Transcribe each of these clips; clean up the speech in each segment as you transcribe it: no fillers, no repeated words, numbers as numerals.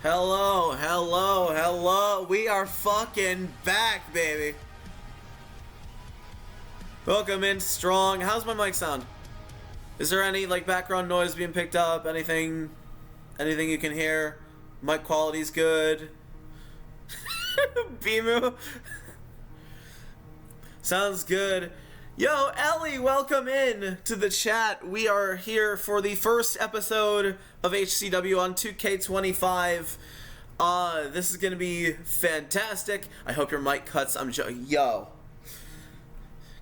Hello, hello, hello. We are fucking back, baby. Welcome in strong. How's my mic sound? Is there any like background noise being picked up? Anything you can hear? Mic quality's good. Bimu. Sounds good. Yo, Ellie, welcome in to the chat. We are here for the first episode of HCW on 2K25. This is gonna be fantastic. I hope your mic cuts. Yo.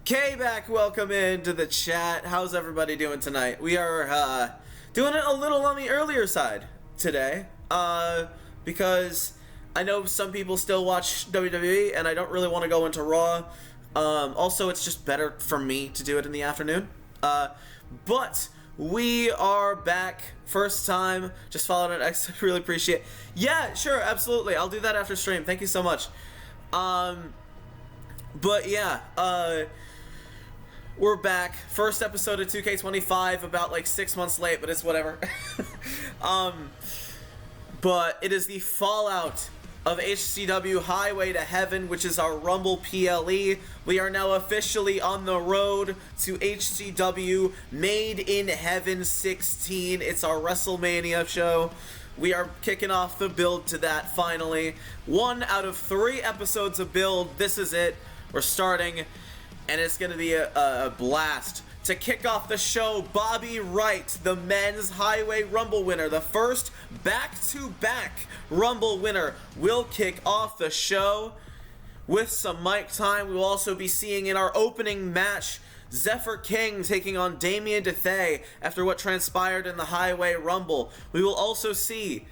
K-Back, welcome in to the chat. How's everybody doing tonight? We are doing it a little on the earlier side today. Because I know some people still watch WWE, and I don't really want to go into Raw. Also, it's just better for me to do it in the afternoon. But we are back. First time. Just followed it. I really appreciate it. Yeah, sure, absolutely. I'll do that after stream. Thank you so much. But yeah, we're back. First episode of 2K25, about like 6 months late, but it's whatever. But it is the fallout of HCW Highway to Heaven, which is our Rumble PLE. We are now officially on the road to HCW Made in Heaven 16. It's our WrestleMania show. We are kicking off the build to that finally. 1 out of 3 episodes of build. This is it. We're starting, and it's going to be a blast. To kick off the show, Bobby Wright, the men's Highway Rumble winner, the first back-to-back Rumble winner, will kick off the show with some mic time. We will also be seeing in our opening match, Zephyr King taking on Damien DeThay after what transpired in the Highway Rumble. We will also see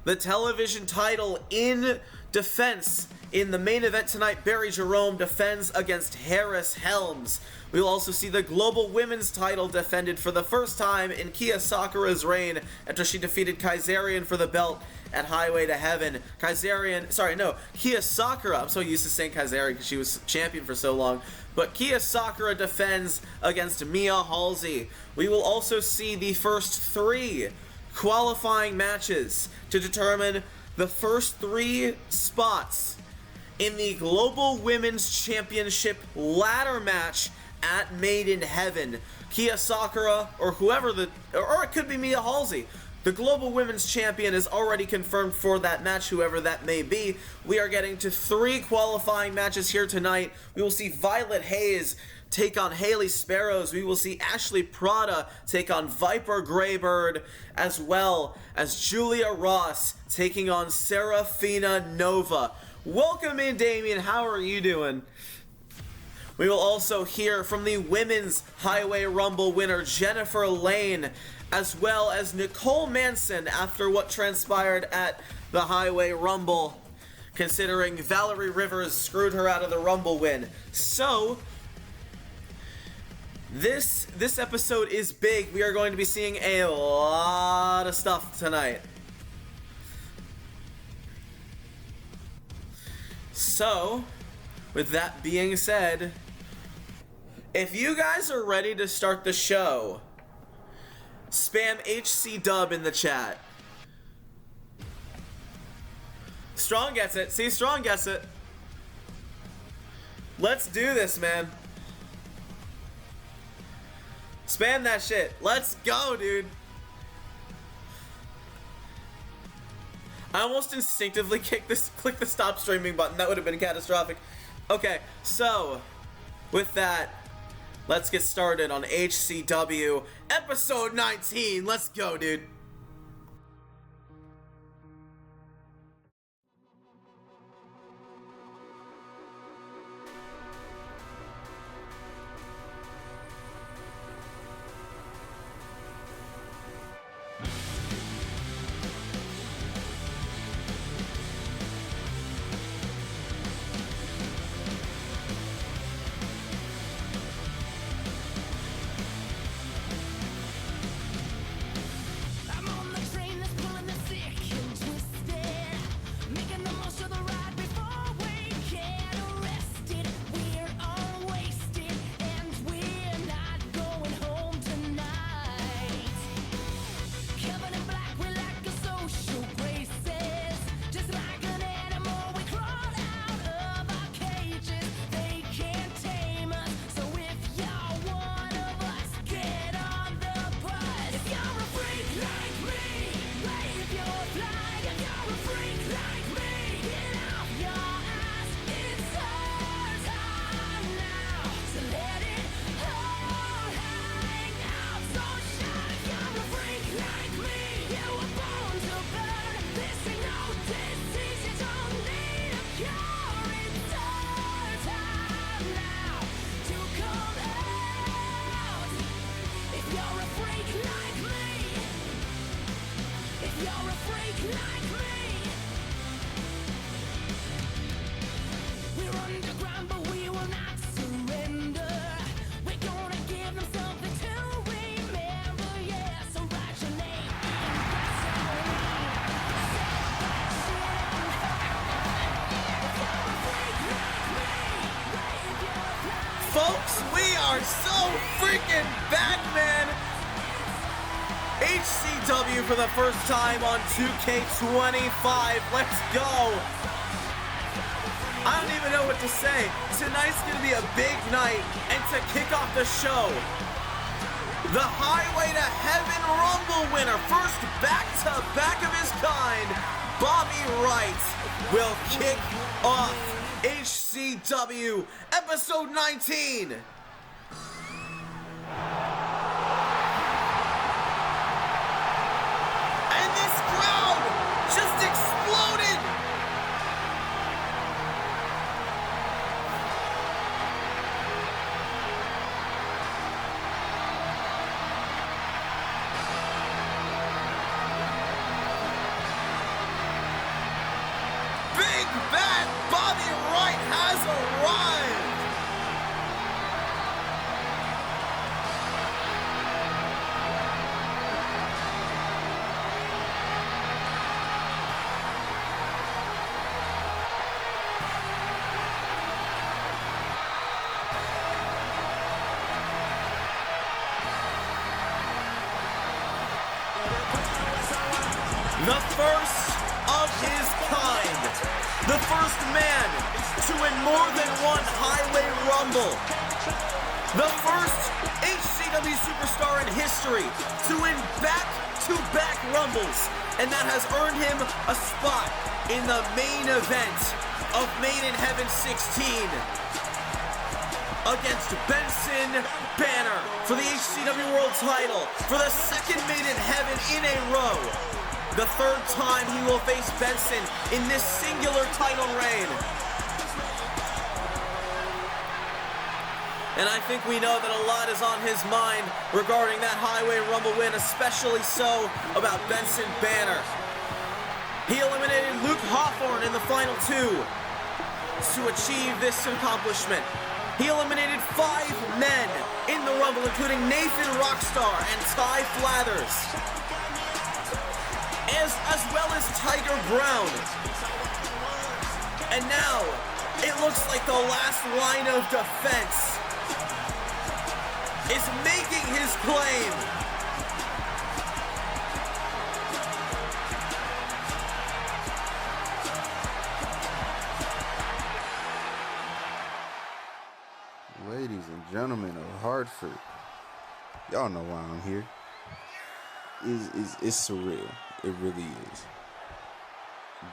the television title in defense. In the main event tonight, Barry Jerome defends against Harris Helms. We will also see the Global Women's title defended for the first time in Kia Sakura's reign after she defeated Kaisarian for the belt at Highway to Heaven. Kia Sakura, I'm so used to saying Kaisarian because she was champion for so long, but Kia Sakura defends against Mia Halsey. We will also see the first 3 qualifying matches to determine the first 3 spots in the Global Women's Championship ladder match at Made in Heaven. Kia Sakura, or it could be Mia Halsey. The Global Women's Champion is already confirmed for that match, whoever that may be. We are getting to 3 qualifying matches here tonight. We will see Violet Hayes take on Haley Sparrows. We will see Ashley Prada take on Viper Greybird, as well as Julia Ross taking on Serafina Nova. Welcome in, Damien. How are you doing? We will also hear from the Women's Highway Rumble winner, Jennifer Lane, as well as Nicole Manson after what transpired at the Highway Rumble, considering Valerie Rivers screwed her out of the Rumble win. So, this episode is big. We are going to be seeing a lot of stuff tonight. So, with that being said, if you guys are ready to start the show, spam HCW in the chat. Strong gets it. See, Strong gets it. Let's do this, man. Spam that shit. Let's go, dude. I almost instinctively click the stop streaming button. That would have been catastrophic. Okay, so with that, let's get started on HCW episode 19. Let's go, dude. Covered in black, we like a social graces. Folks, we are so freaking back, man. HCW for the first time on 2K25. Let's go. I don't even know what to say. Tonight's going to be a big night, and to kick off the show, the Highway to Heaven Rumble winner, first back-to-back of his kind, Bobby Wright, will kick off HCW episode 19. And this crowd just exploded. Big Bad Bobby Wright has arrived! The first of his kind. The first man to win more than one Highway Rumble. The first HCW superstar in history to win back-to-back Rumbles. And that has earned him a spot in the main event of Made in Heaven 16 against Benson Banner for the HCW World title for the second Made in Heaven in a row. The third time he will face Benson in this singular title reign. And I think we know that a lot is on his mind regarding that Highway Rumble win, especially so about Benson Banner. He eliminated Luke Hawthorne in the final two to achieve this accomplishment. He eliminated 5 men in the Rumble, including Nathan Rockstar and Ty Flathers, as well as Tiger Brown. And now, it looks like the last line of defense is making his claim. Ladies and gentlemen of Hartford, y'all know why I'm here. It's surreal. It really is.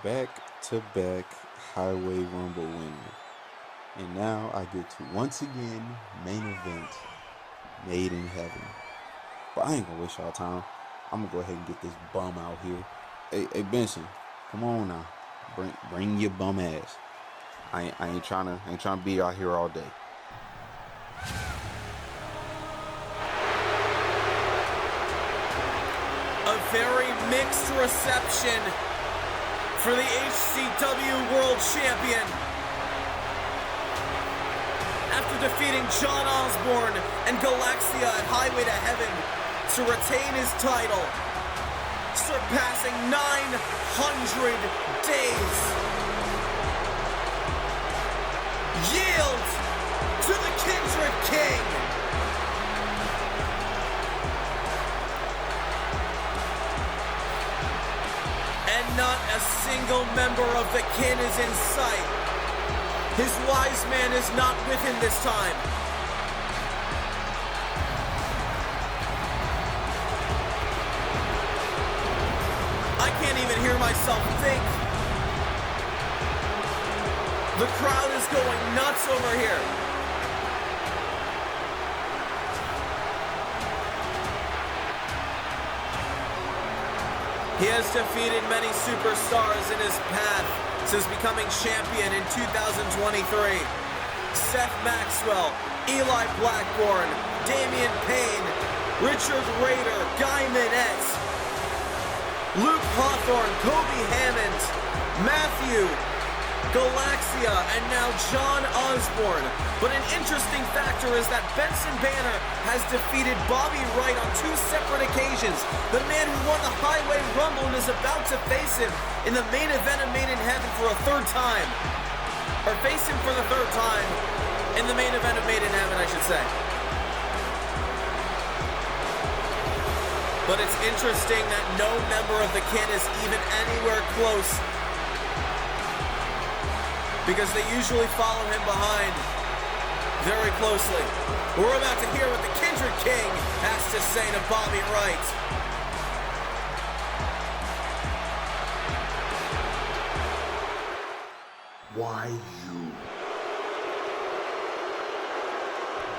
Back-to-back Highway Rumble winner. And now I get to once again main event Made in Heaven. But I ain't gonna waste y'all time. I'm gonna go ahead and get this bum out here. Hey Benson, come on now. Bring your bum ass. I ain't trying to be out here all day. A very mixed reception for the HCW World Champion. After defeating John Osborne and Galaxia at Highway to Heaven to retain his title, surpassing 900 days. Yield to the Kindred King. And not a single member of the kin is in sight. His wise man is not with him this time. I can't even hear myself think. The crowd is going nuts over here. He has defeated many superstars in his path since becoming champion in 2023. Seth Maxwell, Eli Blackburn, Damian Payne, Richard Rader, Guy Minette, Luke Hawthorne, Kobe Hammond, Matthew, Galaxia, and now John Osborne. But an interesting factor is that Benson Banner has defeated Bobby Wright on 2 separate occasions. The man who won the Highway Rumble and is about to face him in the main event of Made in Heaven for a third time. Or face him for the third time In the main event of Made in Heaven, I should say. But it's interesting that no member of the Kin is even anywhere close, because they usually follow him behind very closely. We're about to hear what the Kindred King has to say to Bobby Wright. Why you?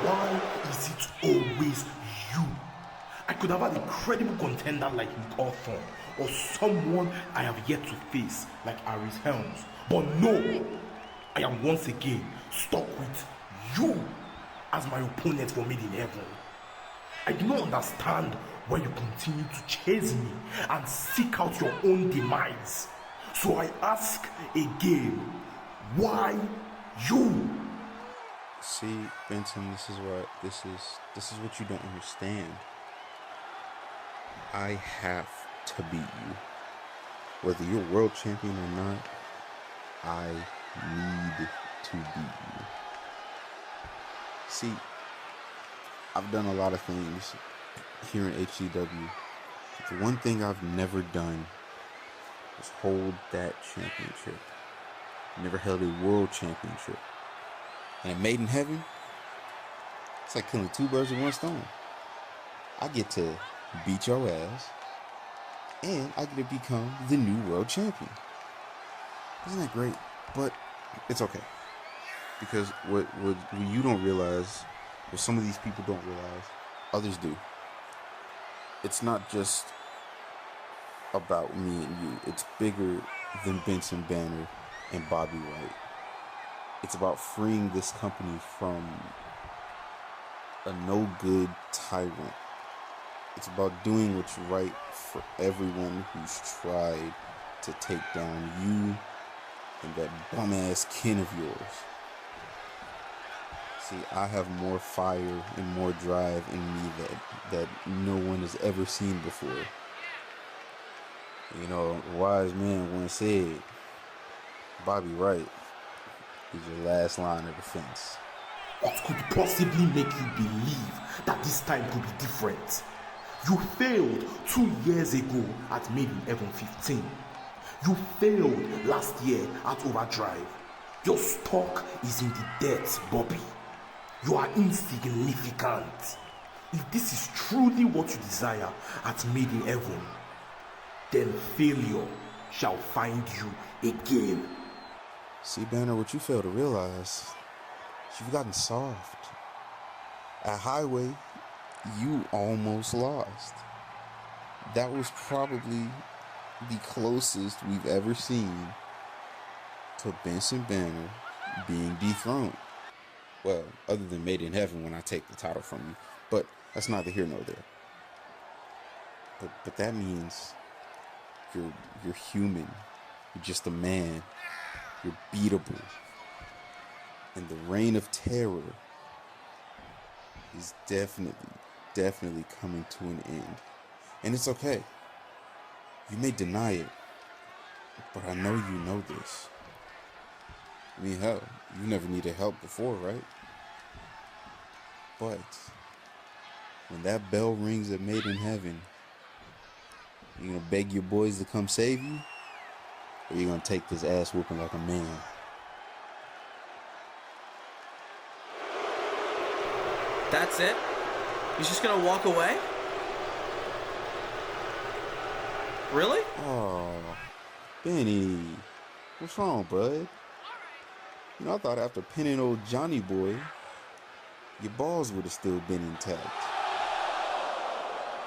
Why is it always you? I could have had a credible contender like Nicole Thorne, or someone I have yet to face like Aris Helms. But no, I am once again stuck with you as my opponent for Made in Heaven. I do not understand why you continue to chase me and seek out your own demise. So I ask again, why you? See, Benson, this is what you don't understand. I have to beat you. Whether you're world champion or not, I need to beat you. See, I've done a lot of things here in HCW. But the one thing I've never done is hold that championship. Never held a world championship. And Made in Heaven, it's like killing two birds with one stone. I get to beat your ass, and I get to become the new world champion. Isn't that great? But it's okay. Because what you don't realize, what some of these people don't realize, others do. It's not just about me and you. It's bigger than Benson Banner and Bobby Wright. It's about freeing this company from a no-good tyrant. It's about doing what's right for everyone who's tried to take down you and that bum-ass kin of yours. See, I have more fire and more drive in me that no one has ever seen before. You know, a wise man once said, Bobby Wright is your last line of defense. What could possibly make you believe that this time could be different? You failed 2 years ago at Made in Heaven 15. You failed last year at Overdrive. Your stock is in the dirt, Bobby. You are insignificant. If this is truly what you desire at Made in Heaven, then failure shall find you again. See, Banner, what you fail to realize, you've gotten soft. At Highway, you almost lost. That was probably the closest we've ever seen to Benson Banner being dethroned. Well, other than Made in Heaven when I take the title from you. But that's neither here nor there. But that means you're human. You're just a man. You're beatable. And the reign of terror is definitely coming to an end. And it's okay. You may deny it, but I know you know this. I mean, hell, you never needed help before, right? But when that bell rings at Made in Heaven, you gonna beg your boys to come save you? Or you gonna take this ass whooping like a man? That's it? He's just gonna walk away? Really? Oh, Benny, what's wrong, bud? You know, I thought after pinning old Johnny Boy, your balls would have still been intact.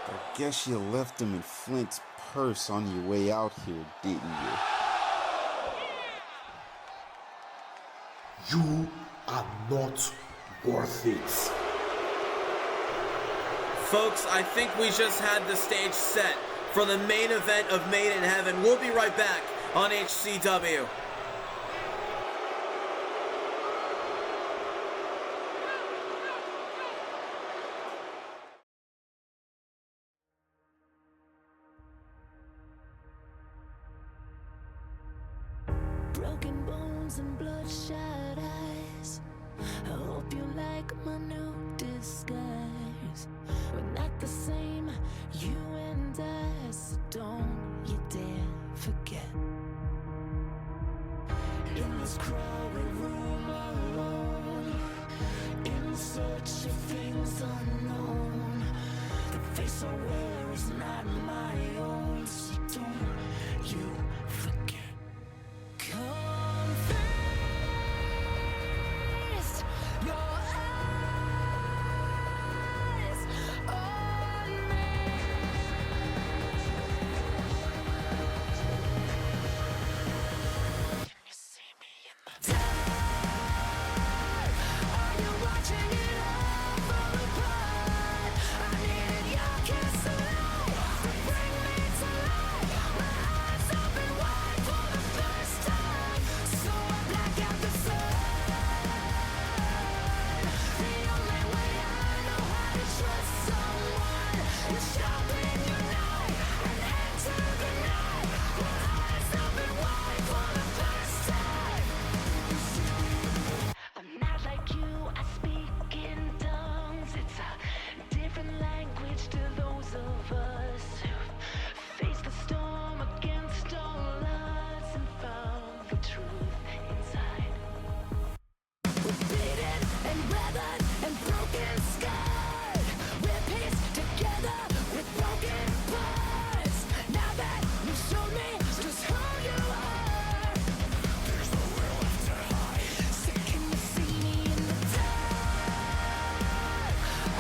I guess you left them in Flint's purse on your way out here, didn't you? You are not worth it. Folks, I think we just had the stage set for the main event of Made in Heaven. We'll be right back on HCW. Broken bones and bloodshot eyes. I hope you like my new disguise. We're not the same, you and I, so don't you dare forget. In this crowded room alone, in search of things unknown, the face I wear is not my own, so don't you forget. Confess your eyes on me. Can you see me in the dark? Are you watching it all fall apart? I needed your kiss alive to bring me to life. My eyes open wide for the first time, so I black out the sun. The only way I know how to trust someone is sharpen your knife and enter the night. My eyes open wide for the first time. I'm not like you, I speak in tongues. It's a different language to those of us who've faced the storm against all odds and found the truth inside. We're beaten and weathered and broken, scarred. We're pieced together with broken parts. Now that you've shown me just who you are, there's nowhere left to hide. So can you see me in the dark?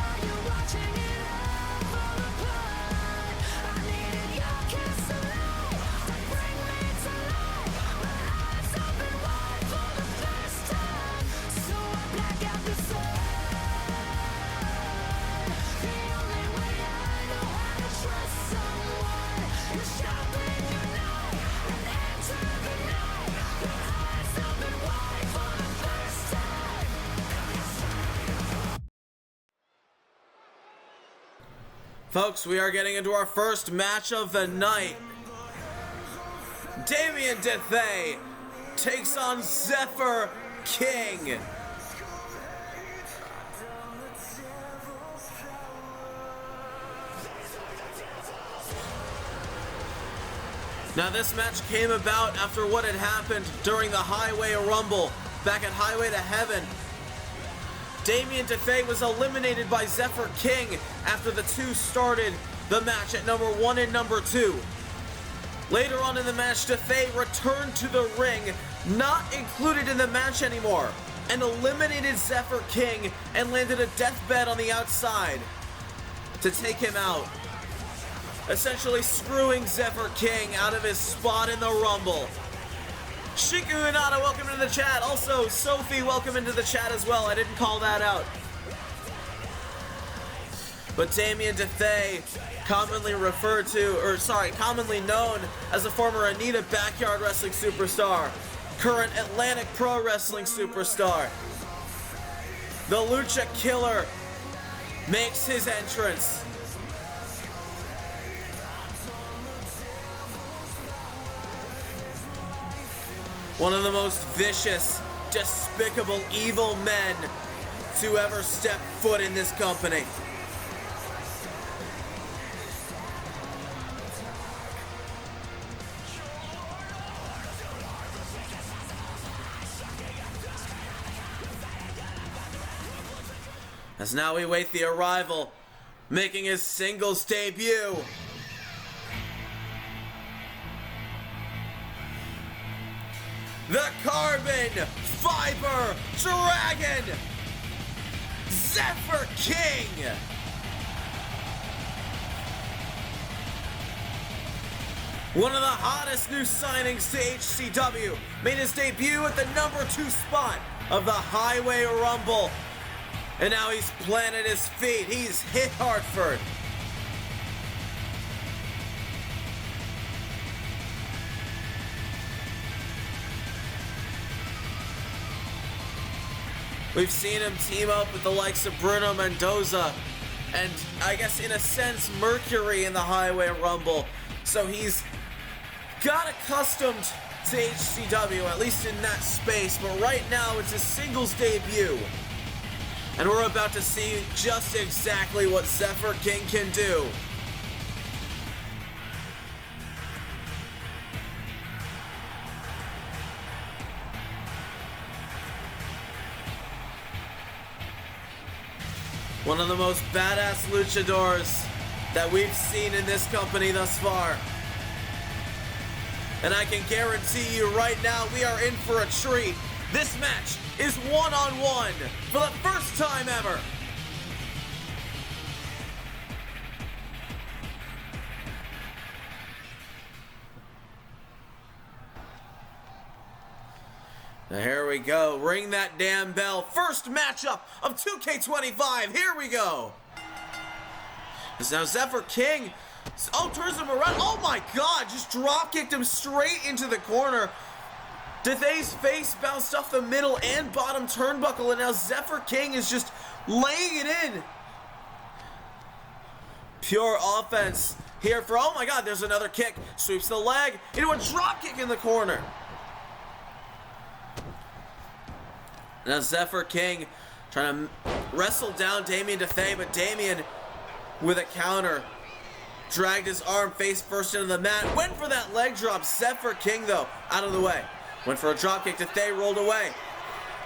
Are you watching it all fall apart? I needed your kiss alive to bring me to life. My eyes open wide for the first time, so I black out the sun. The only way I know how to trust someone is sharpen your knife and enter the night. My eyes open wide for the first time. Folks, we are getting into our first match of the night. Damien Dethay takes on Zephyr King. Now this match came about after what had happened during the Highway Rumble back at Highway to Heaven. Damien Dethay was eliminated by Zephyr King after the two started the match at number 1 and number 2. Later on in the match, Dethay returned to the ring, not included in the match anymore, and eliminated Zephyr King and landed a deathbed on the outside to take him out, essentially screwing Zephyr King out of his spot in the Rumble. Shiku Hinata, welcome into the chat. Also, Sophie, welcome into the chat as well. I didn't call that out. But Damien Dethay, commonly known as a former Anita Backyard Wrestling superstar, current Atlantic Pro Wrestling superstar, the Lucha Killer, makes his entrance. One of the most vicious, despicable, evil men to ever step foot in this company. As now we wait the arrival, making his singles debut, the Carbon Fiber Dragon, Zephyr King. One of the hottest new signings to HCW, made his debut at the number 2 spot of the Highway Rumble. And now he's planted his feet. He's hit Hartford. We've seen him team up with the likes of Bruno Mendoza and, I guess in a sense, Mercury in the Highway Rumble. So he's got accustomed to HCW, at least in that space, but right now it's his singles debut. And we're about to see just exactly what Zephyr King can do. One of the most badass luchadors that we've seen in this company thus far. And I can guarantee you right now we are in for a treat. This match is one-on-one for the first time ever. Now here we go. Ring that damn bell. First matchup of 2K25. Here we go. It's now Zephyr King. Oh, turns him around. Oh my god, just drop kicked him straight into the corner. Dethe's face bounced off the middle and bottom turnbuckle, and now Zephyr King is just laying it in. Pure offense here for, oh my god, there's another kick. Sweeps the leg into a drop kick in the corner. Now Zephyr King trying to wrestle down Damien Dethay, but Damien with a counter dragged his arm face first into the mat. Went for that leg drop. Zephyr King, though, out of the way. Went for a dropkick. Dethay rolled away.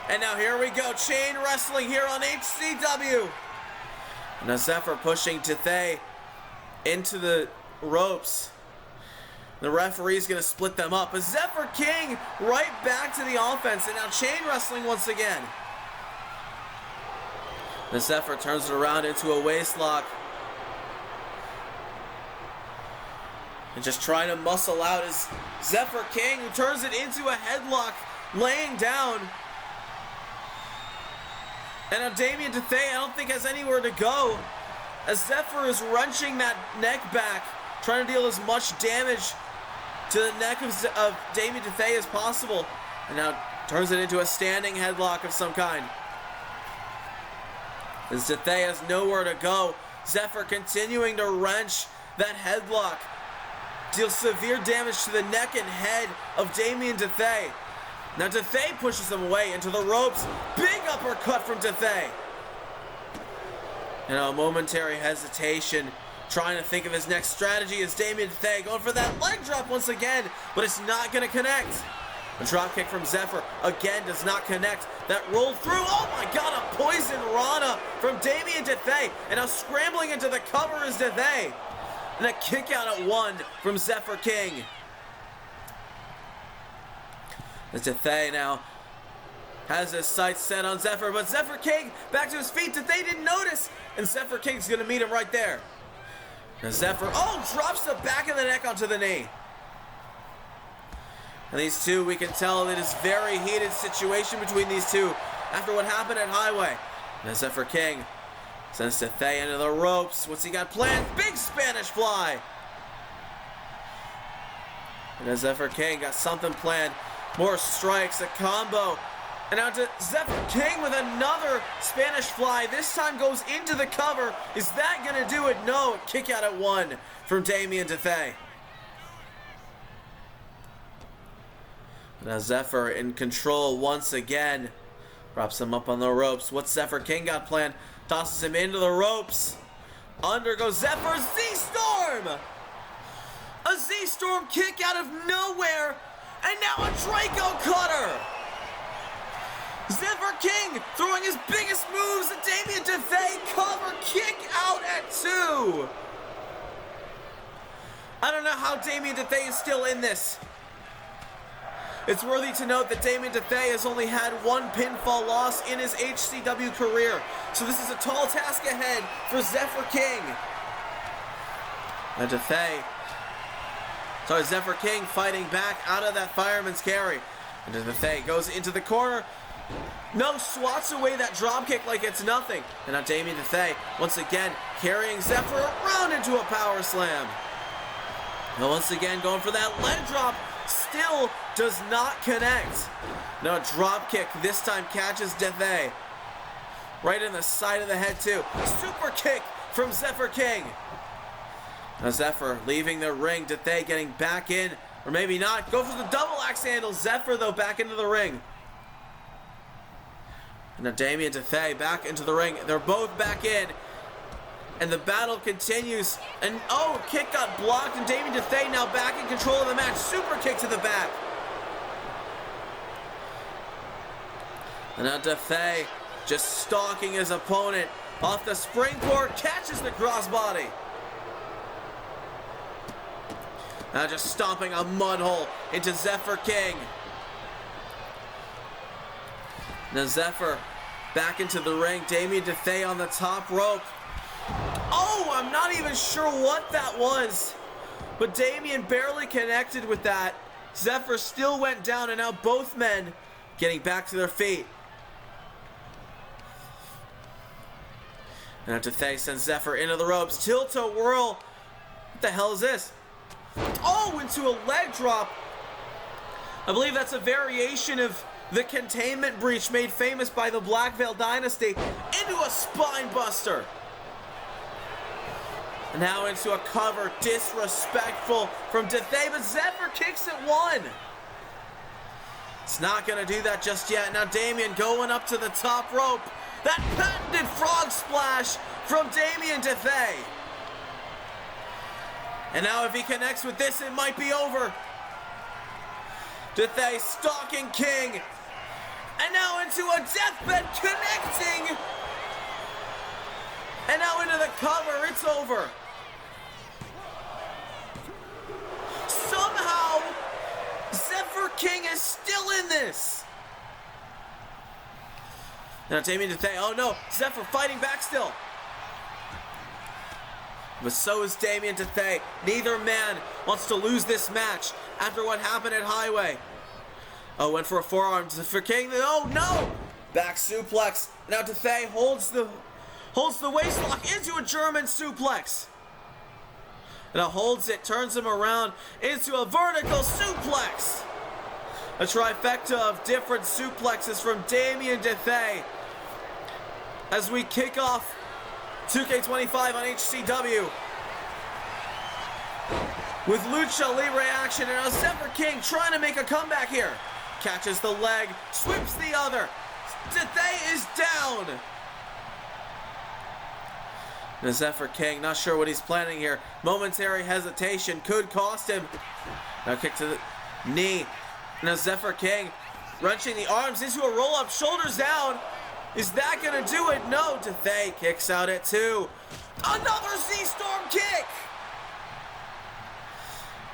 And now here we go. Chain wrestling here on HCW. Now Zephyr pushing Dethay into the ropes. The referee's going to split them up. But Zephyr King right back to the offense. And now chain wrestling once again. The Zephyr turns it around into a waistlock. And just trying to muscle out is Zephyr King, who turns it into a headlock, laying down. And now Damien Dethay, I don't think has anywhere to go, as Zephyr is wrenching that neck back, trying to deal as much damage to the neck of Damien Dethay as possible. And now turns it into a standing headlock of some kind. As Dethay has nowhere to go, Zephyr continuing to wrench that headlock. Deals severe damage to the neck and head of Damien Dethay. Now Dethay pushes him away into the ropes. Big uppercut from Dethay. And a momentary hesitation, trying to think of his next strategy as Damien Dethay going for that leg drop once again, but it's not going to connect. A drop kick from Zephyr again does not connect. That rolled through. Oh my god, a poison Rana from Damien Dethay. And now scrambling into the cover is Dethay. And a kick out at one from Zephyr King. As Dethay now has his sights set on Zephyr, but Zephyr King back to his feet. Dethay didn't notice, and Zephyr King's gonna meet him right there. Now Zephyr, drops the back of the neck onto the knee. And these two, we can tell it is very heated situation between these two after what happened at Highway. Now Zephyr King sends Dethay into the ropes. What's he got planned? Big Spanish fly. And as Zephyr King got something planned. More strikes, a combo. And now to Zephyr King with another Spanish fly. This time goes into the cover. Is that going to do it? No. Kick out at one from Damien Dethay. Now Zephyr in control once again. Props him up on the ropes. What's Zephyr King got planned? Tosses him into the ropes. Under goes Zephyr. Z-Storm! A Z-Storm kick out of nowhere. And now a Draco Cutter. Zephyr King throwing his biggest moves at Damien Dethay. Cover kick out at two. I don't know how Damien Dethay is still in this. It's worthy to note that Damien Dethay has only had one pinfall loss in his HCW career. So this is a tall task ahead for Zephyr King. And Zephyr King fighting back out of that fireman's carry. And Dethay goes into the corner. No, swats away that dropkick like it's nothing. And now Damien Dethay once again carrying Zephyr around into a power slam. And once again going for that leg drop. Still does not connect. No, drop kick this time catches Dethay. Right in the side of the head too. Super kick from Zephyr King. Now Zephyr leaving the ring. Dethay getting back in Or maybe not. Go for the double axe handle. Zephyr, though, back into the ring. And now Damien Dethay back into the ring. They're both back in. And the battle continues. And, oh, kick got blocked. And Damien Dethay now back in control of the match. Super kick to the back. And now Dethay just stalking his opponent. Off the springboard. Catches the crossbody. Now just stomping a mud hole into Zephyr King. Now Zephyr back into the ring. Damien Dethay on the top rope. Oh, I'm not even sure what that was. But Damien barely connected with that. Zephyr still went down, and now both men getting back to their feet. Now Dethay sends Zephyr into the ropes. Tilt-a-whirl. What the hell is this? Oh, into a leg drop. I believe that's a variation of the containment breach made famous by the Black Veil Dynasty. Into a spine buster. And now into a cover. Disrespectful from Dethay, but Zephyr kicks at one. It's not going to do that just yet. Now Damien going up to the top rope. That patented frog splash from Damien Dethay. And now if he connects with this, it might be over. Dethay stalking King. And now into a deathbed connecting. And now into the cover. It's over. Somehow, Zephyr King is still in this. Now Damien Dethay. Oh no, Zephyr fighting back still. But so is Damien Dethay. Neither man wants to lose this match after what happened at Highway. Oh, went for a forearm for King. Oh no! Back suplex. Now Dethay holds the waistlock into a German suplex. Now holds it, turns him around into a vertical suplex. A trifecta of different suplexes from Damien Dethay as we kick off 2K25 on HCW with Lucha Libre action, and now Zephyr King trying to make a comeback here. Catches the leg, sweeps the other. Dethay is down. Now Zephyr King, not sure what he's planning here. Momentary hesitation could cost him. Now kick to the knee. Now Zephyr King wrenching the arms into a roll-up, shoulders down. Is that gonna do it? No, Dethay kicks out at two. Another Z-Storm kick!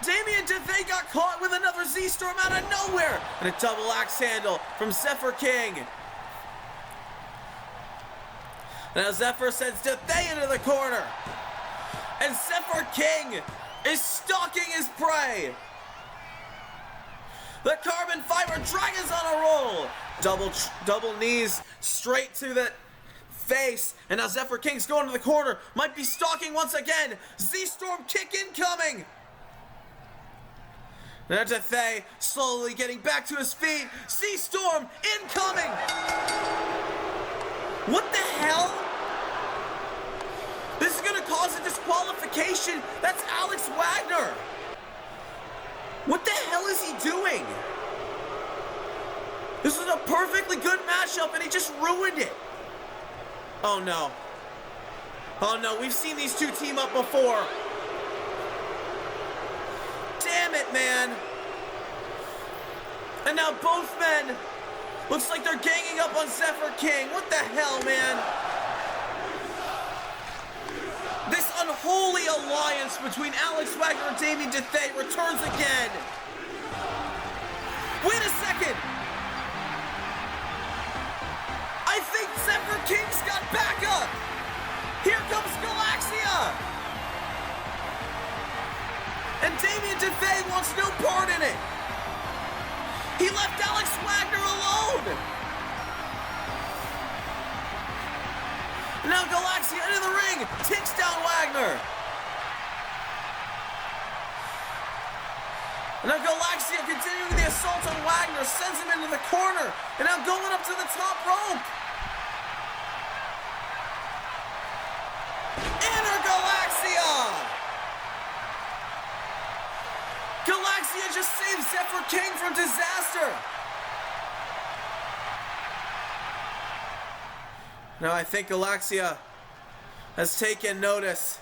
Damien Dethay got caught with another Z-Storm out of nowhere! And a double axe handle from Zephyr King. Now Zephyr sends Dethay into the corner. And Zephyr King is stalking his prey. The carbon fiber dragon's on a roll. Double knees straight to the face. And now Zephyr King's going to the corner. Might be stalking once again. Z-Storm kick incoming. Now Dethay slowly getting back to his feet. Z-Storm incoming. What the hell? This is going to cause a disqualification. That's Alex Wagner. What the hell is he doing? This was a perfectly good matchup and he just ruined it. Oh no. Oh no, we've seen these two team up before. Damn it, man. And now both men, looks like they're ganging up on Zephyr King. What the hell, man? This unholy alliance between Alex Wagner and Damien Dethay returns again. Wait a second. I think Zephyr King's got backup. Here comes Galaxia. And Damien Dethay wants no part in it. He left Alex Wagner alone. Now Galaxia into the ring, takes down Wagner. And now Galaxia continuing the assault on Wagner, sends him into the corner, and now going up to the top rope. Enter Galaxia! Galaxia just saved Zephyr King from disaster. Now I think Galaxia has taken notice.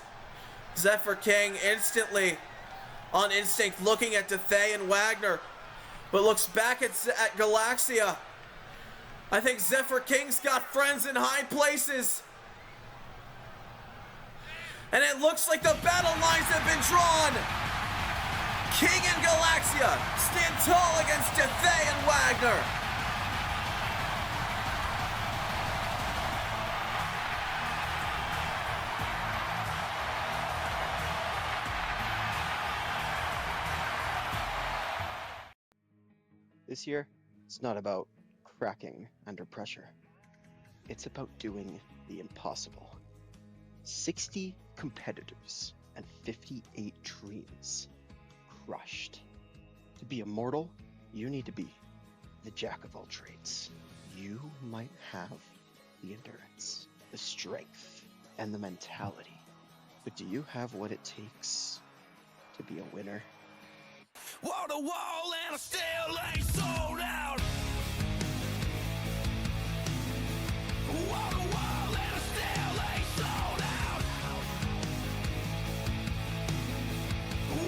Zephyr King instantly on instinct looking at Dethay and Wagner, but looks back at Galaxia. I think Zephyr King's got friends in high places. And it looks like the battle lines have been drawn. King and Galaxia stand tall against Dethay and Wagner. This year, it's not about cracking under pressure. It's about doing the impossible. 60 competitors and 58 dreams crushed. To be immortal, you need to be the jack of all trades. You might have the endurance, the strength, and the mentality, but do you have what it takes to be a winner? Wall to wall and I still ain't sold out. Wall to wall and I still ain't sold out.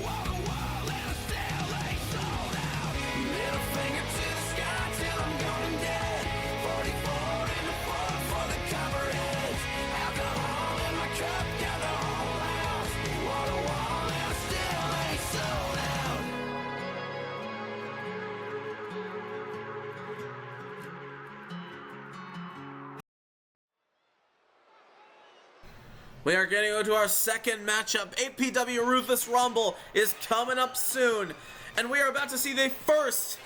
Wall to wall and I still ain't sold out. Middle finger to the sky till I'm going dead. 44 in the front for the copperheads. Alcohol in my cup, got the whole house. Wall to wall and I still ain't sold out. We are getting into our second matchup. APW Ruthless Rumble is coming up soon, and we are about to see the first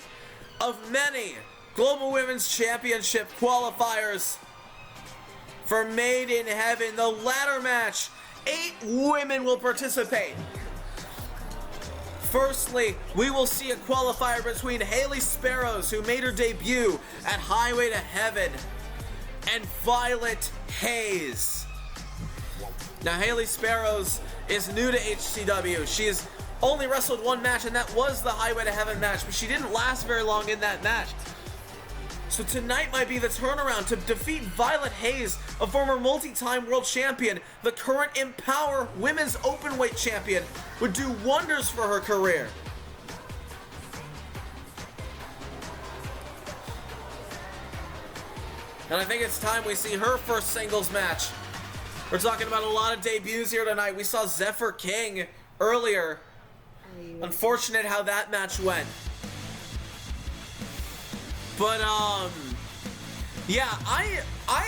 of many Global Women's Championship qualifiers for Made in Heaven. The ladder match, 8 women will participate. Firstly, we will see a qualifier between Haley Sparrows, who made her debut at Highway to Heaven, and Violet Hayes. Now, Haley Sparrows is new to HCW. She has only wrestled one match, and that was the Highway to Heaven match, but she didn't last very long in that match. So tonight might be the turnaround to defeat Violet Hayes, a former multi-time world champion, the current Empower Women's Openweight champion, would do wonders for her career. And I think it's time we see her first singles match. We're talking about a lot of debuts here tonight. We saw Zephyr King earlier. Unfortunate how that match went. But, yeah, I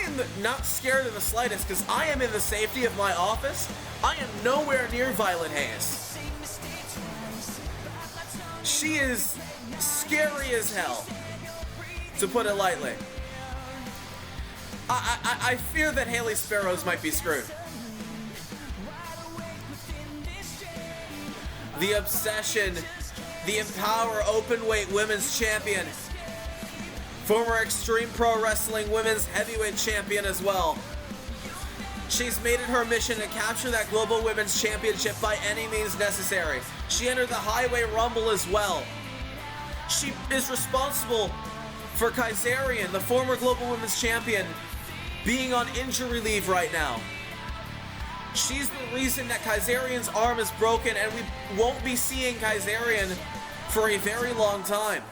am not scared in the slightest because I am in the safety of my office. I am nowhere near Violet Hayes. She is scary as hell, to put it lightly. I fear that Haley Sparrows might be screwed. The Obsession, the Empower Openweight Women's Champion, former Extreme Pro Wrestling Women's Heavyweight Champion as well. She's made it her mission to capture that Global Women's Championship by any means necessary. She entered the Highway Rumble as well. She is responsible for Kaisarian, the former Global Women's Champion, being on injury leave right now. She's the reason that Kaisarian's arm is broken, and we won't be seeing Kaisarian for a very long time.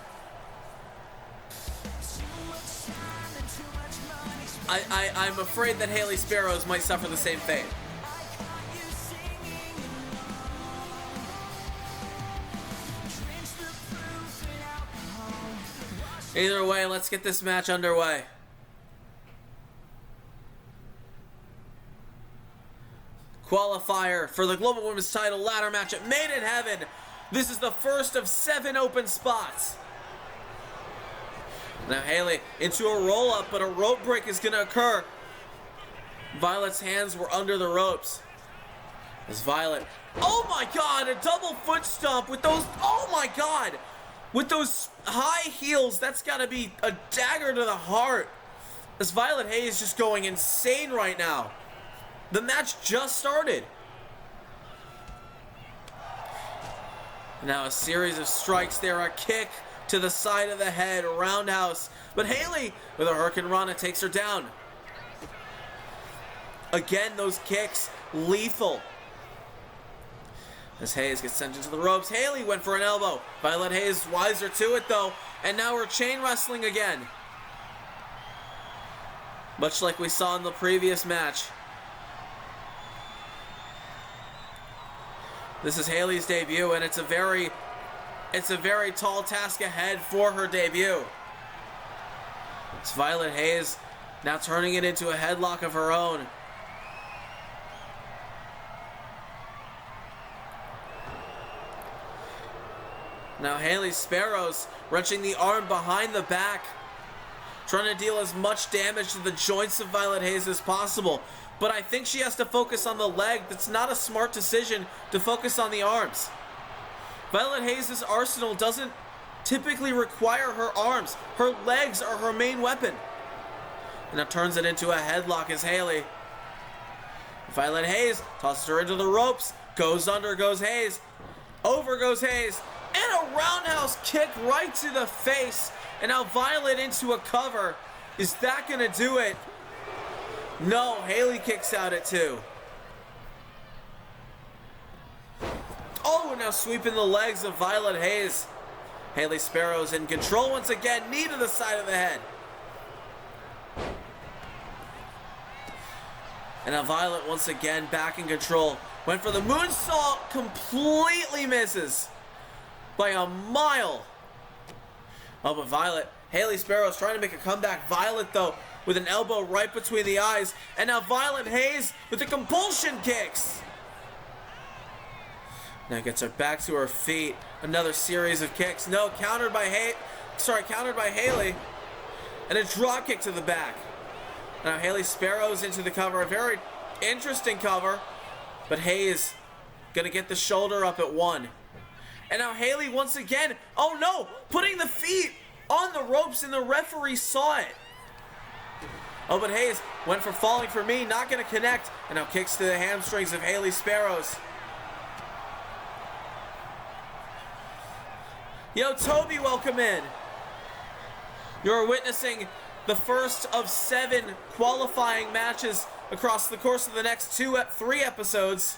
I'm afraid that Haley Sparrows might suffer the same fate. Either way, let's get this match underway. Qualifier for the Global Women's Title ladder match at Made in Heaven. This is the first of 7 open spots. Now Haley into a roll-up, but a rope break is going to occur. Violet's hands were under the ropes. As Violet, oh my god, a double foot stomp with those, oh my god, with those high heels. That's got to be a dagger to the heart. As Violet Hayes is just going insane right now. The match just started. Now a series of strikes there, a kick to the side of the head, roundhouse. But Haley with a Hurricane Rana takes her down. Again, those kicks, lethal. As Hayes gets sent into the ropes, Haley went for an elbow. Violet Hayes wiser to it though, and now we're chain wrestling again. Much like we saw in the previous match. This is Haley's debut, and it's a very tall task ahead for her debut. It's Violet Hayes now turning it into a headlock of her own. Now Haley Sparrows wrenching the arm behind the back, trying to deal as much damage to the joints of Violet Hayes as possible. But I think she has to focus on the leg. That's not a smart decision to focus on the arms. Violet Hayes' arsenal doesn't typically require her arms. Her legs are her main weapon. And it turns it into a headlock as Haley. Violet Hayes tosses her into the ropes. Goes under, goes Hayes. Over goes Hayes. And a roundhouse kick right to the face. And now Violet into a cover. Is that going to do it? No, Haley kicks out at 2. Oh, and now sweeping the legs of Violet Hayes. Haley Sparrows in control once again. Knee to the side of the head. And now Violet once again back in control. Went for the moonsault. Completely misses. By a mile. Oh, but Violet. Haley Sparrows trying to make a comeback. Violet, though, with an elbow right between the eyes. And now Violet Hayes with the compulsion kicks. Now gets her back to her feet. Another series of kicks. No, countered by Haley. And a drop kick to the back. Now Haley Sparrows into the cover. A very interesting cover. But Hayes gonna get the shoulder up at 1. And now Haley once again. Oh no! Putting the feet on the ropes, and the referee saw it. Oh, but Hayes went for falling for me. Not gonna connect. And now kicks to the hamstrings of Haley Sparrows. Yo, Toby, welcome in. You're witnessing the first of 7 qualifying matches across the course of the next 3 episodes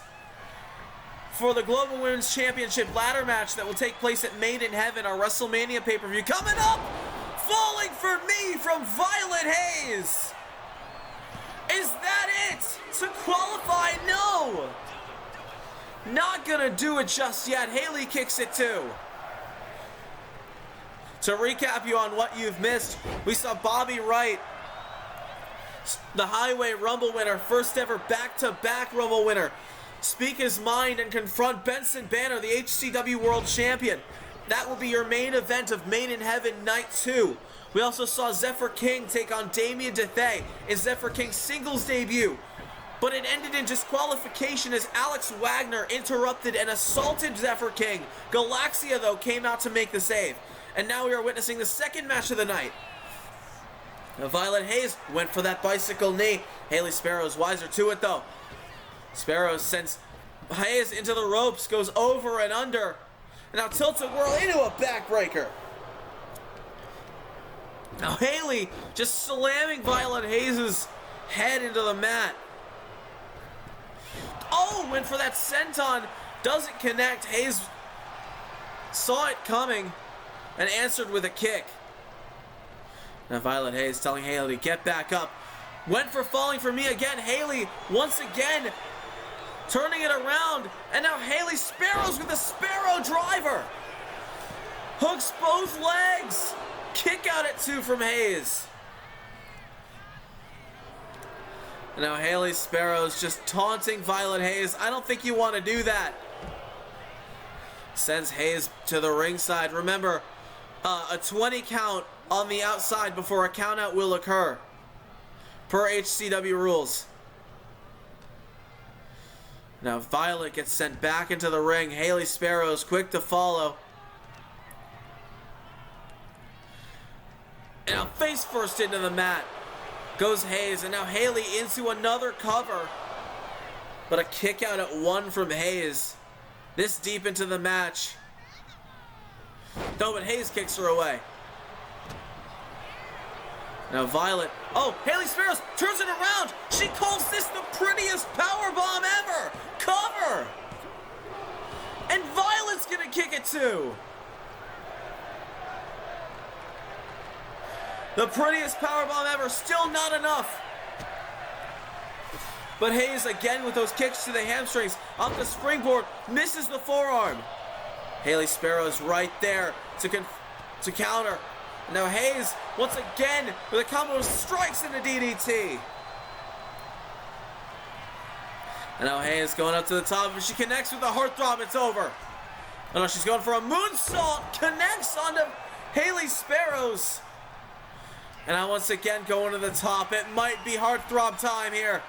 for the Global Women's Championship ladder match that will take place at Made in Heaven, our WrestleMania pay-per-view. Coming up, falling for me from Violet Hayes. Is that it to qualify? No. Not gonna do it just yet. Haley kicks it too. To recap you on what you've missed, we saw Bobby Wright, the Highway Rumble winner, first ever back-to-back Rumble winner, speak his mind and confront Benson Banner, the HCW World Champion. That will be your main event of Made in Heaven Night 2. We also saw Zephyr King take on Damien DeThay in Zephyr King's singles debut. But it ended in disqualification as Alex Wagner interrupted and assaulted Zephyr King. Galaxia, though, came out to make the save. And now we are witnessing the second match of the night. Now, Violet Hayes went for that bicycle knee. Haley Sparrows wiser to it, though. Sparrows sends Hayes into the ropes, goes over and under. And now tilts a whirl into a backbreaker. Now Haley just slamming Violet Hayes' head into the mat. Oh, went for that senton. Doesn't connect. Hayes saw it coming and answered with a kick. Now Violet Hayes telling Haley to get back up. Went for falling for me again. Haley once again turning it around. And now Haley Sparrows with a Sparrow driver. Hooks both legs. Kick out at 2 from Hayes. And now Haley Sparrows just taunting Violet Hayes. I don't think you want to do that. Sends Hayes to the ringside. Remember, a 20 count on the outside before a count out will occur, per HCW rules. Now Violet gets sent back into the ring. Haley Sparrows quick to follow. And now face first into the mat goes Hayes, and now Haley into another cover. But a kick out at 1 from Hayes. This deep into the match. No, but Hayes kicks her away. Now Violet. Oh, Haley Sparrows turns it around. She calls this the prettiest powerbomb ever. Cover. And Violet's gonna kick it too. The prettiest powerbomb ever. Still not enough. But Hayes again with those kicks to the hamstrings. Off the springboard. Misses the forearm. Haley Sparrows right there to counter. Now Hayes, once again, with a combo of strikes in the DDT. And now Hayes going up to the top. If she connects with the heartthrob, it's over. Oh no, she's going for a moonsault. Connects onto Haley Sparrows. And now once again going to the top. It might be heartthrob time here.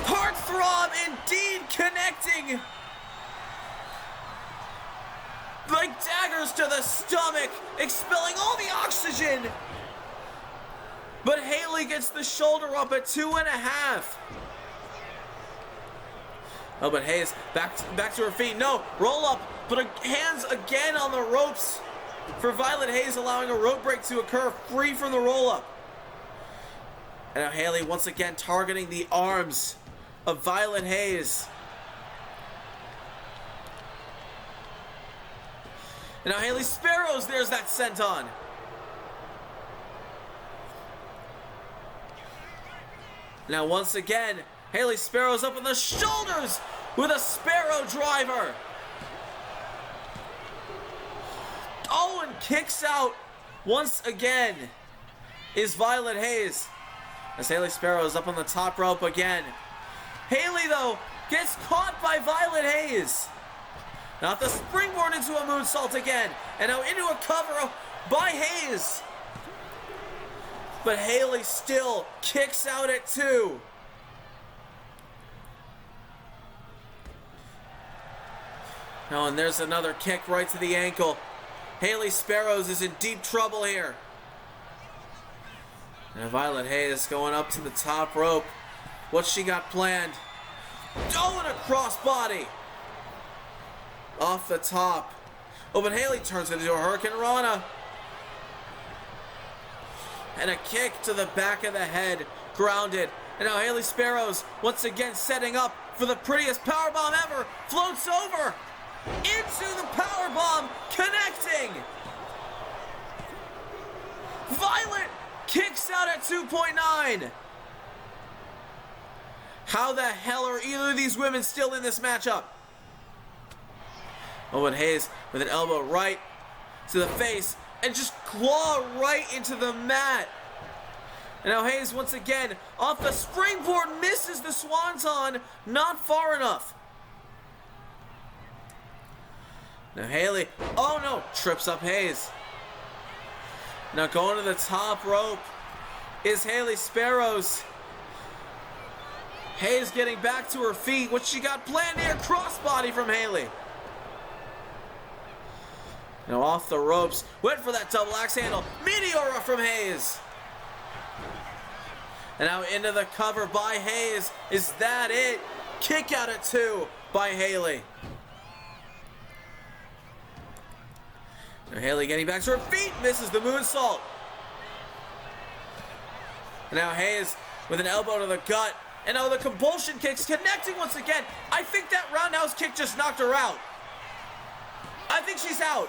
Heartthrob indeed connecting. Like daggers to the stomach, expelling all the oxygen. But Haley gets the shoulder up at 2.5. Oh, but Hayes back to her feet. No, roll up, but hands again on the ropes for Violet Hayes, allowing a rope break to occur free from the roll up. And now Haley once again targeting the arms of Violet Hayes. And now Haley Sparrows, there's that senton. Now once again, Haley Sparrows up on the shoulders with a Sparrow driver. Oh, and kicks out once again is Violet Hayes. As Haley Sparrows up on the top rope again. Haley, though, gets caught by Violet Hayes. Now the springboard into a moonsault again. And now into a cover by Hayes. But Haley still kicks out at 2. Now, and there's another kick right to the ankle. Haley Sparrows is in deep trouble here. And Violet Hayes going up to the top rope. What's she got planned? Oh, and a crossbody. Off the top. Oh, but Haley turns it into a Hurricane Rana. And a kick to the back of the head. Grounded. And now Haley Sparrows once again setting up for the prettiest powerbomb ever. Floats over. Into the powerbomb. Connecting. Violet kicks out at 2.9. How the hell are either of these women still in this matchup? Oh, and Hayes with an elbow right to the face and just claw right into the mat. And now Hayes once again off the springboard misses the swanton, not far enough. Now Haley, oh no, trips up Hayes. Now going to the top rope is Haley Sparrows. Hayes getting back to her feet. What she got planned here, crossbody from Haley. Now off the ropes, went for that double axe handle. Meteora from Hayes. And now into the cover by Hayes. Is that it? Kick out at 2 by Haley. Now Haley getting back to her feet, misses the moonsault. And now Hayes with an elbow to the gut. And now the compulsion kicks connecting once again. I think that roundhouse kick just knocked her out. I think she's out.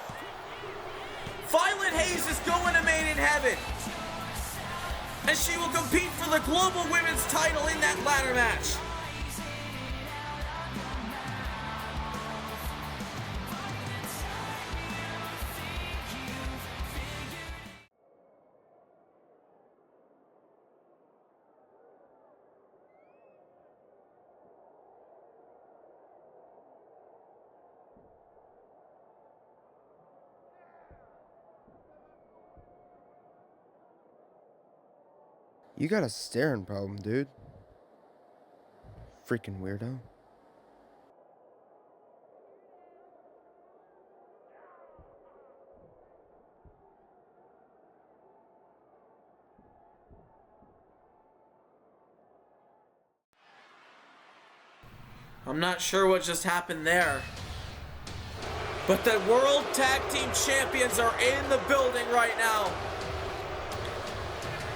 Violet Hayes is going to Made in Heaven. And she will compete for the Global Women's title in that ladder match. You got a staring problem, dude. Freaking weirdo. I'm not sure what just happened there. But the World Tag Team Champions are in the building right now.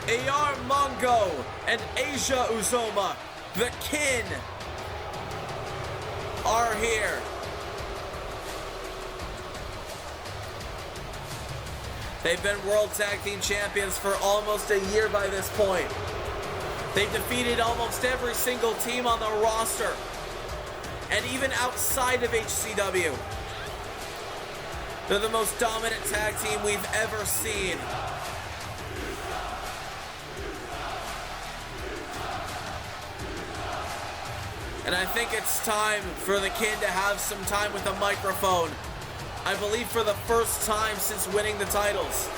AR Mongo and Asia Uzoma, the kin, are here. They've been World Tag Team Champions for almost a year by this point. They've defeated almost every single team on the roster, and even outside of HCW. They're the most dominant tag team we've ever seen. And I think it's time for the Kin to have some time with a microphone. I believe for the first time since winning the titles.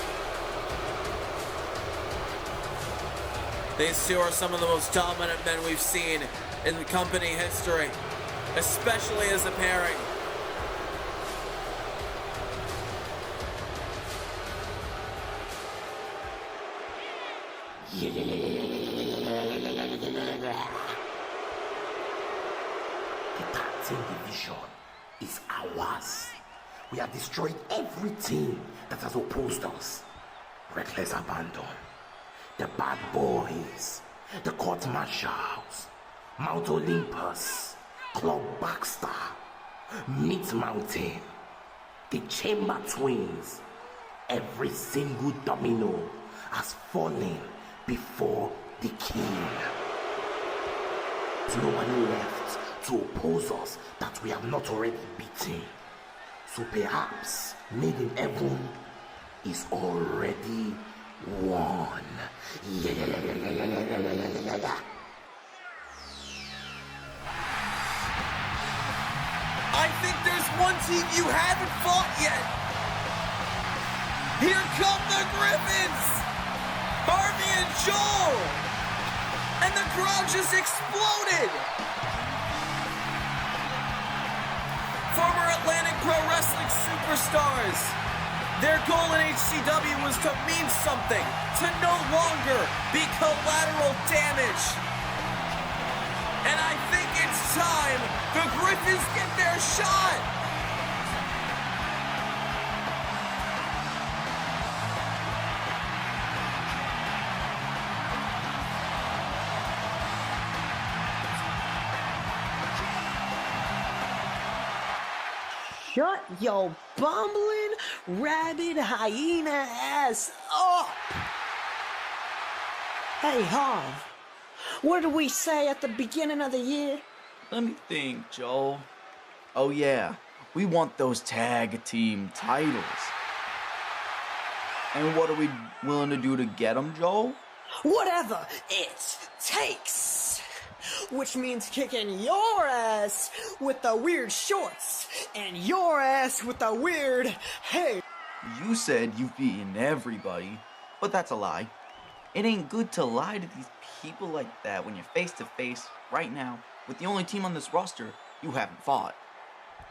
These two are some of the most dominant men we've seen in the company history, especially as a pairing. The tag team division is ours. We have destroyed every team that has opposed us. Reckless Abandon, the Bad Boys, the Court Marshals, Mount Olympus, Club Baxter, Meat Mountain, the Chamber Twins. Every single domino has fallen before the king. There's no one left to oppose us that we have not already beaten. So perhaps Made in Heaven is already won. I think there's one team you haven't fought yet. Here come the Griffins! Harvey and Joel! And the crowd just exploded! Former Atlantic Pro Wrestling superstars. Their goal in HCW was to mean something, to no longer be collateral damage. And I think it's time the Griffins get their shot. Shut your bumbling, rabid hyena ass up! Hey, Harv, what did we say at the beginning of the year? Let me think, Joel. Oh yeah, we want those tag team titles. And what are we willing to do to get them, Joel? Whatever it takes! Which means kicking your ass with the weird shorts and your ass with the weird hair. You said you've beaten everybody, but that's a lie. It ain't good to lie to these people like that when you're face to face right now with the only team on this roster you haven't fought.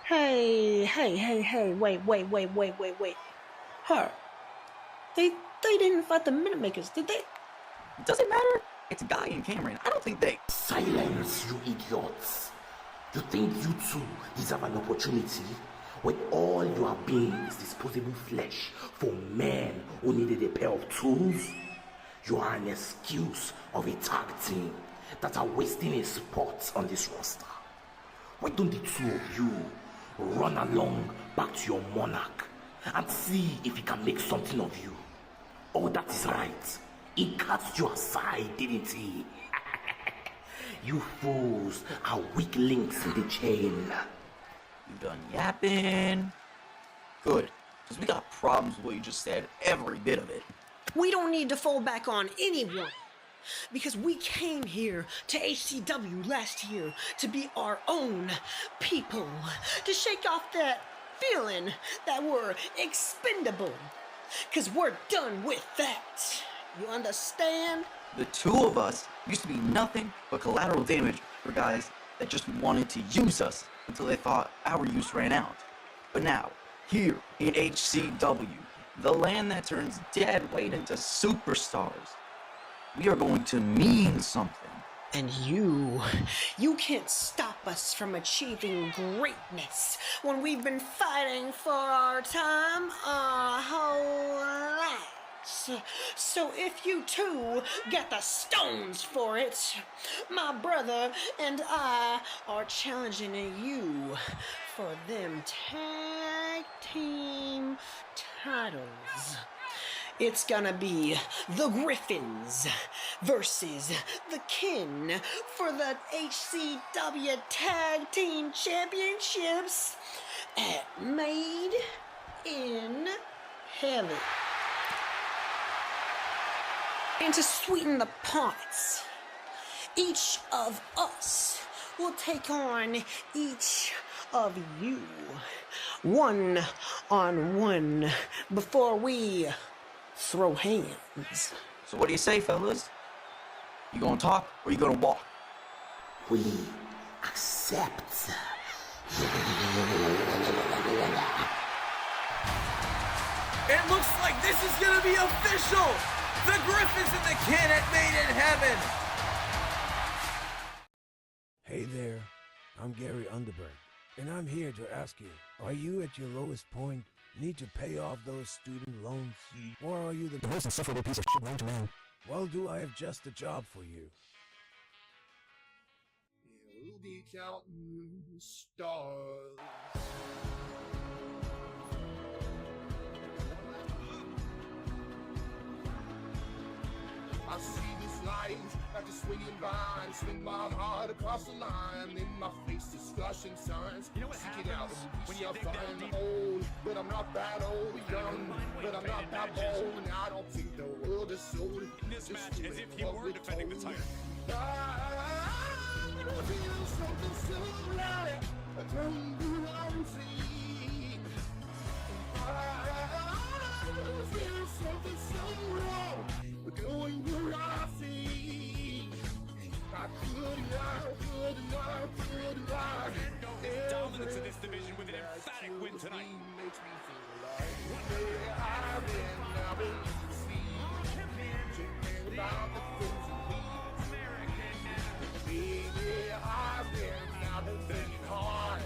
Hey, wait. Her. They didn't fight the Minute Makers, did they? Does it matter? It's Guy and Cameron. I don't think they... Silence, you idiots. You think you too deserve an opportunity when all you have been is disposable flesh for men who needed a pair of tools? You are an excuse of a tag team that are wasting a spot on this roster. Why don't the two of you run along back to your monarch and see if he can make something of you? Oh, that is right. He cast you aside, didn't he? You fools are weak links in the chain. You done yapping? Good, because we got problems with what you just said, every bit of it. We don't need to fall back on anyone. Because we came here to HCW last year to be our own people. To shake off that feeling that we're expendable. Because we're done with that. You understand? The two of us used to be nothing but collateral damage for guys that just wanted to use us until they thought our use ran out. But now, here in HCW, the land that turns dead weight into superstars, we are going to mean something. And you can't stop us from achieving greatness when we've been fighting for our time our whole lives. So if you two get the stones for it, my brother and I are challenging you for them tag team titles. It's gonna be the Griffins versus the Kin for the HCW Tag Team Championships at Made in Heaven. And to sweeten the pots, each of us will take on each of you, one on one, before we throw hands. So what do you say, fellas? You gonna talk or you gonna walk? We accept. It looks like this is gonna be official! The Griffins and the Kid at Made in Heaven! Hey there, I'm Gary Underberg, and I'm here to ask you, are you at your lowest point? Need to pay off those student loans? Or are you the most insufferable piece of shit known to man? Well, do I have just the job for you? We'll be counting stars. I see this light after swinging by and swing my heart across the line. In my face, discussion signs. Seek it out when you find old, but I'm not that old. Young, but I'm not that bold. And I don't think the world is sold. In this match, as if you were defending the title. I feel something so right. I don't do what I'm seeing. I feel something so wrong. We're going where I see. I could not. Dominance in this division with an emphatic win tonight. Makes me feel like one day I've been dreaming about the things that we do. Baby, I've been thinking hard.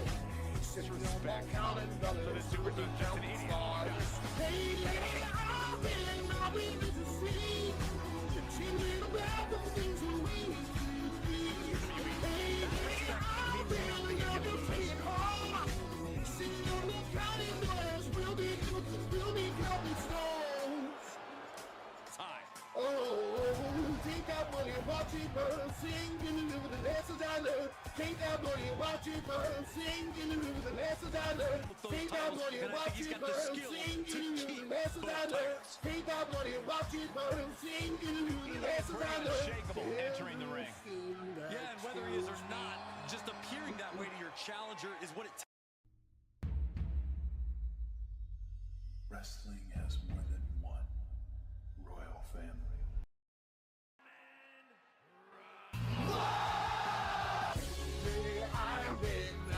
Sitting on my counting dollars, counting stars. Hey, lady, I've been to see. Dreaming about the things that we do. Hey, lady, I've been thinking hard. Sitting on my counting dollars, we'll be counting stones. Oh, take that money and watch it burn. Sing, give me the lessons I learned. Take that money and watch it burn. Sing, give me the lessons I learned. Take that money and watch it burn. Sing, give me the lessons I learned. Take that money and watch it burn. Sing, give me the lessons I learned. Unshakable entering the ring. Yeah, and whether he is or not, just appearing that way to your challenger is what it takes. Wrestling has more than one royal family.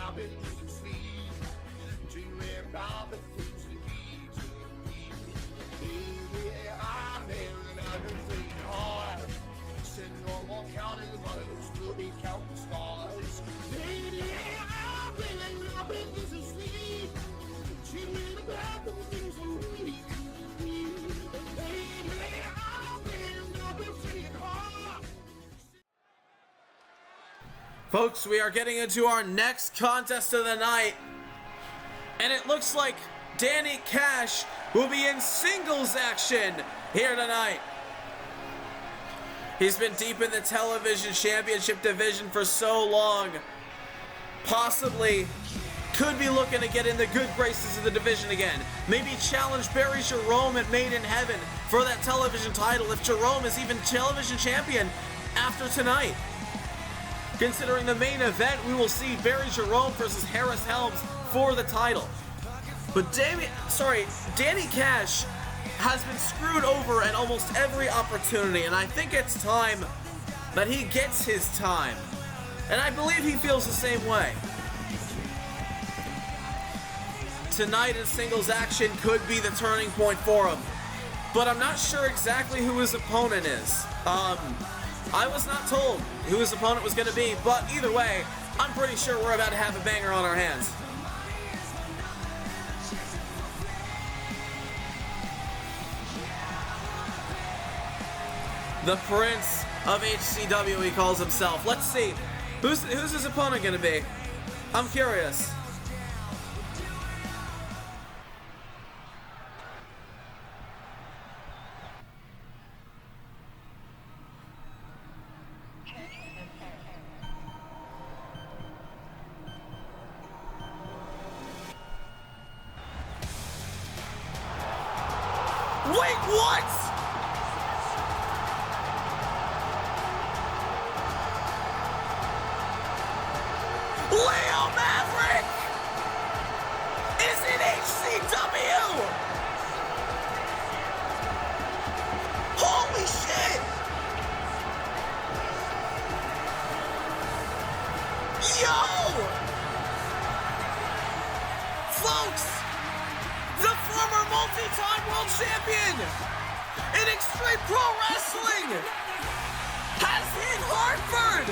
I've been losing sleep, dreaming about the things we need to be. Baby, I've been thinking hard. Sitting on more counting dollars, we'll be counting stars. Baby, I've been losing sleep, dreaming about the things we need to be. Baby, I've been thinking hard. Folks, we are getting into our next contest of the night, and it looks like Danny Cash will be in singles action here tonight. He's been deep in the television championship division for so long. Possibly could be looking to get in the good graces of the division again. Maybe challenge Barry Jerome at Made in Heaven for that television title if Jerome is even television champion after tonight. Considering the main event, we will see Barry Jerome versus Harris Helms for the title. But Danny Cash has been screwed over at almost every opportunity, and I think it's time that he gets his time. And I believe he feels the same way. Tonight in singles action could be the turning point for him. but I'm not sure exactly who his opponent is. I was not told who his opponent was going to be, but either way, I'm pretty sure we're about to have a banger on our hands. The Prince of HCW, he calls himself. Let's see. Who's his opponent going to be? I'm curious. Wait, what? Leo Maverick is in HCW! Holy shit! Yo! Folks, the former multi-time world champion in Extreme Pro Wrestling has hit Hartford!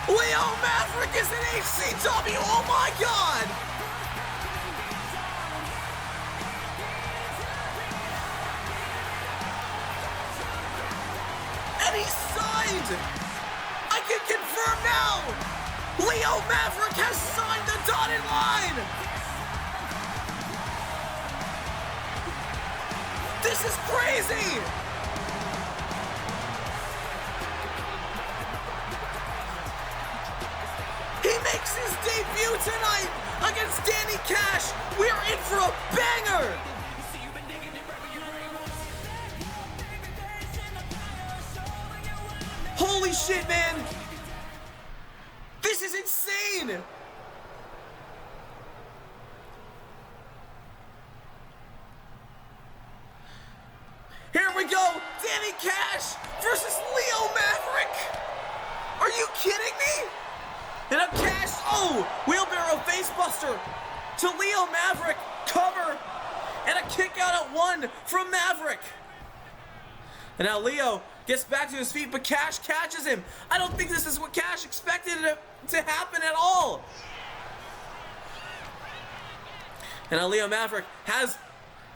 Leo Maverick is in HCW, oh my god! And he's signed! I can confirm now! Leo Maverick has signed the dotted line! This is crazy! He makes his debut tonight against Danny Cash. We're in for a banger! Holy shit, man! This is insane! Here we go! Danny Cash versus Leo Maverick! Are you kidding me? And a Cash, oh! Wheelbarrow facebuster to Leo Maverick, cover, and a kick out at one from Maverick. And now Leo gets back to his feet, but Cash catches him. I don't think this is what Cash expected to happen at all. And now Leo Maverick has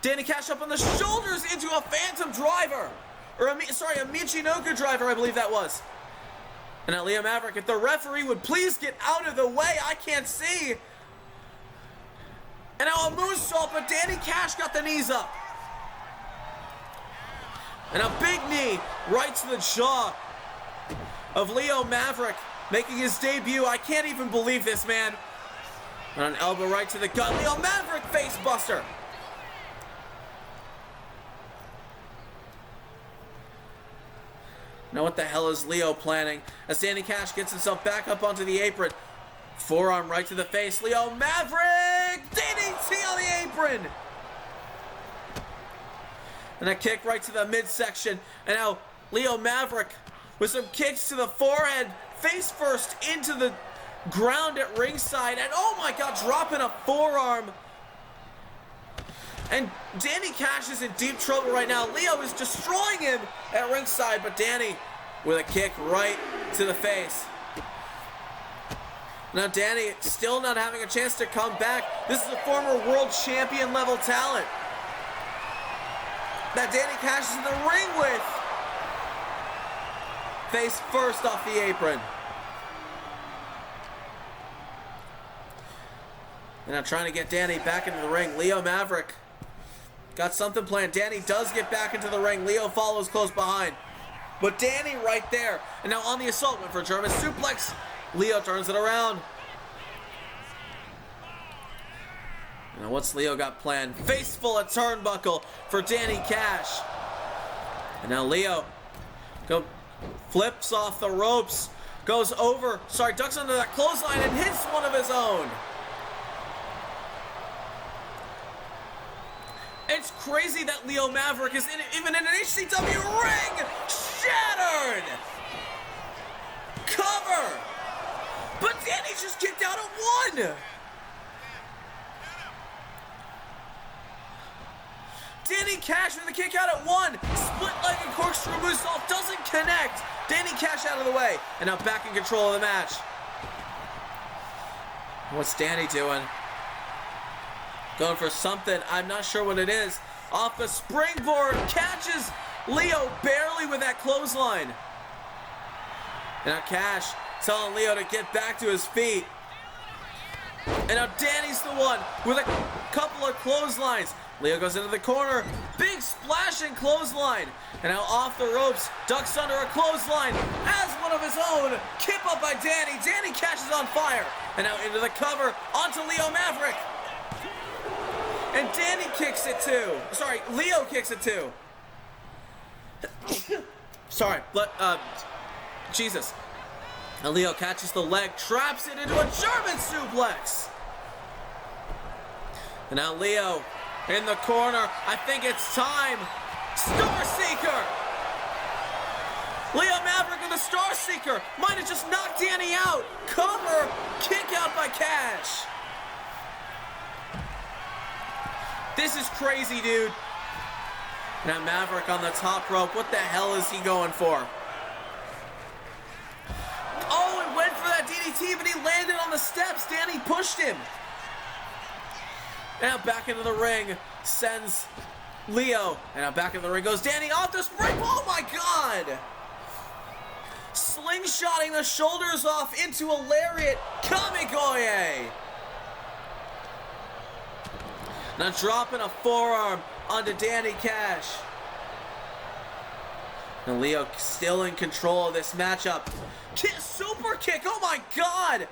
Danny Cash up on the shoulders into a Phantom driver. Or a Michinoku driver, I believe that was. And now Leo Maverick, if the referee would please get out of the way, I can't see. And now a moonsault, but Danny Cash got the knees up. And a big knee right to the jaw of Leo Maverick, making his debut. I can't even believe this, man. And an elbow right to the gut. Leo Maverick face buster. Now what the hell is Leo planning? As Danny Cash gets himself back up onto the apron. Forearm right to the face. Leo Maverick! DDT on the apron! And a kick right to the midsection. And now Leo Maverick with some kicks to the forehead. Face first into the ground at ringside. And oh my god, dropping a forearm. And Danny Cash is in deep trouble right now. Leo is destroying him at ringside, but Danny with a kick right to the face. Now Danny still not having a chance to come back. This is a former world champion level talent that Danny Cash is in the ring with. Face first off the apron. And now trying to get Danny back into the ring. Leo Maverick got something planned. Danny does get back into the ring. Leo follows close behind. But Danny right there. And now on the assault, went for a German suplex. Leo turns it around. And now what's Leo got planned? Face full of turnbuckle for Danny Cash. And now Leo flips off the ropes. Goes over, ducks under that clothesline and hits one of his own. It's crazy that Leo Maverick is even in an HCW ring! Shattered! Cover! But Danny just kicked out at 1. Danny Cash with a kick out at 1. Split-legged corkscrew moonsault doesn't connect. Danny Cash out of the way. And now back in control of the match. What's Danny doing? Going for something. I'm not sure what it is. Off the springboard. Catches Leo barely with that clothesline. And now Cash telling Leo to get back to his feet. And now Danny's the one with a couple of clotheslines. Leo goes into the corner. Big splashing clothesline. And now off the ropes. Ducks under a clothesline. Has one of his own. Kip up by Danny. Danny Cash is on fire. And now into the cover. Onto Leo Maverick. And Danny kicks it too. Sorry, Leo kicks it too. Sorry, but, Jesus. And Leo catches the leg, traps it into a German suplex. And now Leo in the corner. I think it's time. Star Seeker. Leo Maverick with a Star Seeker. Might have just knocked Danny out. Cover. Kick out by Cash. This is crazy, dude. Now Maverick on the top rope. What the hell is he going for? Oh, he went for that DDT, but he landed on the steps. Danny pushed him. Now back into the ring. Sends Leo. And now back into the ring goes Danny off the spring. Oh my God. Slingshotting the shoulders off into a lariat. Kamigoye. Now dropping a forearm onto Danny Cash. And Leo still in control of this matchup. Super kick, oh my God!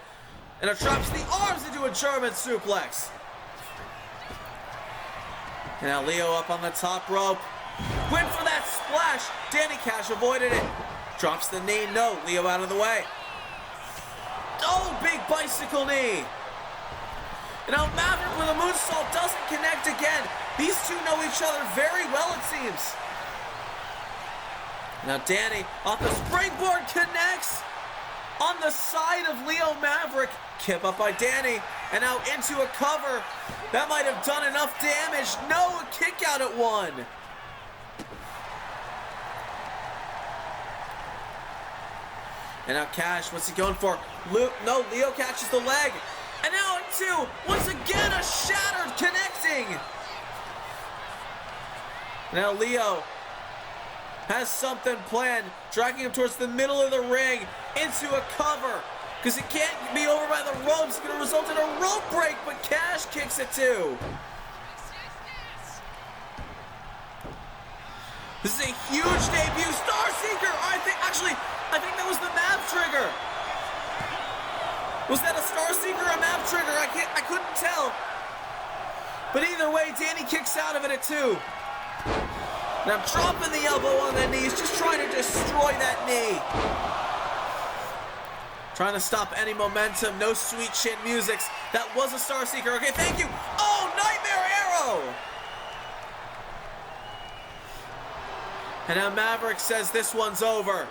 And it drops the arms into a German suplex. And now Leo up on the top rope. Went for that splash. Danny Cash avoided it. Drops the knee, no. Leo out of the way. Oh, big bicycle knee. And now Maverick with a moonsault doesn't connect again. These two know each other very well, it seems. Now Danny off the springboard connects on the side of Leo Maverick. Kip up by Danny. And now into a cover. That might have done enough damage. No, a kick out at 1. And now Cash, what's he going for? No, Leo catches the leg. And now at 2, once again a shattered connecting. Now Leo has something planned, dragging him towards the middle of the ring into a cover. Because it can't be over by the ropes. It's going to result in a rope break, but Cash kicks it too. This is a huge debut. Star Seeker! I think that was the Mav trigger. Was that a Star Seeker or a Mav trigger? I couldn't tell. But either way, Danny kicks out of it at 2. Now dropping the elbow on the knees, just trying to destroy that knee. Trying to stop any momentum, no sweet chin music. That was a Star Seeker. Okay, thank you. Oh, Nightmare Arrow. And now Maverick says this one's over.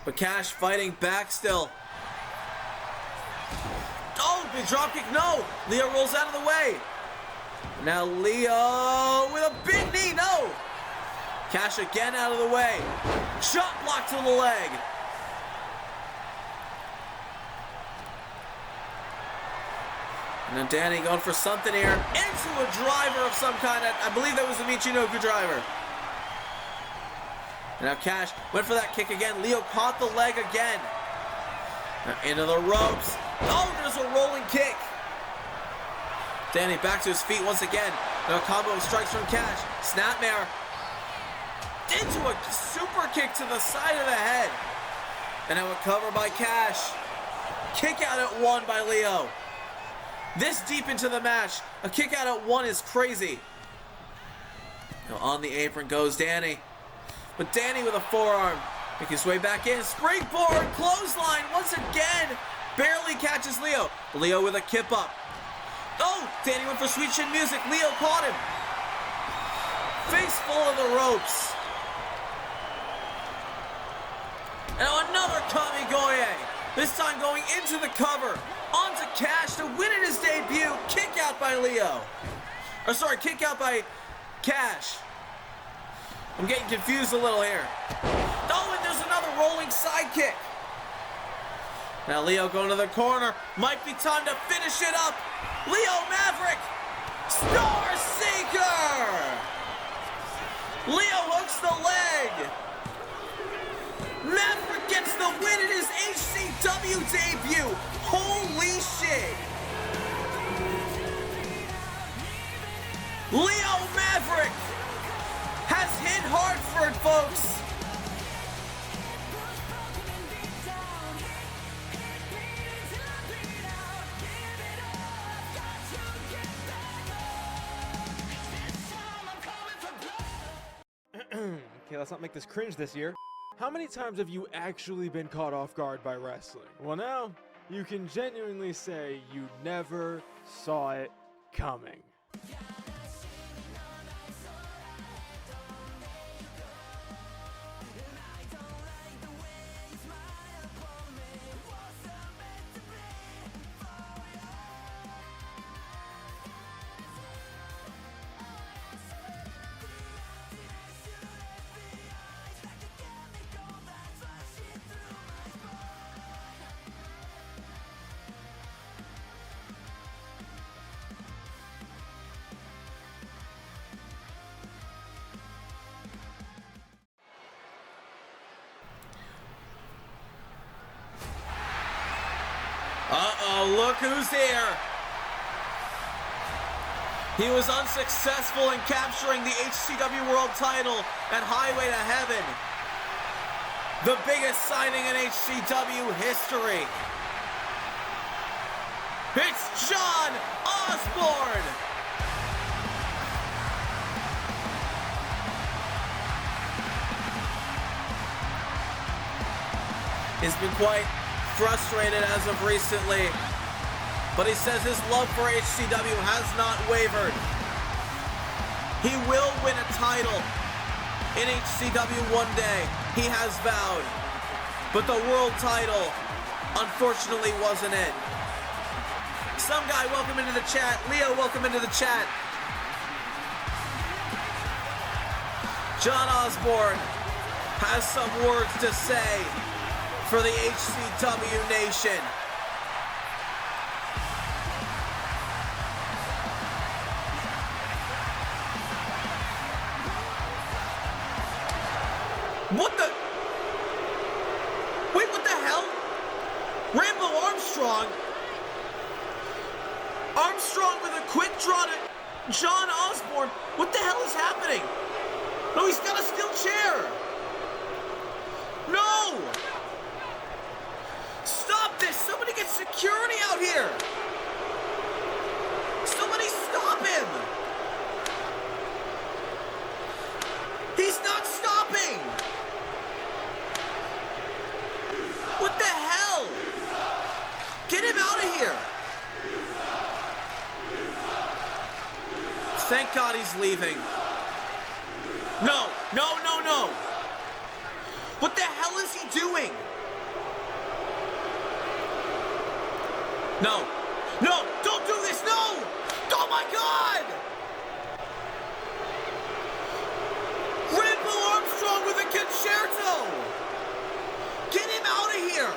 But Cash fighting back still. Oh, big dropkick, no. Leo rolls out of the way. Now Leo with a big knee, no. Cash again out of the way. Shot block to the leg. And now Danny going for something here. Into a driver of some kind. I believe that was the Michinoku driver. And now Cash went for that kick again. Leo caught the leg again. Now into the ropes. Oh, there's a rolling kick. Danny back to his feet once again. Now combo of strikes from Cash. Snapmare. Into a super kick to the side of the head. And now a cover by Cash. Kick out at 1 by Leo. This deep into the match, a kick out at 1 is crazy. Now on the apron goes Danny. But Danny with a forearm. Make his way back in. Springboard, clothesline once again. Barely catches Leo. Leo with a kip up. Oh, Danny went for sweet chin music. Leo caught him. Face full of the ropes. And another Kamigoye. This time going into the cover. Onto Cash to win in his debut. Kick out by Leo. Or sorry, kick out by Cash. I'm getting confused a little here. Oh, and there's another rolling sidekick. Now Leo going to the corner. Might be time to finish it up. Leo Maverick. Star Seeker. Leo hooks the leg. Maverick gets the win in his HCW debut. Holy shit. Leo Maverick has hit Hartford, folks. Okay, let's not make this cringe this year. How many times have you actually been caught off guard by wrestling? Well, now you can genuinely say you never saw it coming. Uh-oh, look who's here. He was unsuccessful in capturing the HCW World title at Highway to Heaven. The biggest signing in HCW history. It's John Osborne. He's been quite frustrated as of recently, but he says his love for HCW has not wavered. He will win a title in HCW one day, he has vowed, but the world title unfortunately wasn't it. Some guy, welcome into the chat. Leo, welcome into the chat. John Osborne has some words to say for the HCW Nation. What the? Wait, what the hell? Rambo Armstrong? Armstrong with a quick draw to John Osborne. What the hell is happening? No, he's got a steel chair. No! Stop this! Somebody get security out here! Somebody stop him! He's not stopping! What the hell? Get him out of here! Thank God he's leaving. No, no, no, no! What the hell is he doing? No. No! Don't do this! No! Oh my God! Rambo Armstrong with a concerto! Get him out of here!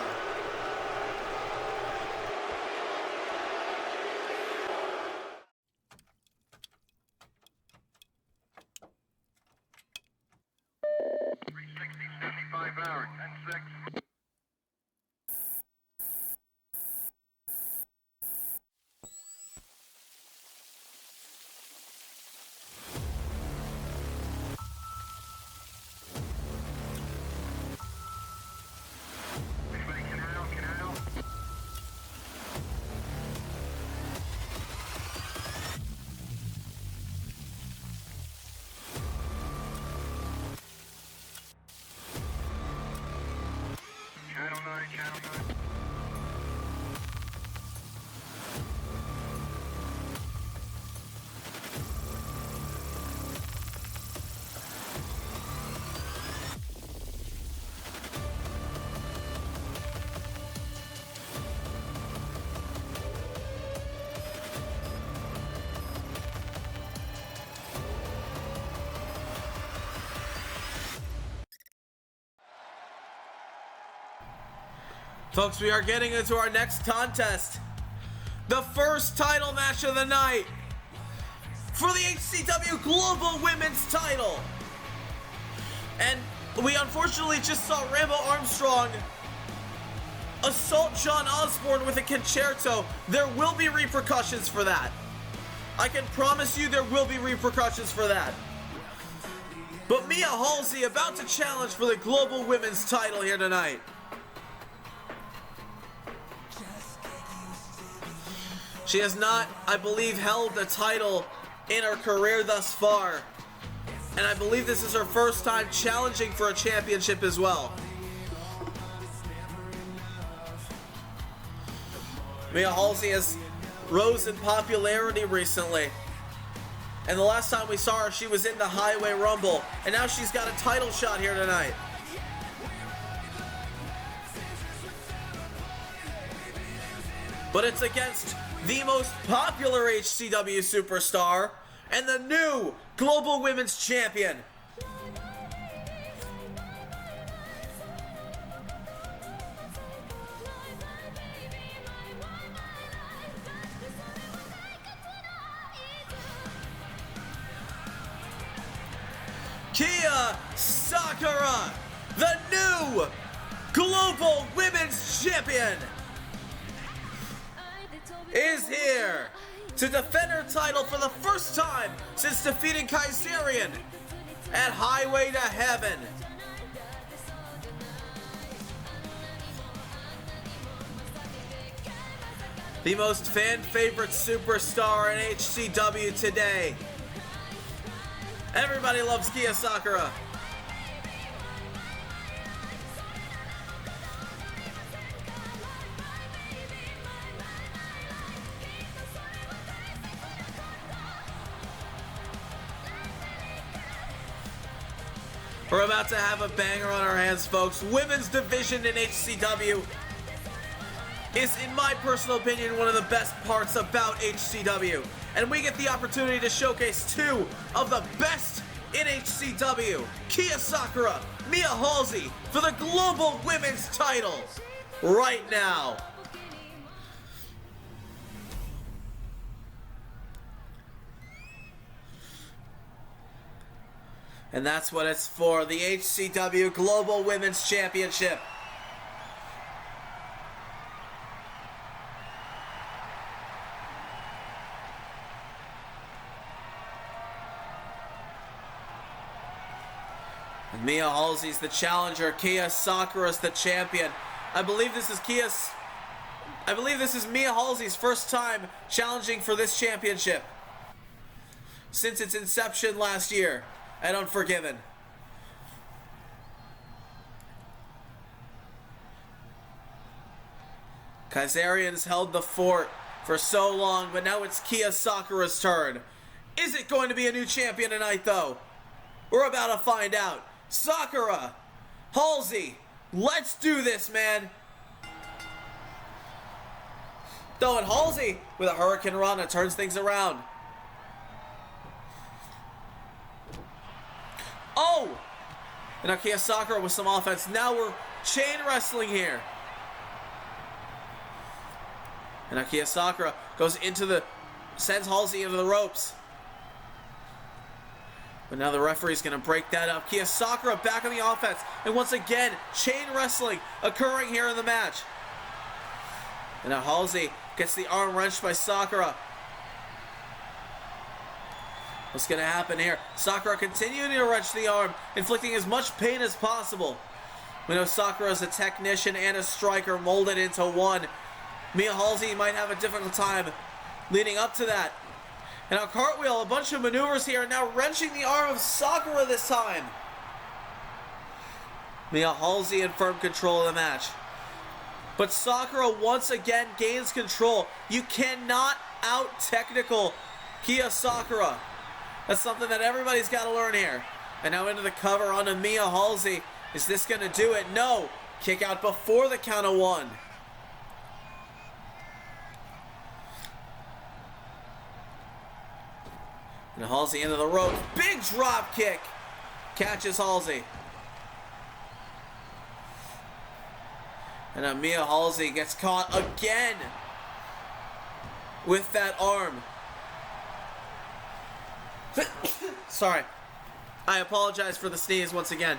Folks, we are getting into our next contest. The first title match of the night for the HCW Global Women's title. And we unfortunately just saw Rambo Armstrong assault John Osborne with a concerto. There will be repercussions for that. I can promise you there will be repercussions for that. But Mia Halsey about to challenge for the Global Women's title here tonight. She has not, I believe, held the title in her career thus far. And I believe this is her first time challenging for a championship as well. Mia Halsey has rose in popularity recently. And the last time we saw her, she was in the Highway Rumble. And now she's got a title shot here tonight. But it's against the most popular HCW superstar and the new Global Women's Champion. Kia Sakura, the new Global Women's Champion, is here to defend her title for the first time since defeating Kaiserian at Highway to Heaven. The most fan-favorite superstar in HCW today. Everybody loves Kia Sakura. We're about to have a banger on our hands, folks. Women's division in HCW is, in my personal opinion, one of the best parts about HCW. And we get the opportunity to showcase two of the best in HCW. Kia Sakura, Mia Halsey for the Global Women's title right now. And that's what it's for, the HCW Global Women's Championship. And Mia Halsey's the challenger, Kia Sakura's the champion. I believe this is Mia Halsey's first time challenging for this championship since its inception last year at Unforgiven. Kaiserian's held the fort for so long, but now it's Kia Sakura's turn. Is it going to be a new champion tonight, though? We're about to find out. Sakura, Halsey, let's do this, man. Though, and Halsey with a Hurricane Rana turns things around. Oh! And now Kia Sakura with some offense. Now we're chain wrestling here. And now Kia Sakura sends Halsey into the ropes. But now the referee's going to break that up. Kia Sakura back on the offense. And once again, chain wrestling occurring here in the match. And now Halsey gets the arm wrenched by Sakura. What's going to happen here? Sakura continuing to wrench the arm, inflicting as much pain as possible. We know Sakura is a technician and a striker molded into one. Mia Halsey might have a difficult time leading up to that. And now cartwheel, a bunch of maneuvers here, now wrenching the arm of Sakura this time. Mia Halsey in firm control of the match. But Sakura once again gains control. You cannot out-technical Kia Sakura. That's something that everybody's got to learn here. And now into the cover onto Mia Halsey. Is this going to do it? No. Kick out before the count of one. And Halsey into the ropes. Big drop kick. Catches Halsey. And now Mia Halsey gets caught again with that arm. Sorry. I apologize for the sneeze once again.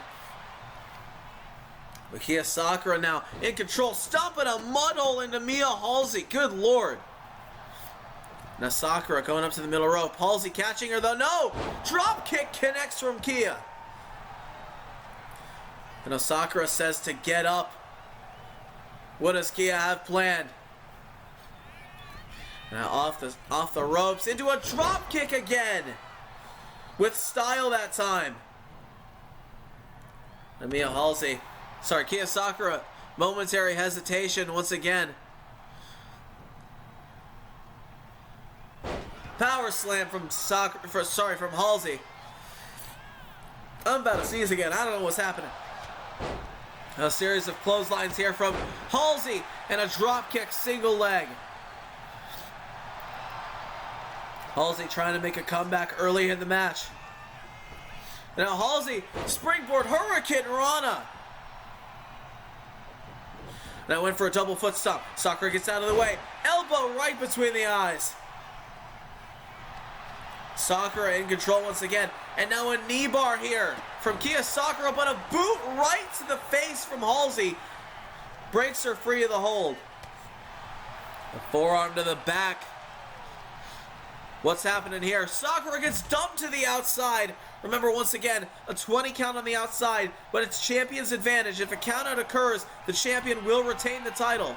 Kia Sakura now in control, stomping a mud hole into Mia Halsey. Good lord. Now Sakura going up to the middle rope. Halsey catching her though. No! Drop kick connects from Kia. And now Sakura says to get up. What does Kia have planned? Now off the ropes into a drop kick again. With style that time. And Kia Sakura, momentary hesitation once again. Power slam from Halsey. I'm about to sneeze again. I don't know what's happening. A series of clotheslines here from Halsey and a drop kick single leg. Halsey trying to make a comeback early in the match. Now Halsey, springboard Hurricane Rana. Now went for a double foot stomp. Sakura gets out of the way. Elbow right between the eyes. Sakura in control once again. And now a knee bar here from Kia Sakura, but a boot right to the face from Halsey. Breaks her free of the hold. A forearm to the back. What's happening here? Sakura gets dumped to the outside. Remember, once again, a 20 count on the outside, but it's champion's advantage. If a count out occurs, the champion will retain the title.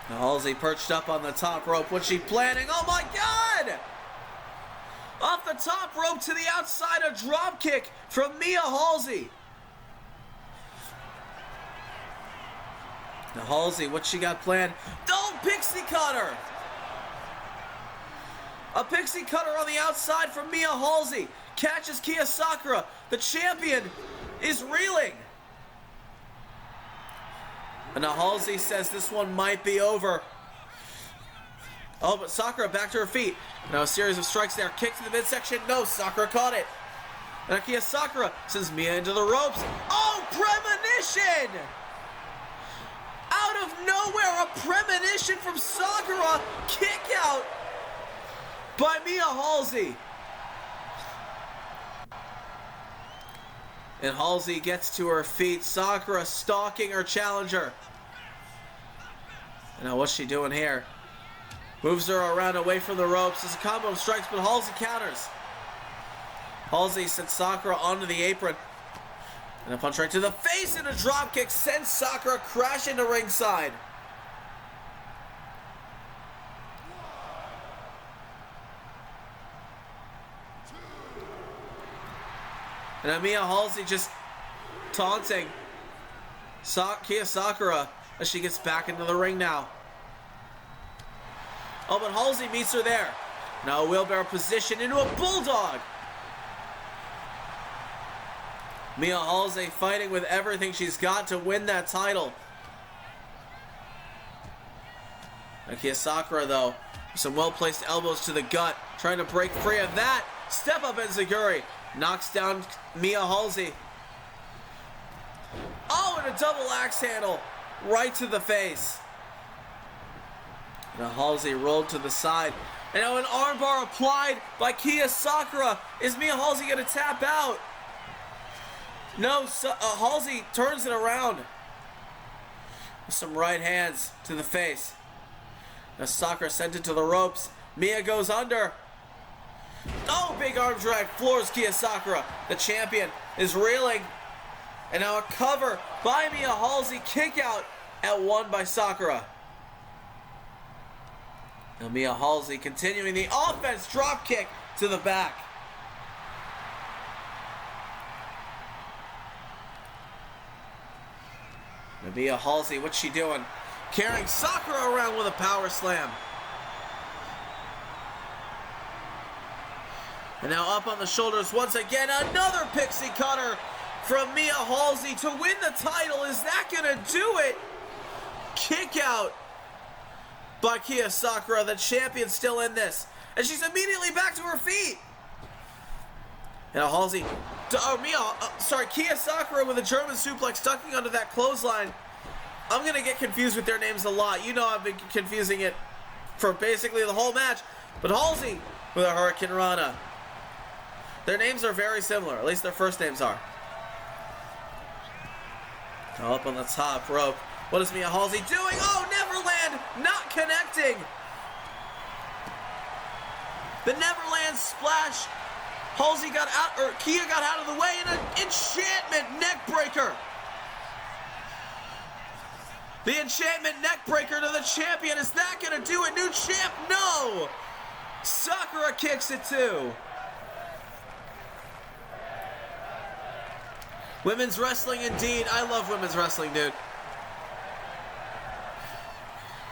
Now Halsey perched up on the top rope. What's she planning? Oh my God! Off the top rope to the outside, a drop kick from Mia Halsey. Now Halsey, what she got planned? Oh, pixie cutter! A pixie cutter on the outside from Mia Halsey. Catches Kia Sakura. The champion is reeling. And now Halsey says this one might be over. Oh, but Sakura back to her feet. Now a series of strikes there. Kick to the midsection. No, Sakura caught it. And now Kia Sakura sends Mia into the ropes. Oh, premonition! Out of nowhere, a premonition from Sakura. Kick out by Mia Halsey. And Halsey gets to her feet. Sakura stalking her challenger. And now what's she doing here? Moves her around away from the ropes. It's a combo of strikes, but Halsey counters. Halsey sends Sakura onto the apron. And a punch right to the face and a dropkick sends Sakura crashing to ringside. And Mia Halsey just taunting Kia Sakura as she gets back into the ring now. Oh, but Halsey meets her there. Now a wheelbarrow position into a bulldog. Mia Halsey fighting with everything she's got to win that title. Now Kia Sakura, though, some well-placed elbows to the gut, trying to break free of that. Step up enziguri. Knocks down Mia Halsey. Oh, and a double axe handle right to the face. Now Halsey rolled to the side. And now an armbar applied by Kia Sakura. Is Mia Halsey going to tap out? No, Halsey turns it around. With some right hands to the face. Now Sakura sent it to the ropes. Mia goes under. Oh, big arm drag, floors Kia Sakura. The champion is reeling. And now a cover by Mia Halsey. Kick out at one by Sakura. Now Mia Halsey continuing the offense, drop kick to the back. Now Mia Halsey, what's she doing? Carrying Sakura around with a power slam. And now up on the shoulders once again, another pixie cutter from Mia Halsey to win the title. Is that gonna do it? Kick out by Kia Sakura, the champion, still in this. And she's immediately back to her feet. Now Halsey Kia Sakura with a German suplex ducking under that clothesline. I'm going to get confused with their names a lot. You know I've been confusing it for basically the whole match. But Halsey with a Hurricane Rana. Their names are very similar. At least their first names are. Now up on the top rope. What is Mia Halsey doing? Oh, Neverland not connecting. The Neverland splash. Halsey got out, or Kia got out of the way, and an enchantment neck breaker. The enchantment neck breaker to the champion. Is that going to do it? New champ? No. Sakura kicks it too. Women's wrestling indeed. I love women's wrestling, dude.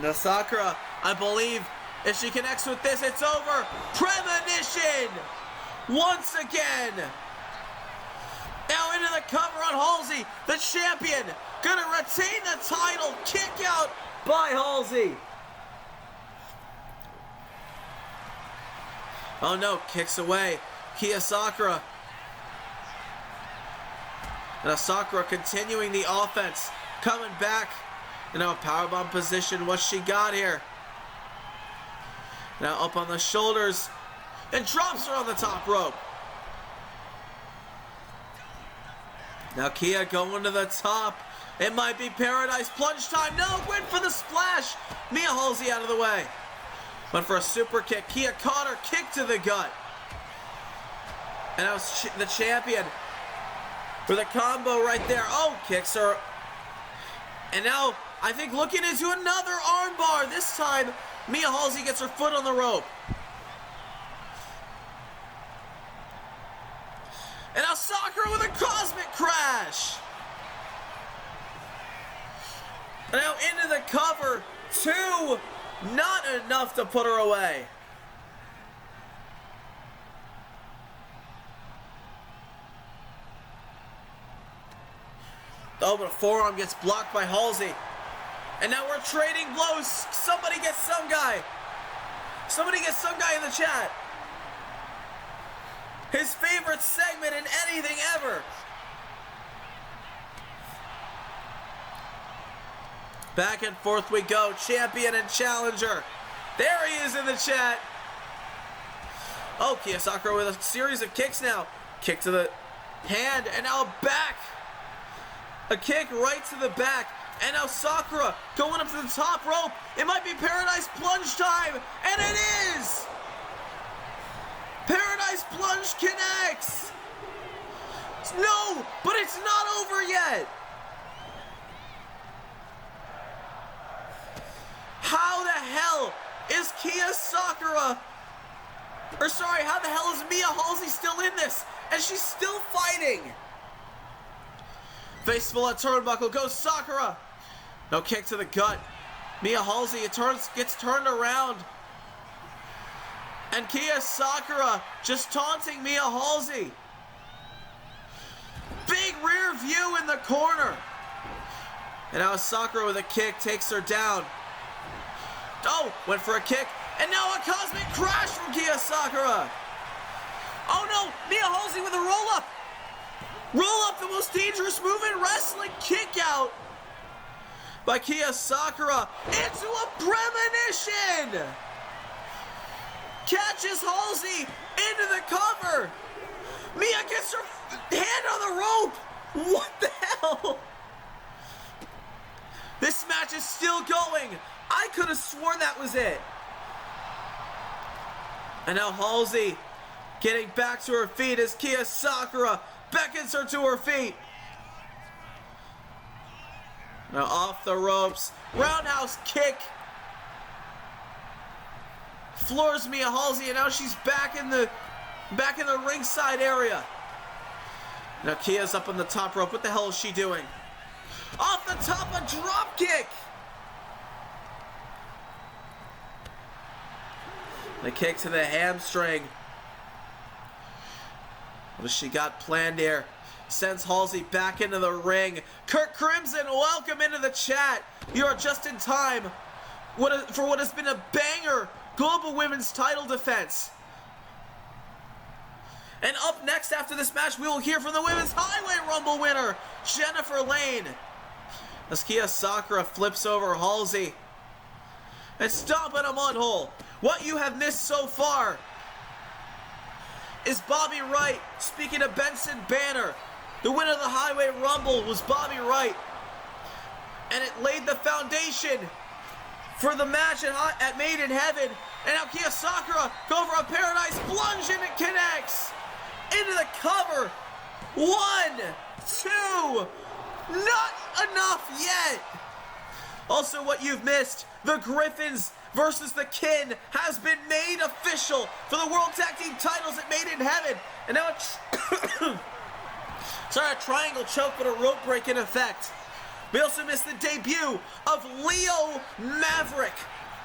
Now Sakura, I believe, if she connects with this, it's over. Premonition! Once again! Now into the cover on Halsey, the champion, gonna retain the title. Kick out by Halsey. Oh no, kicks away. Kia Sakura. Now Sakura continuing the offense, coming back. And now a powerbomb position. What's she got here? Now up on the shoulders and drops her on the top rope. Now Kia going to the top. It might be Paradise Plunge time. No, went for the splash. Mia Halsey out of the way. Went for a super kick. Kia caught her, kick to the gut. And now the champion with a combo right there. Oh, kicks her. And now I think looking into another armbar. This time Mia Halsey gets her foot on the rope. And now Sakura with a cosmic crash. And now into the cover. Two. Not enough to put her away. Oh, but a forearm gets blocked by Halsey. And now we're trading blows. Somebody get some guy. Somebody get some guy in the chat. His favorite segment in anything ever. Back and forth we go. Champion and challenger. There he is in the chat. Oh, Kia Sakura with a series of kicks now. Kick to the hand and now back. A kick right to the back. And now Sakura going up to the top rope. It might be Paradise Plunge time. And it is. Paradise Plunge connects. No, but it's not over yet. How the hell is Kia Sakura, or sorry, how the hell is Mia Halsey still in this? And she's still fighting. Faceful at turnbuckle goes Sakura. No kick to the gut. Mia Halsey gets turned around. And Kia Sakura just taunting Mia Halsey. Big rear view in the corner. And now Sakura with a kick takes her down. Oh, went for a kick. And now a cosmic crash from Kia Sakura. Oh no, Mia Halsey with a roll up. Roll up, the most dangerous move in wrestling. Kick out by Kia Sakura into a premonition. Catches Halsey into the cover. Mia gets her hand on the rope. What the hell? This match is still going. I could have sworn that was it. And now Halsey getting back to her feet as Kia Sakura beckons her to her feet. Now off the ropes. Roundhouse kick. Floors Mia Halsey, and now she's back in the ringside area. Now Kia's up on the top rope. What the hell is she doing? Off the top, a drop kick. The kick to the hamstring. What has she got planned here? Sends Halsey back into the ring. Kirk Crimson, welcome into the chat. You are just in time for what has been a banger Global Women's title defense. And up next after this match, we will hear from the Women's Highway Rumble winner, Jennifer Lane. As Kia Sakura flips over Halsey and stomp in a mud hole. What you have missed so far is Bobby Wright speaking to Benson Banner. The winner of the Highway Rumble was Bobby Wright. And it laid the foundation for the match at Made in Heaven. And now Kia Sakura go for a Paradise Plunge and it connects into the cover. 1, 2, not enough yet. Also, what you've missed, the Griffins versus the Kin has been made official for the World Tag Team titles at Made in Heaven. And now a triangle choke, but a rope break in effect. We also missed the debut of Leo Maverick,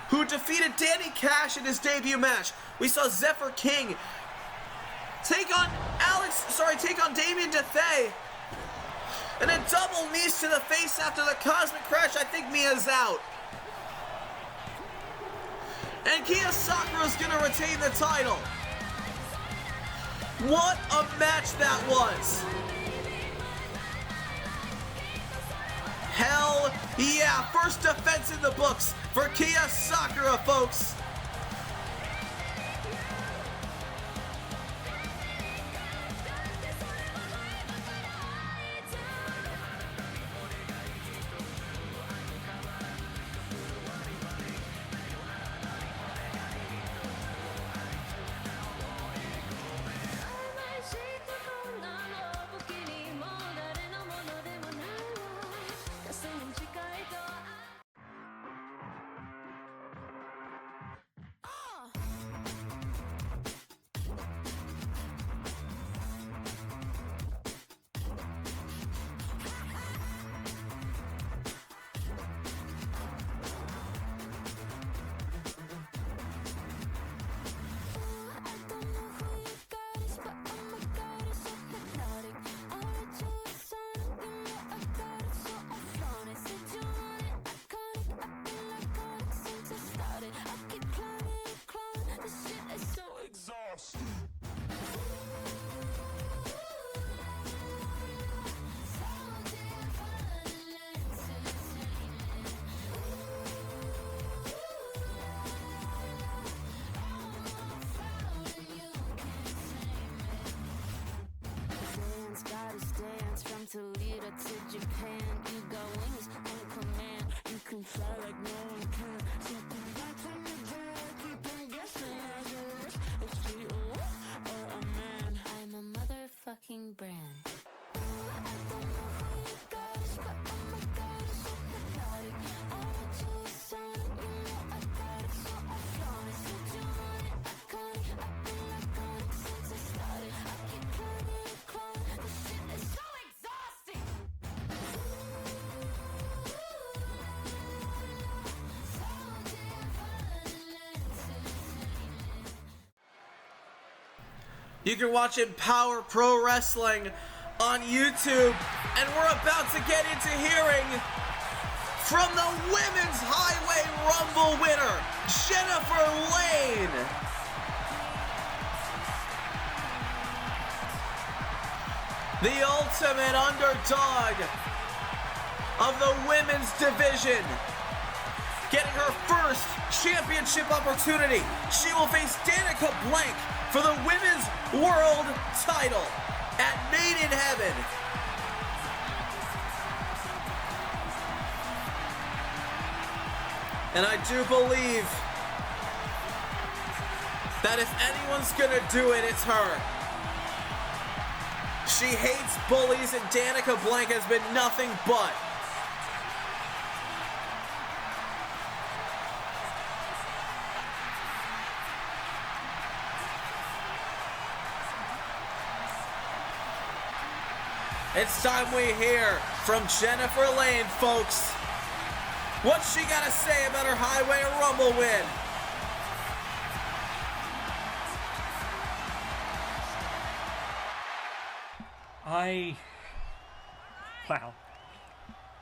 who defeated Danny Cash in his debut match. We saw Zephyr King take on Damien DeThay. And a double knees to the face after the Cosmic Crash. I think Mia's out. And Kia Sakura's gonna retain the title. What a match that was. Hell yeah, first defense in the books for Kia Sakura, folks. Toledo to Japan, you got wings on command. You can fly like no one can. Something back on the door, keep on guessing as you wish. Is she a wolf or a man? I'm a motherfucking brand. I don't know who you got, but oh my god, it's so hypnotic. I want you a sign, you know I got it, so I flaunt it. Since you want it, iconic, I've been iconic since I started. I keep climbing and climbing, this shit is so exhausting. You can watch Empower Pro Wrestling on YouTube. And we're about to get into hearing from the Women's Highway Rumble winner, Jennifer Lane. The ultimate underdog of the women's division. Getting her first championship opportunity. She will face Danica Blank for the Women's World title at Made in Heaven. And I do believe that if anyone's gonna do it, it's her. She hates bullies, and Danica Blank has been nothing but. It's time we hear from Jennifer Lane, folks. What's she got to say about her Highway Rumble win? Wow.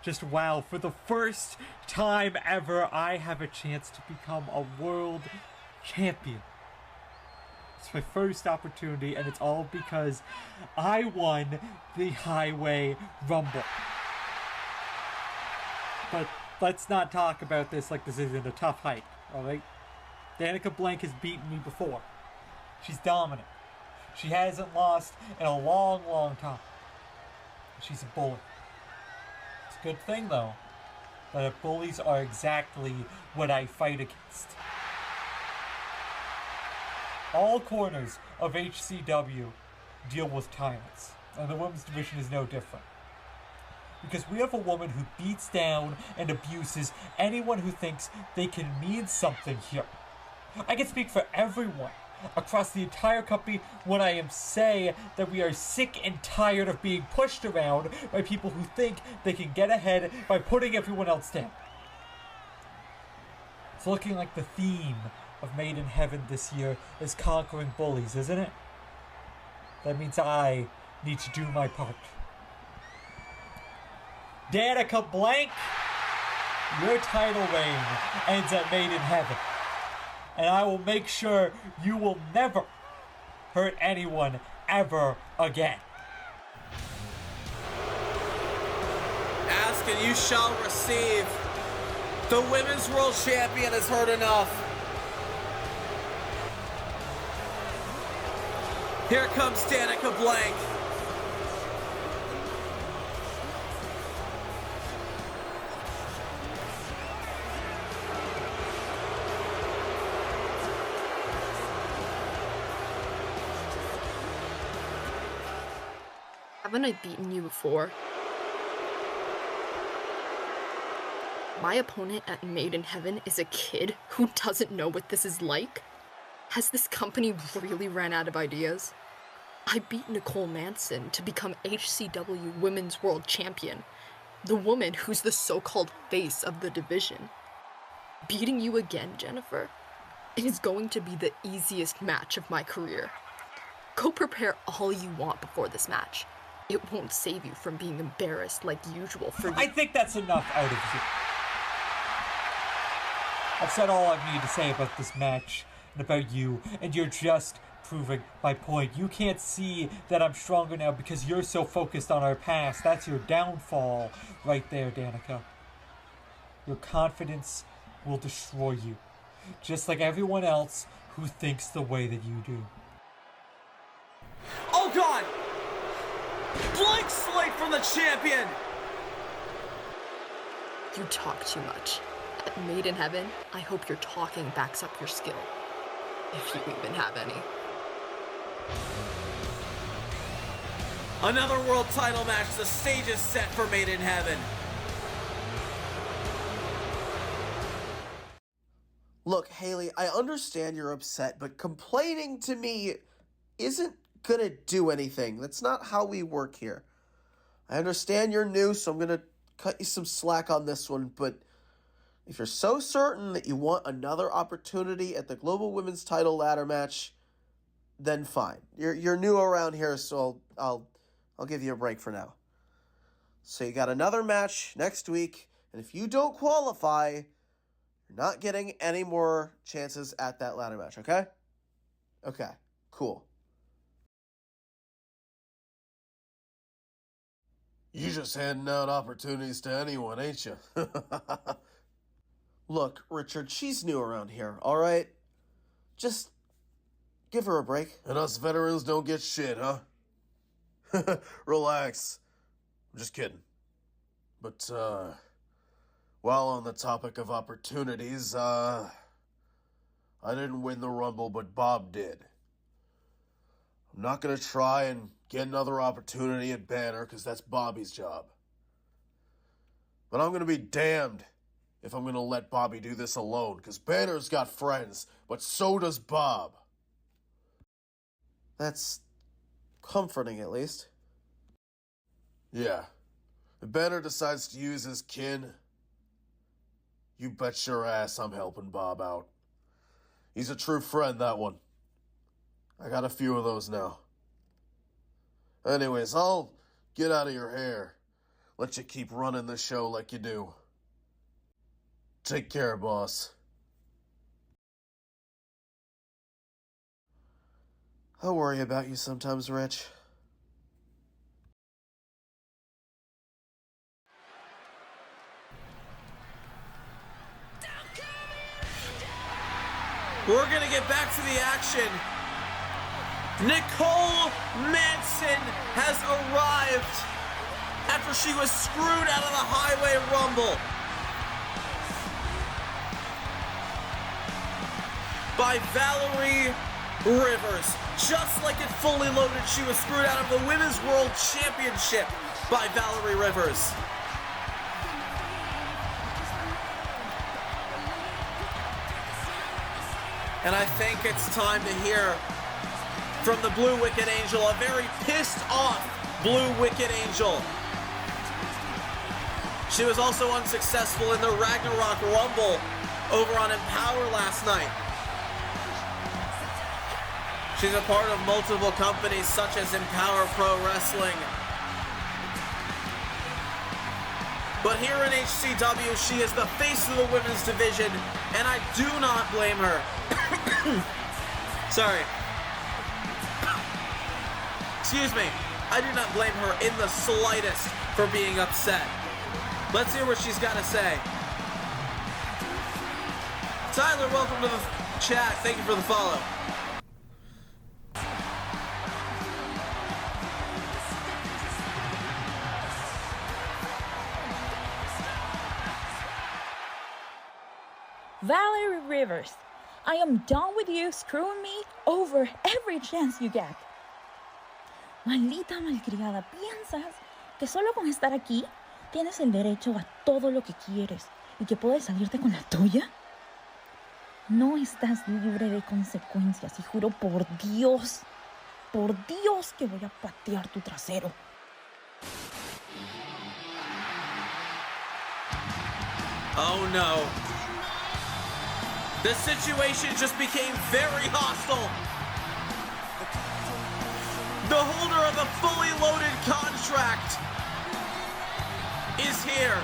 Just wow. For the first time ever, I have a chance to become a world champion. It's my first opportunity, and it's all because I won the Highway Rumble. But let's not talk about this like this isn't a tough hike, alright? Danica Blank has beaten me before. She's dominant. She hasn't lost in a long, long time. She's a bully. It's a good thing, though, that bullies are exactly what I fight against. All corners of HCW deal with tyrants, and the women's division is no different. Because we have a woman who beats down and abuses anyone who thinks they can mean something here. I can speak for everyone across the entire company when I say that we are sick and tired of being pushed around by people who think they can get ahead by putting everyone else down. It's looking like the theme of Made in Heaven this year is conquering bullies, isn't it? That means I need to do my part. Danica Blank, your title reign ends at Made in Heaven. And I will make sure you will never hurt anyone ever again. Ask and you shall receive. The Women's World Champion has heard enough. Here comes Danica Blank. Haven't I beaten you before? My opponent at Made in Heaven is a kid who doesn't know what this is like? Has this company really ran out of ideas? I beat Nicole Manson to become HCW Women's World Champion, the woman who's the so-called face of the division. Beating you again, Jennifer, is going to be the easiest match of my career. Go prepare all you want before this match. It won't save you from being embarrassed like usual for you. I think that's enough out of you. I've said all I need to say about this match and about you, and you're just proving my point. You can't see that I'm stronger now because you're so focused on our past. That's your downfall right there, Danica. Your confidence will destroy you, just like everyone else who thinks the way that you do. Oh God! Blank slate from the champion! You talk too much. At Made in Heaven, I hope your talking backs up your skill. If you even have any. Another world title match. The stage is set for Made in Heaven. Look, Haley, I understand you're upset, but complaining to me isn't gonna do anything. That's not how we work here. I understand you're new, so I'm gonna cut you some slack on this one, but if you're so certain that you want another opportunity at the Global Women's Title ladder match, then fine. You're new around here, so I'll give you a break for now. So you got another match next week, and if you don't qualify, you're not getting any more chances at that ladder match, okay? Okay, cool. You just handing out opportunities to anyone, ain't you? Look, Richard, she's new around here, all right? Just give her a break. And us veterans don't get shit, huh? Relax. I'm just kidding. But, while on the topic of opportunities, I didn't win the Rumble, but Bob did. I'm not gonna try and get another opportunity at Banner, because that's Bobby's job. But I'm gonna be damned if I'm gonna let Bobby do this alone, because Banner's got friends, but so does Bob. That's comforting, at least. Yeah. If Banner decides to use his kin, you bet your ass I'm helping Bob out. He's a true friend, that one. I got a few of those now. Anyways, I'll get out of your hair. Let you keep running the show like you do. Take care, boss. I worry about you sometimes, Rich. We're gonna get back to the action. Nicole Manson has arrived after she was screwed out of the Highway Rumble by Valerie Rivers. Just like it Fully Loaded, she was screwed out of the Women's World Championship by Valerie Rivers. And I think it's time to hear from the Blue Wicked Angel, a very pissed off Blue Wicked Angel. She was also unsuccessful in the Ragnarok Rumble over on Empower last night. She's a part of multiple companies such as Empower Pro Wrestling. But here in HCW, she is the face of the women's division, and I do not blame her. Sorry. Excuse me. I do not blame her in the slightest for being upset. Let's hear what she's got to say. Tyler, welcome to the chat. Thank you for the follow. Valerie Rivers, I am done with you screwing me over every chance you get. Maldita malcriada, ¿piensas que solo con estar aquí tienes el derecho a todo lo que quieres y que puedes salirte con la tuya? No estás libre de consecuencias y juro por Dios que voy a patear tu trasero. Oh no. The situation just became very hostile. The holder of a fully loaded contract is here.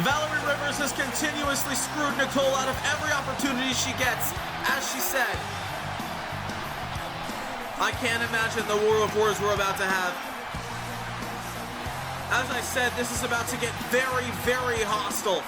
Valerie Rivers has continuously screwed Nicole out of every opportunity she gets, as she said. I can't imagine the war of words we're about to have. As I said, this is about to get very, very hostile.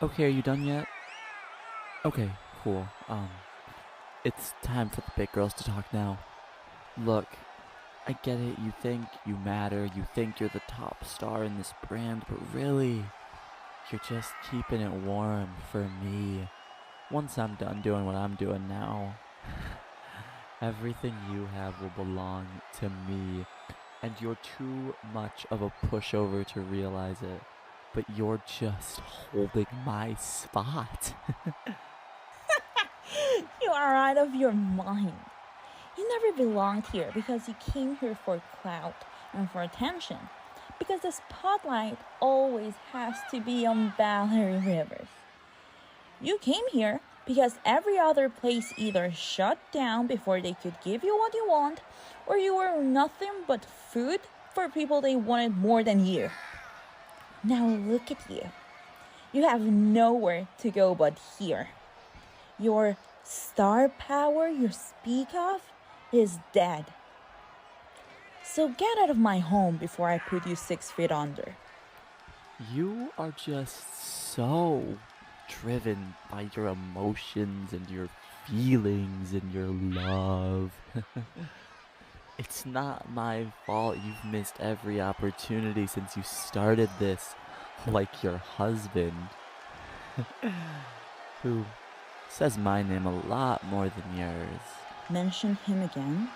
Okay, are you done yet? Okay, cool. It's time for the big girls to talk now. Look, I get it, you think you matter, you think you're the top star in this brand, but really, you're just keeping it warm for me. Once I'm done doing what I'm doing now, everything you have will belong to me, and you're too much of a pushover to realize it. But you're just holding my spot. You are out of your mind. You never belonged here because you came here for clout and for attention. Because the spotlight always has to be on Valerie Rivers. You came here because every other place either shut down before they could give you what you want, or you were nothing but food for people they wanted more than you. Now look at you. You have nowhere to go but here. Your star power you speak of is dead. So get out of my home before I put you 6 feet under. You are just so driven by your emotions and your feelings and your love. It's not my fault you've missed every opportunity since you started this, like your husband, who says my name a lot more than yours. Mention him again,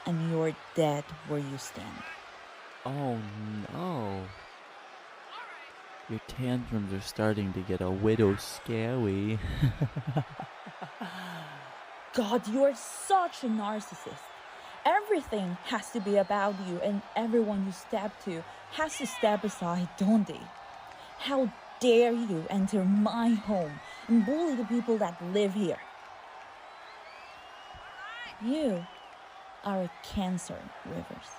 and you're dead where you stand. Oh no. Your tantrums are starting to get a widow scary. God, you are such a narcissist. Everything has to be about you, and everyone you step to has to step aside, don't they? How dare you enter my home and bully the people that live here? You are a cancer, Rivers.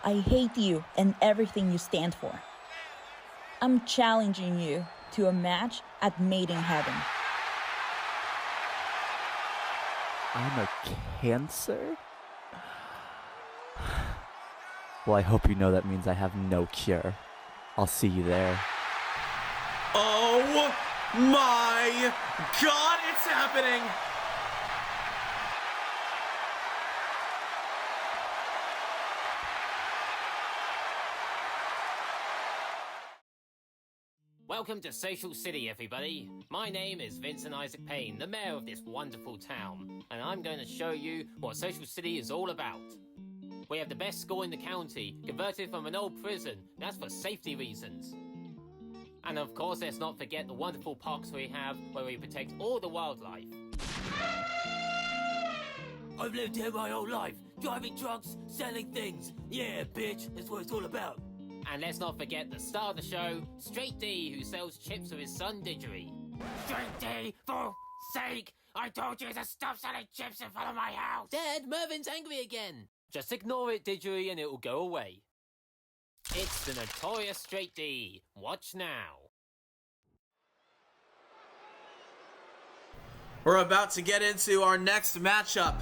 I hate you and everything you stand for. I'm challenging you to a match at Made in Heaven. I'm a cancer? Well, I hope you know that means I have no cure. I'll see you there. Oh my God, it's happening! Welcome to Social City, everybody. My name is Vincent Isaac Payne, the mayor of this wonderful town, and I'm going to show you what Social City is all about. We have the best school in the county, converted from an old prison, that's for safety reasons. And of course, let's not forget the wonderful parks we have, where we protect all the wildlife. I've lived here my whole life, driving trucks, selling things. Yeah, bitch, that's what it's all about. And let's not forget the star of the show, Straight D, who sells chips with his son Didgery. Straight D, for sake! I told you to stop selling chips in front of my house! Dad, Mervin's angry again! Just ignore it, Didgery, and it will go away. It's the notorious Straight D. Watch now. We're about to get into our next matchup.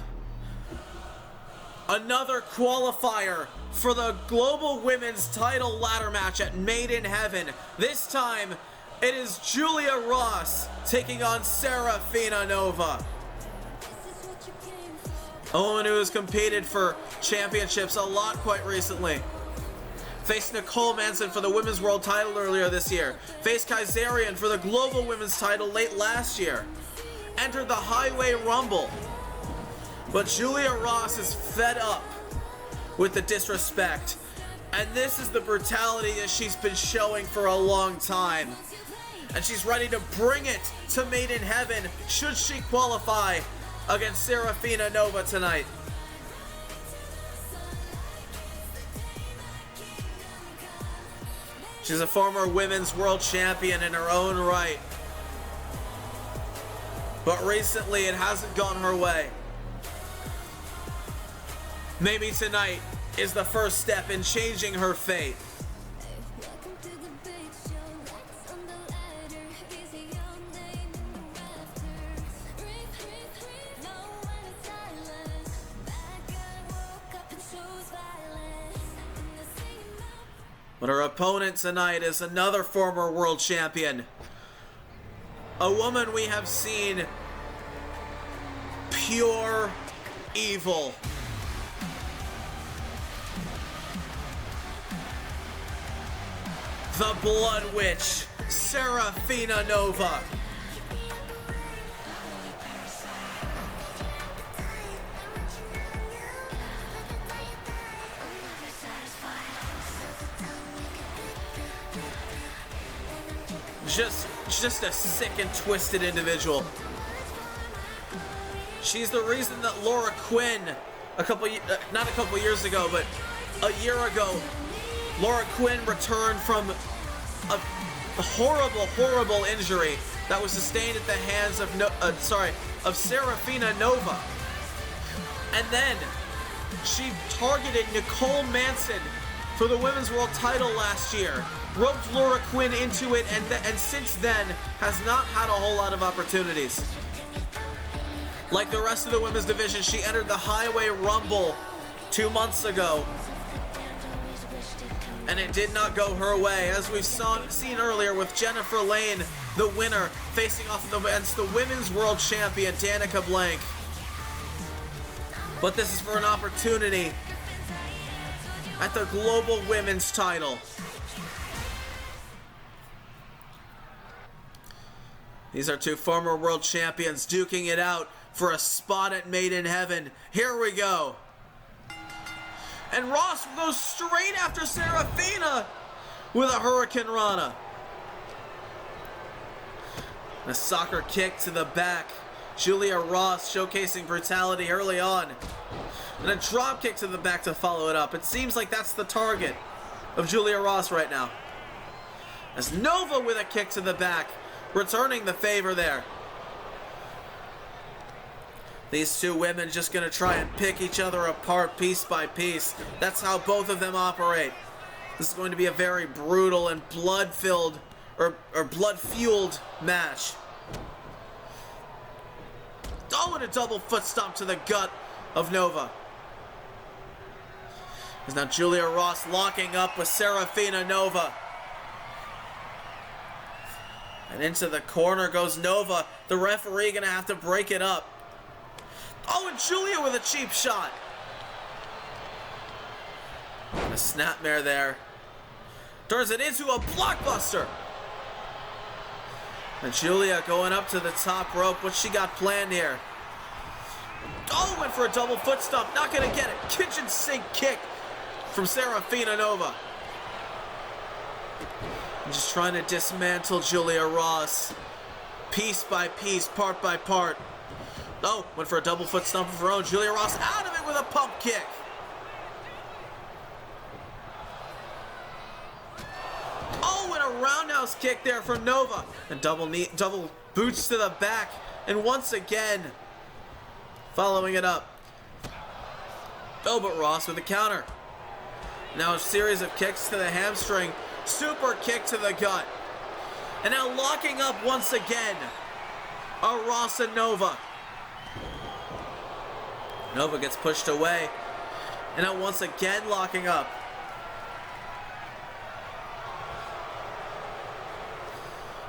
Another qualifier for the Global Women's Title ladder match at Made in Heaven. This time, it is Julia Ross taking on Serafina Nova. A woman who has competed for championships a lot quite recently. Faced Nicole Manson for the Women's World title earlier this year. Faced Kaisarian for the Global Women's title late last year. Entered the Highway Rumble. But Julia Ross is fed up with the disrespect. And this is the brutality that she's been showing for a long time. And she's ready to bring it to Made in Heaven should she qualify against Serafina Nova tonight. She's a former women's world champion in her own right. But recently it hasn't gone her way. Maybe tonight is the first step in changing her fate. But her opponent tonight is another former world champion. A woman we have seen pure evil. The Blood Witch, Serafina Nova. Just a sick and twisted individual. She's the reason that Laura Quinn, not a couple years ago, but a year ago, Laura Quinn returned from a horrible injury that was sustained at the hands of Serafina Nova. And then she targeted Nicole Manson for the Women's World title last year, roped Laura Quinn into it, and since then has not had a whole lot of opportunities. Like the rest of the women's division, she entered the Highway Rumble 2 months ago, and it did not go her way, as we've seen earlier with Jennifer Lane, the winner, facing off against the Women's World Champion, Danica Blank. But this is for an opportunity at the Global Women's title. These are two former world champions duking it out for a spot at Made in Heaven. Here we go. And Ross goes straight after Serafina with a Hurricane Rana. A soccer kick to the back. Julia Ross showcasing brutality early on. And a drop kick to the back to follow it up. It seems like that's the target of Julia Ross right now. As Nova with a kick to the back, returning the favor there. These two women just going to try and pick each other apart piece by piece. That's how both of them operate. This is going to be a very brutal and blood-filled or blood-fueled match. Oh, and a double foot stomp to the gut of Nova. There's now Julia Ross locking up with Serafina Nova. And into the corner goes Nova. The referee gonna have to break it up. Oh, and Julia with a cheap shot. And a snapmare there. Turns it into a blockbuster. And Julia going up to the top rope. What's she got planned here? Oh, went for a double foot stomp. Not gonna get it. Kitchen sink kick from Serafina Nova. And just trying to dismantle Julia Ross. Piece by piece, part by part. Oh, went for a double foot stomp of her own. Julia Ross out of it with a pump kick. Oh, and a roundhouse kick there from Nova. And double boots to the back. And once again, following it up. Oh, but Ross with a counter. Now a series of kicks to the hamstring. Super kick to the gut. And now locking up once again. Are Ross and Nova. Nova gets pushed away. And now once again locking up.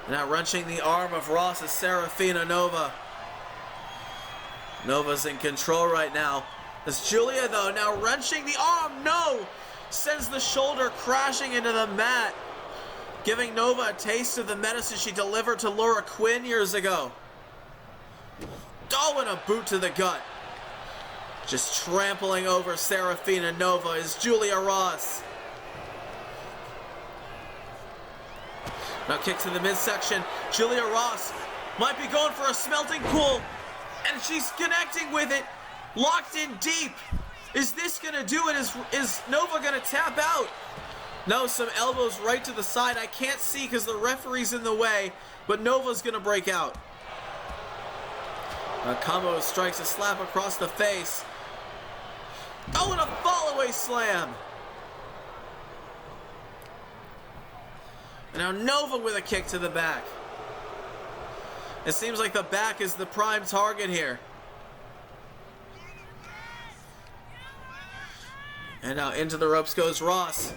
And now wrenching the arm of Ross is Serafina Nova. Nova's in control right now. As Julia, though, now wrenching the arm. No! Sends the shoulder crashing into the mat. Giving Nova a taste of the medicine she delivered to Laura Quinn years ago. Oh, and a boot to the gut. Just trampling over Serafina Nova is Julia Ross. Now kick to the midsection. Julia Ross might be going for a smelting pool. And she's connecting with it. Locked in deep. Is this going to do it? Is Nova going to tap out? No, some elbows right to the side. I can't see because the referee's in the way. But Nova's going to break out. A combo strikes a slap across the face. Oh, and a fall-away slam. And now Nova with a kick to the back. It seems like the back is the prime target here. And now into the ropes goes Ross.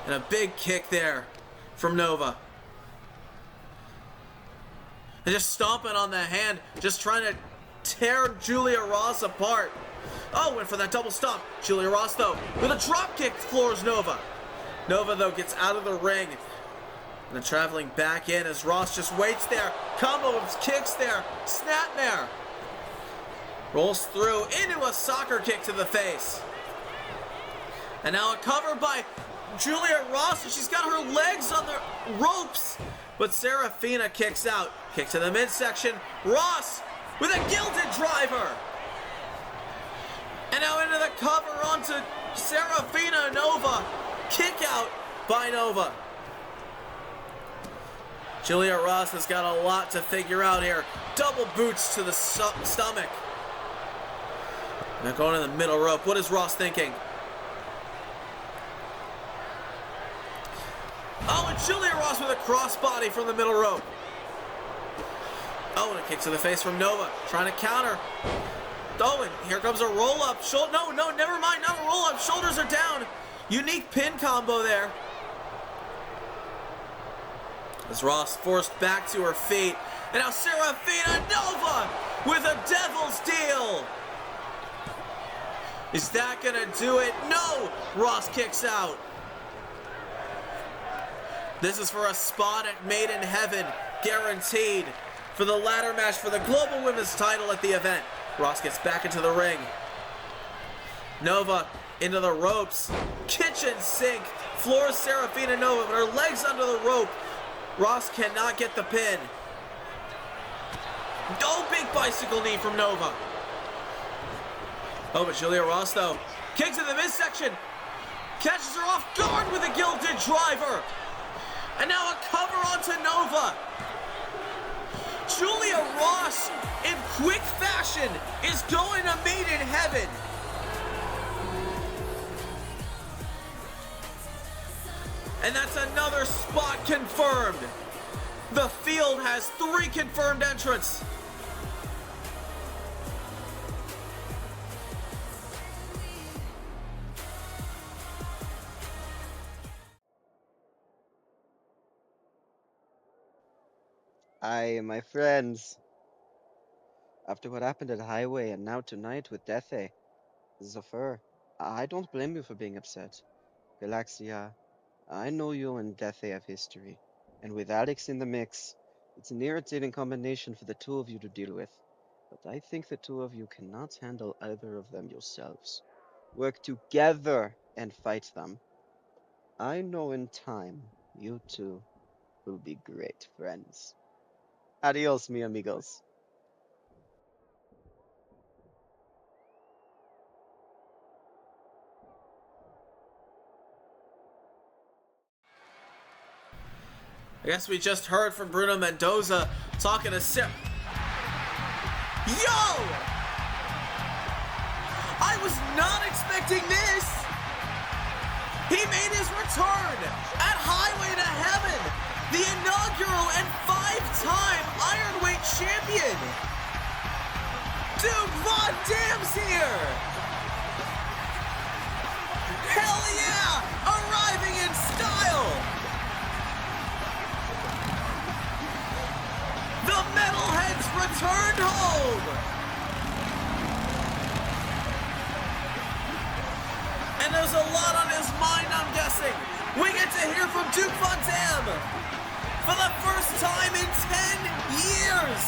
And a big kick there from Nova. And just stomping on the hand, just trying to tear Julia Ross apart. Oh, went for that double stomp. Julia Ross, though, with a drop kick, floors Nova. Nova, though, gets out of the ring. And then traveling back in as Ross just waits there. Combo of kicks there. Snapmare. Rolls through into a soccer kick to the face. And now a cover by Julia Ross. She's got her legs on the ropes. But Serafina kicks out. Kick to the midsection. Ross with a gilded driver. And now into the cover onto Serafina Nova. Kick out by Nova. Julia Ross has got a lot to figure out here. Double boots to the stomach. Now going to the middle rope. What is Ross thinking? Oh, and Julia Ross with a crossbody from the middle rope. Oh, and a kick to the face from Nova. Trying to counter. Oh, and here comes a roll-up. No, never mind. Not a roll-up. Shoulders are down. Unique pin combo there. As Ross forced back to her feet. And now Serafina Nova with a devil's deal. Is that going to do it? No! Ross kicks out. This is for a spot at Made in Heaven. Guaranteed. For the ladder match for the Global Women's title at the event. Ross gets back into the ring. Nova into the ropes. Kitchen sink. Floors Serafina Nova, but her legs under the rope. Ross cannot get the pin. Oh, big bicycle knee from Nova. Oh, but Julia Ross, though, kicks in the midsection. Catches her off guard with a gilded driver. And now a cover onto Nova. Julia Ross, in quick fashion, is going to Made in Heaven. And that's another spot confirmed. The field has 3 confirmed entrants. My friends. After what happened at Highway and now tonight with Dethe, Zafir, I don't blame you for being upset. Galaxia, I know you and Dethe have history, and with Alex in the mix, it's an irritating combination for the two of you to deal with. But I think the two of you cannot handle either of them yourselves. Work together and fight them. I know in time, you two will be great friends. Adios, mi amigos. I guess we just heard from Bruno Mendoza talking to Sim. Yo! I was not expecting this! He made his return at Highway to Heaven, the inaugural and 5-time Ironweight champion! Dude, Von Dam's here! Hell yeah! Arriving in style! The Metalheads returned home! And there's a lot on his mind, I'm guessing. We get to hear from Duke Von Dam for the first time in 10 years!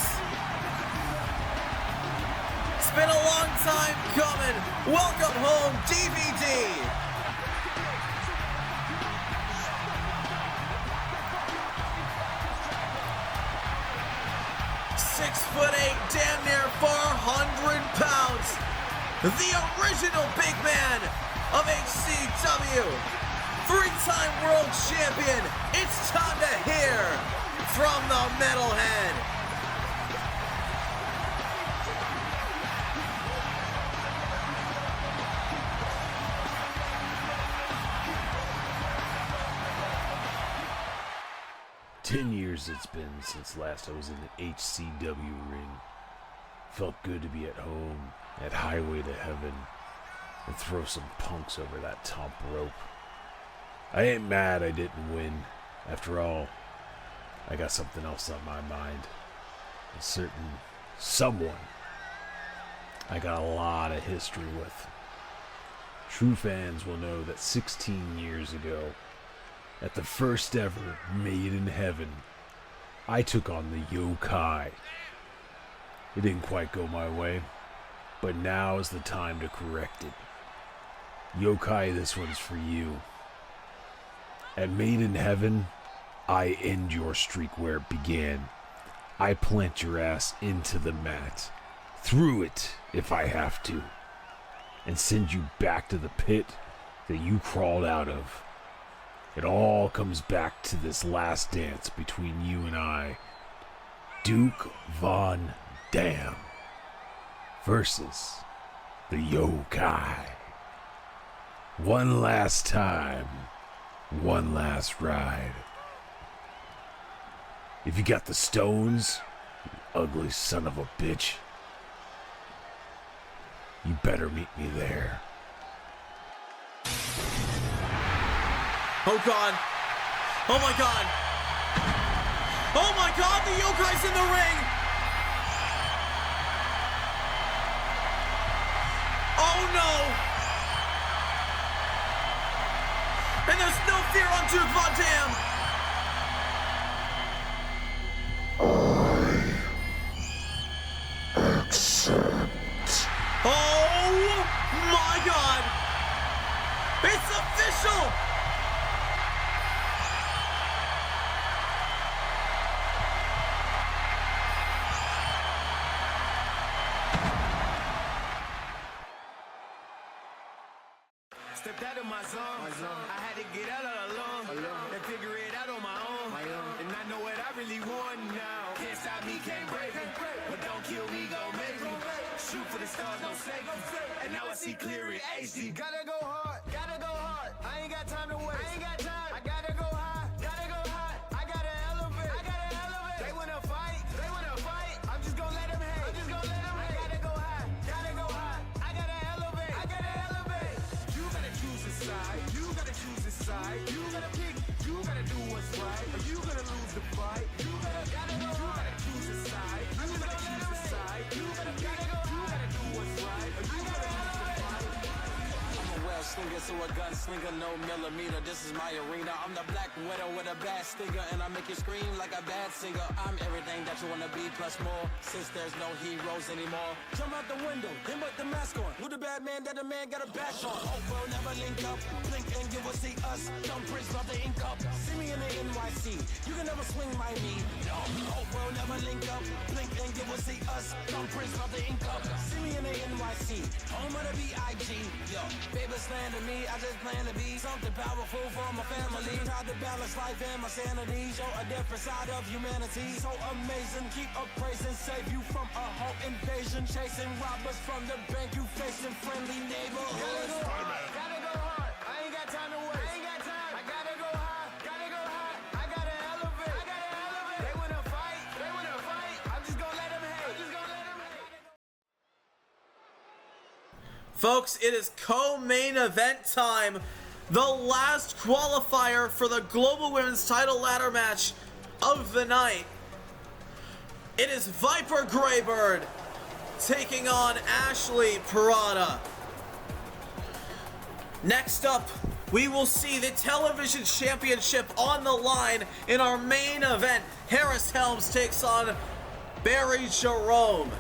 It's been a long time coming. Welcome home, DVD! 6'8", damn near 400 pounds. The original big man of HCW. 3-time world champion. It's time to hear from the Metalhead. It's been since last I was in an HCW ring. Felt good to be at home, at Highway to Heaven, and throw some punks over that top rope. I ain't mad I didn't win. After all, I got something else on my mind. A certain someone I got a lot of history with. True fans will know that 16 years ago, at the first ever Made in Heaven, I took on the Yokai. It didn't quite go my way, but now is the time to correct it. Yokai, this one's for you. At Made in Heaven, I end your streak where it began. I plant your ass into the mat, through it if I have to, and send you back to the pit that you crawled out of. It all comes back to this last dance between you and I. Duke Von Dam versus the Yokai. One last time, one last ride. If you got the stones, you ugly son of a bitch, you better meet me there. Oh God. Oh my God. Oh my God, the Yokai's in the ring. Oh no. And there's no fear on Duke Von Dam. Accept. Oh my God. It's official. stepped out of my zone. I had to get out all alone and figure it out on my own. And I know what I really want now. Can't stop me, can't break me. But don't kill me, go make me. Shoot for the stars, don't save me. And now I see clear in HD. Gotta go hard, gotta go hard. I ain't got time to waste. I ain't got time. I gotta go high, gotta go high. I gotta elevate, I gotta elevate. They wanna fight, they wanna fight. I'm just gonna let them hate. I'm just gonna let them hate. I gotta go high, gotta go high. I gotta elevate, I gotta elevate. You gotta choose a side, you gotta choose a side. You gotta pick, you gotta do what's right. Or you gonna lose the fight. You gotta go hard. You gotta choose a side, you gotta choose a side. You gotta pick, you gotta do what's right. Or you gotta lose the fight. I'm a well slinger, so a gunslinger, no millimeter. This is my arena. I'm the black widow with a bad stinger, and I make you scream like a bad singer. I'm everything that you wanna be plus more. Since there's no heroes anymore, jump out the window, then put the mask on. Who the bad man that the man got a bash on? Oh, we'll never link up. Blink and you will see us. Thumbprints of the ink up. See me in the NYC. You can never swing my knee. No, oh, we'll never link up. Blink and you will see us. Thumbprints of the ink up. See me in the NYC. Home of the BIG. Yo, baby slander me. I just plan to be something powerful for my family. Try to balance life and my sanity. Show a different side of humanity. So amazing. Keep up praising. Save you from a home invasion. Chasing robbers from the bank. You facing friendly neighborhoods. Gotta go hard. I ain't got time to waste. I ain't got time. I gotta go high. Gotta go high. I gotta elevate. I gotta elevate. They wanna fight. They wanna fight. I'm just gonna let them hate. I'm just gonna let them hate. Folks, it is co-main event time. The last qualifier for the Global Women's Title ladder match of the night. It is Viper Greybird taking on Ashley Parada. Next up, we will see the television championship on the line in our main event. Harris Helms takes on Barry Jerome.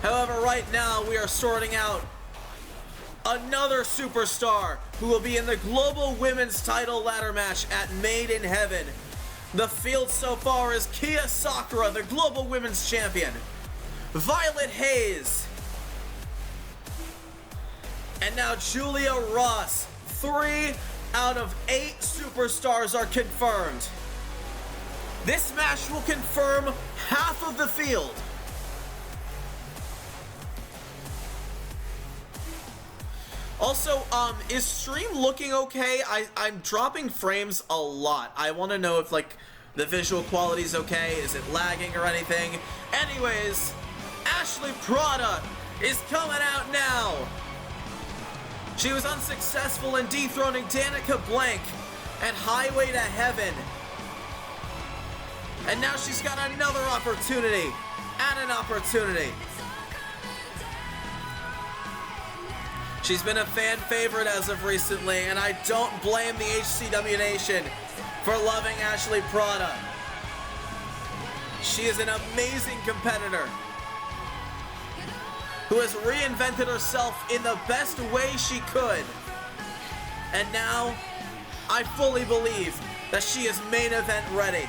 However, right now we are sorting out another superstar who will be in the Global Women's Title ladder match at Made in Heaven. The field so far is Kia Sakura, the Global Women's Champion, Violet Hayes, and now Julia Ross. 3 out of 8 superstars are confirmed. This match will confirm half of the field. Also, is stream looking okay? I'm dropping frames a lot. I want to know if, like, the visual quality is okay. Is it lagging or anything? Anyways, Ashley Parada is coming out now. She was unsuccessful in dethroning Danica Blank at Highway to Heaven. And now she's got another opportunity and an opportunity. She's been a fan favorite as of recently, and I don't blame the HCW Nation for loving Ashley Parada. She is an amazing competitor who has reinvented herself in the best way she could. And now, I fully believe that she is main event ready.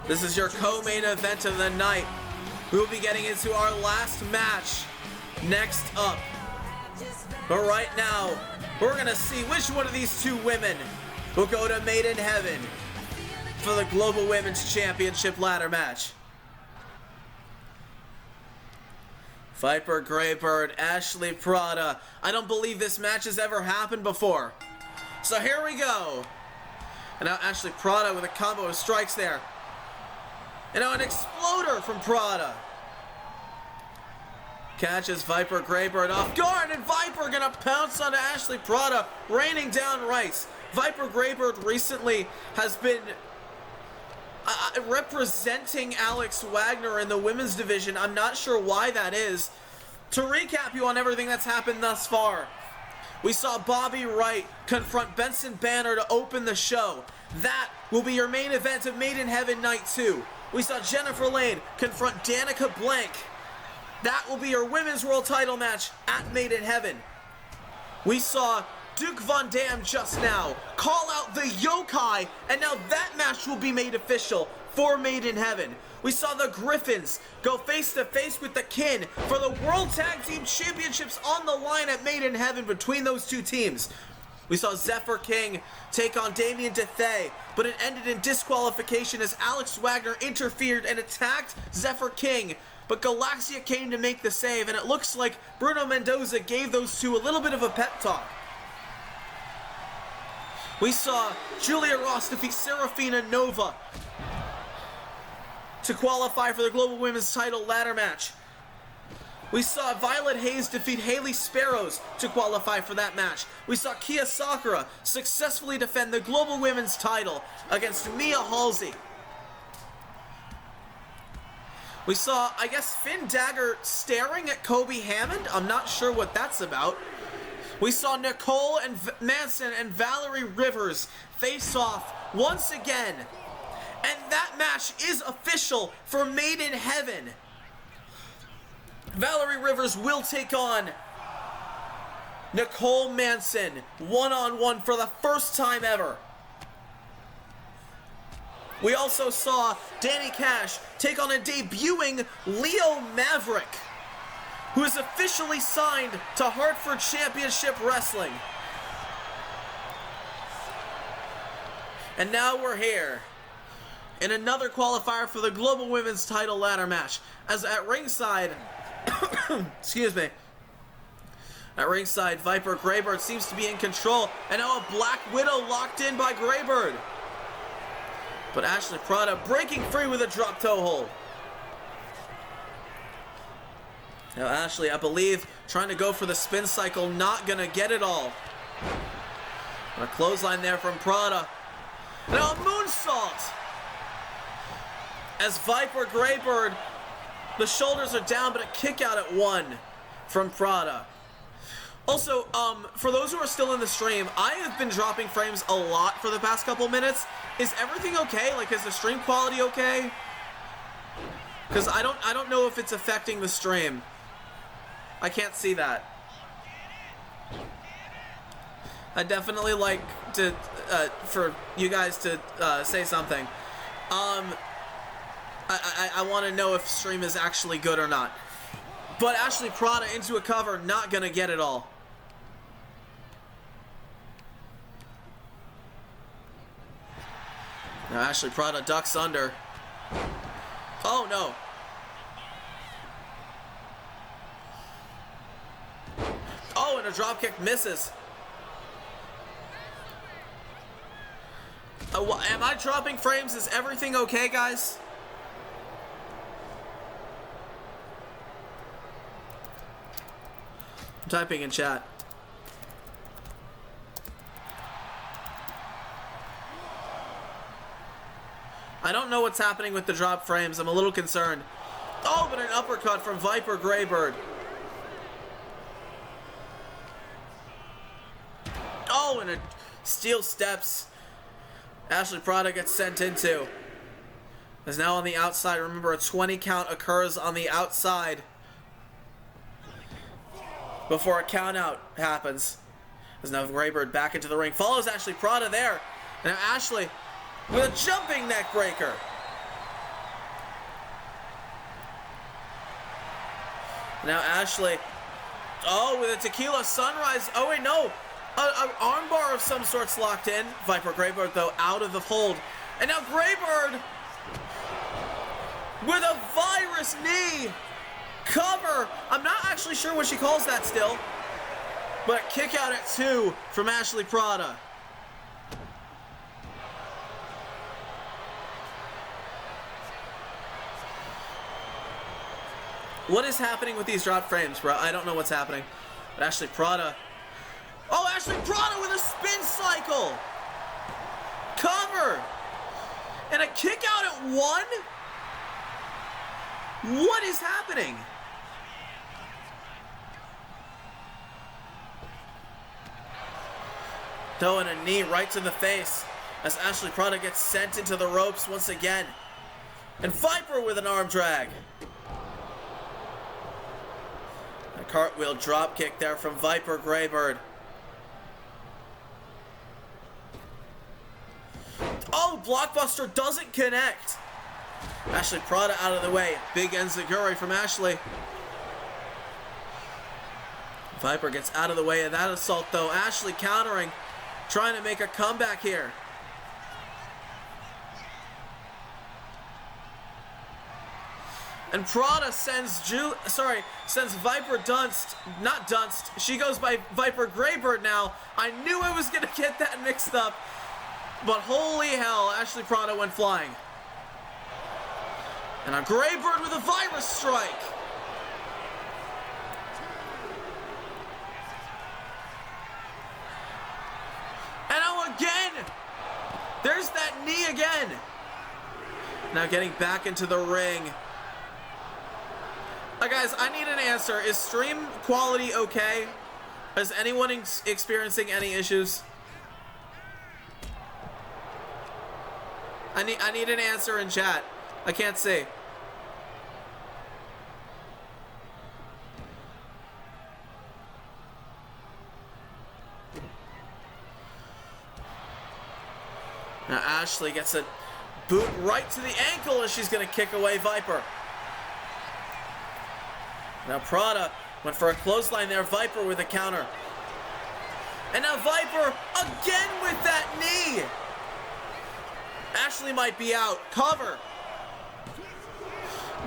This is your co-main event of the night. We will be getting into our last match next up. But right now, we're gonna see which one of these two women will go to Made in Heaven for the Global Women's Championship ladder match. Viper Greybird, Ashley Parada. I don't believe this match has ever happened before. So here we go. And now Ashley Parada with a combo of strikes there. And now an exploder from Parada. Catches Viper Greybird off guard, and Viper gonna pounce onto Ashley Parada, raining down rights. Viper Greybird recently has been representing Alex Wagner in the women's division. I'm not sure why that is. To recap you on everything that's happened thus far, we saw Bobby Wright confront Benson Banner to open the show. That will be your main event of Made in Heaven Night 2. We saw Jennifer Lane confront Danica Blank. That will be your Women's World Title match at Made in Heaven. We saw Duke Von Dam just now. Call out the Yokai, and now that match will be made official for Made in Heaven. We saw the Griffins go face-to-face with the Kin for the World Tag Team Championships on the line at Made in Heaven between those two teams. We saw Zephyr King take on Damien DeThay, but it ended in disqualification as Alex Wagner interfered and attacked Zephyr King. But Galaxia came to make the save, and it looks like Bruno Mendoza gave those two a little bit of a pep talk. We saw Julia Ross defeat Serafina Nova to qualify for the Global Women's title ladder match. We saw Violet Hayes defeat Haley Sparrows to qualify for that match. We saw Kia Sakura successfully defend the Global Women's title against Mia Halsey. We saw, I guess, Finn Dagger staring at Kobe Hammond. I'm not sure what that's about. We saw Nicole and Manson and Valerie Rivers face off once again. And that match is official for Made in Heaven. Valerie Rivers will take on Nicole Manson one-on-one for the first time ever. We also saw Danny Cash take on a debuting Leo Maverick, who is officially signed to Hartford Championship Wrestling. And now we're here in another qualifier for the Global Women's title ladder match, as at ringside, excuse me, at ringside, Viper Greybird seems to be in control, and now a Black Widow locked in by Greybird. But Ashley Prada breaking free with a drop toe hold. Now Ashley, I believe, trying to go for the spin cycle, not gonna get it all. A clothesline there from Prada. Now a moonsault! As Viper Greybird, the shoulders are down, but a kick out at one from Prada. Also, for those who are still in the stream, I have been dropping frames a lot for the past couple minutes. Is everything okay? Like, is the stream quality okay? Because I don't know if it's affecting the stream. I can't see that. I definitely like to, for you guys to say something. I want to know if stream is actually good or not. But Ashley Prada into a cover, not gonna get it all. Now Ashley Prada ducks under. Oh no. Oh, and a dropkick misses. Am I dropping frames? Is everything okay, guys? I'm typing in chat. I don't know what's happening with the drop frames. I'm a little concerned. Oh, but an uppercut from Viper Greybird. Oh, and a steel steps. Ashley Prada gets sent into. Is now on the outside. Remember, a 20 count occurs on the outside before a count out happens. As now Greybird back into the ring. Follows Ashley Prada there. And now Ashley with a jumping neck breaker. Now Ashley, oh, with a tequila sunrise. Oh wait, no, an armbar of some sort's locked in. Viper Greybird though out of the hold, and now Greybird with a virus knee cover. I'm not actually sure what she calls that still, but kick out at 2 from Ashley Prada. What is happening with these drop frames, bro? I don't know what's happening. But Ashley Prada. Oh, Ashley Prada with a spin cycle. Cover. And a kick out at 1? What is happening? Throwing a knee right to the face as Ashley Prada gets sent into the ropes once again. And Viper with an arm drag. A cartwheel drop kick there from Viper Greybird. Oh, Blockbuster doesn't connect. Ashley Prada out of the way. Big enziguri from Ashley. Viper gets out of the way of that assault, though. Ashley countering, trying to make a comeback here. And Prada sends Viper Dunst, not Dunst. She goes by Viper Greybird now. I knew I was gonna get that mixed up, but holy hell, Ashley Prada went flying. And a Greybird with a virus strike. And oh, again! There's that knee again. Now getting back into the ring. Guys, I need an answer. Is stream quality okay? Is anyone experiencing any issues? I need an answer in chat. I can't see. Now Ashley gets a boot right to the ankle as she's going to kick away Viper. Now Prada went for a clothesline there. Viper with a counter. And now Viper again with that knee. Ashley might be out. Cover.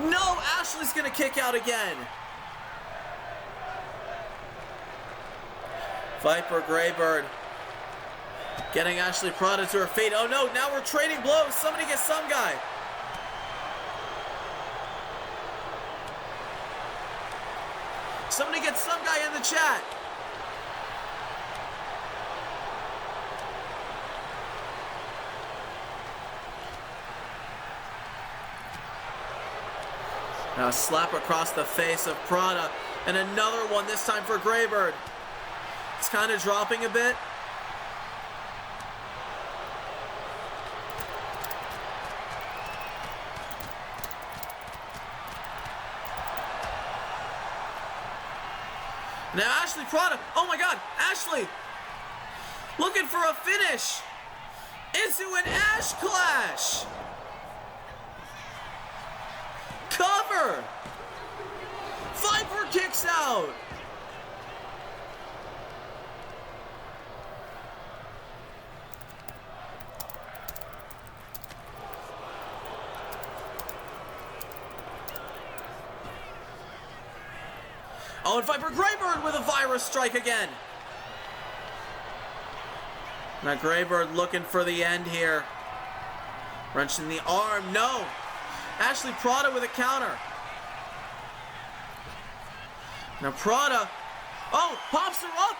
No, Ashley's going to kick out again. Viper Greybird getting Ashley Prada to her feet. Oh no, now we're trading blows. Somebody get some guy. Somebody get some guy in the chat. Now a slap across the face of Prada. And another one, this time for Greybird. It's kind of dropping a bit. Now Ashley Prada, oh my god, Ashley looking for a finish into an Ash Clash. Cover. Viper kicks out. Oh, and Viper Greybird with a virus strike again. Now Greybird looking for the end here. Wrenching the arm, no. Ashley Prada with a counter. Now Prada, oh, pops her up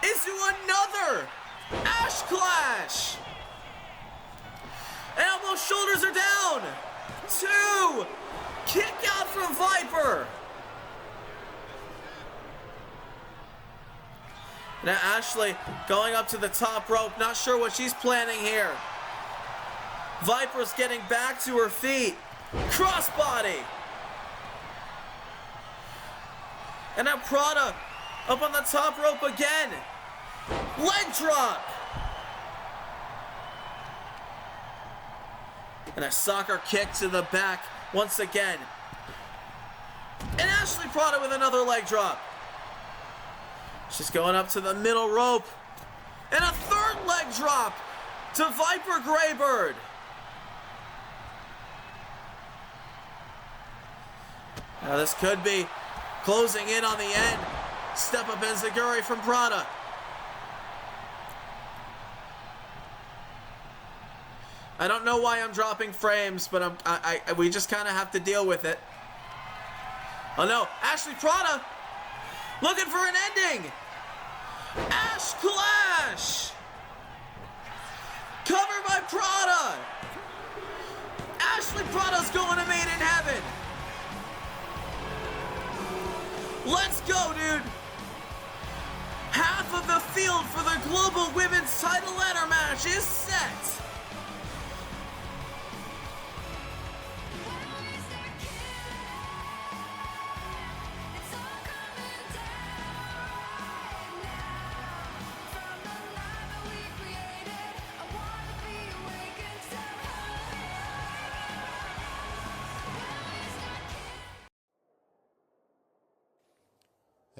into another Ash Clash. And elbow shoulders are down. 2, kick out from Viper. Now Ashley going up to the top rope, not sure what she's planning here. Viper's getting back to her feet. Crossbody. And now Prada up on the top rope again. Leg drop. And a soccer kick to the back once again. And Ashley Prada with another leg drop. She's going up to the middle rope. And a third leg drop to Viper Greybird. Now this could be closing in on the end. Step up enziguri from Prada. I don't know why I'm dropping frames, but we just kind of have to deal with it. Oh no, Ashley Prada looking for an ending. Ash Clash. Covered by Prada. Ashley Prada's going to Made in Heaven. Let's go, dude. Half of the field for the Global Women's Title Ladder match is set.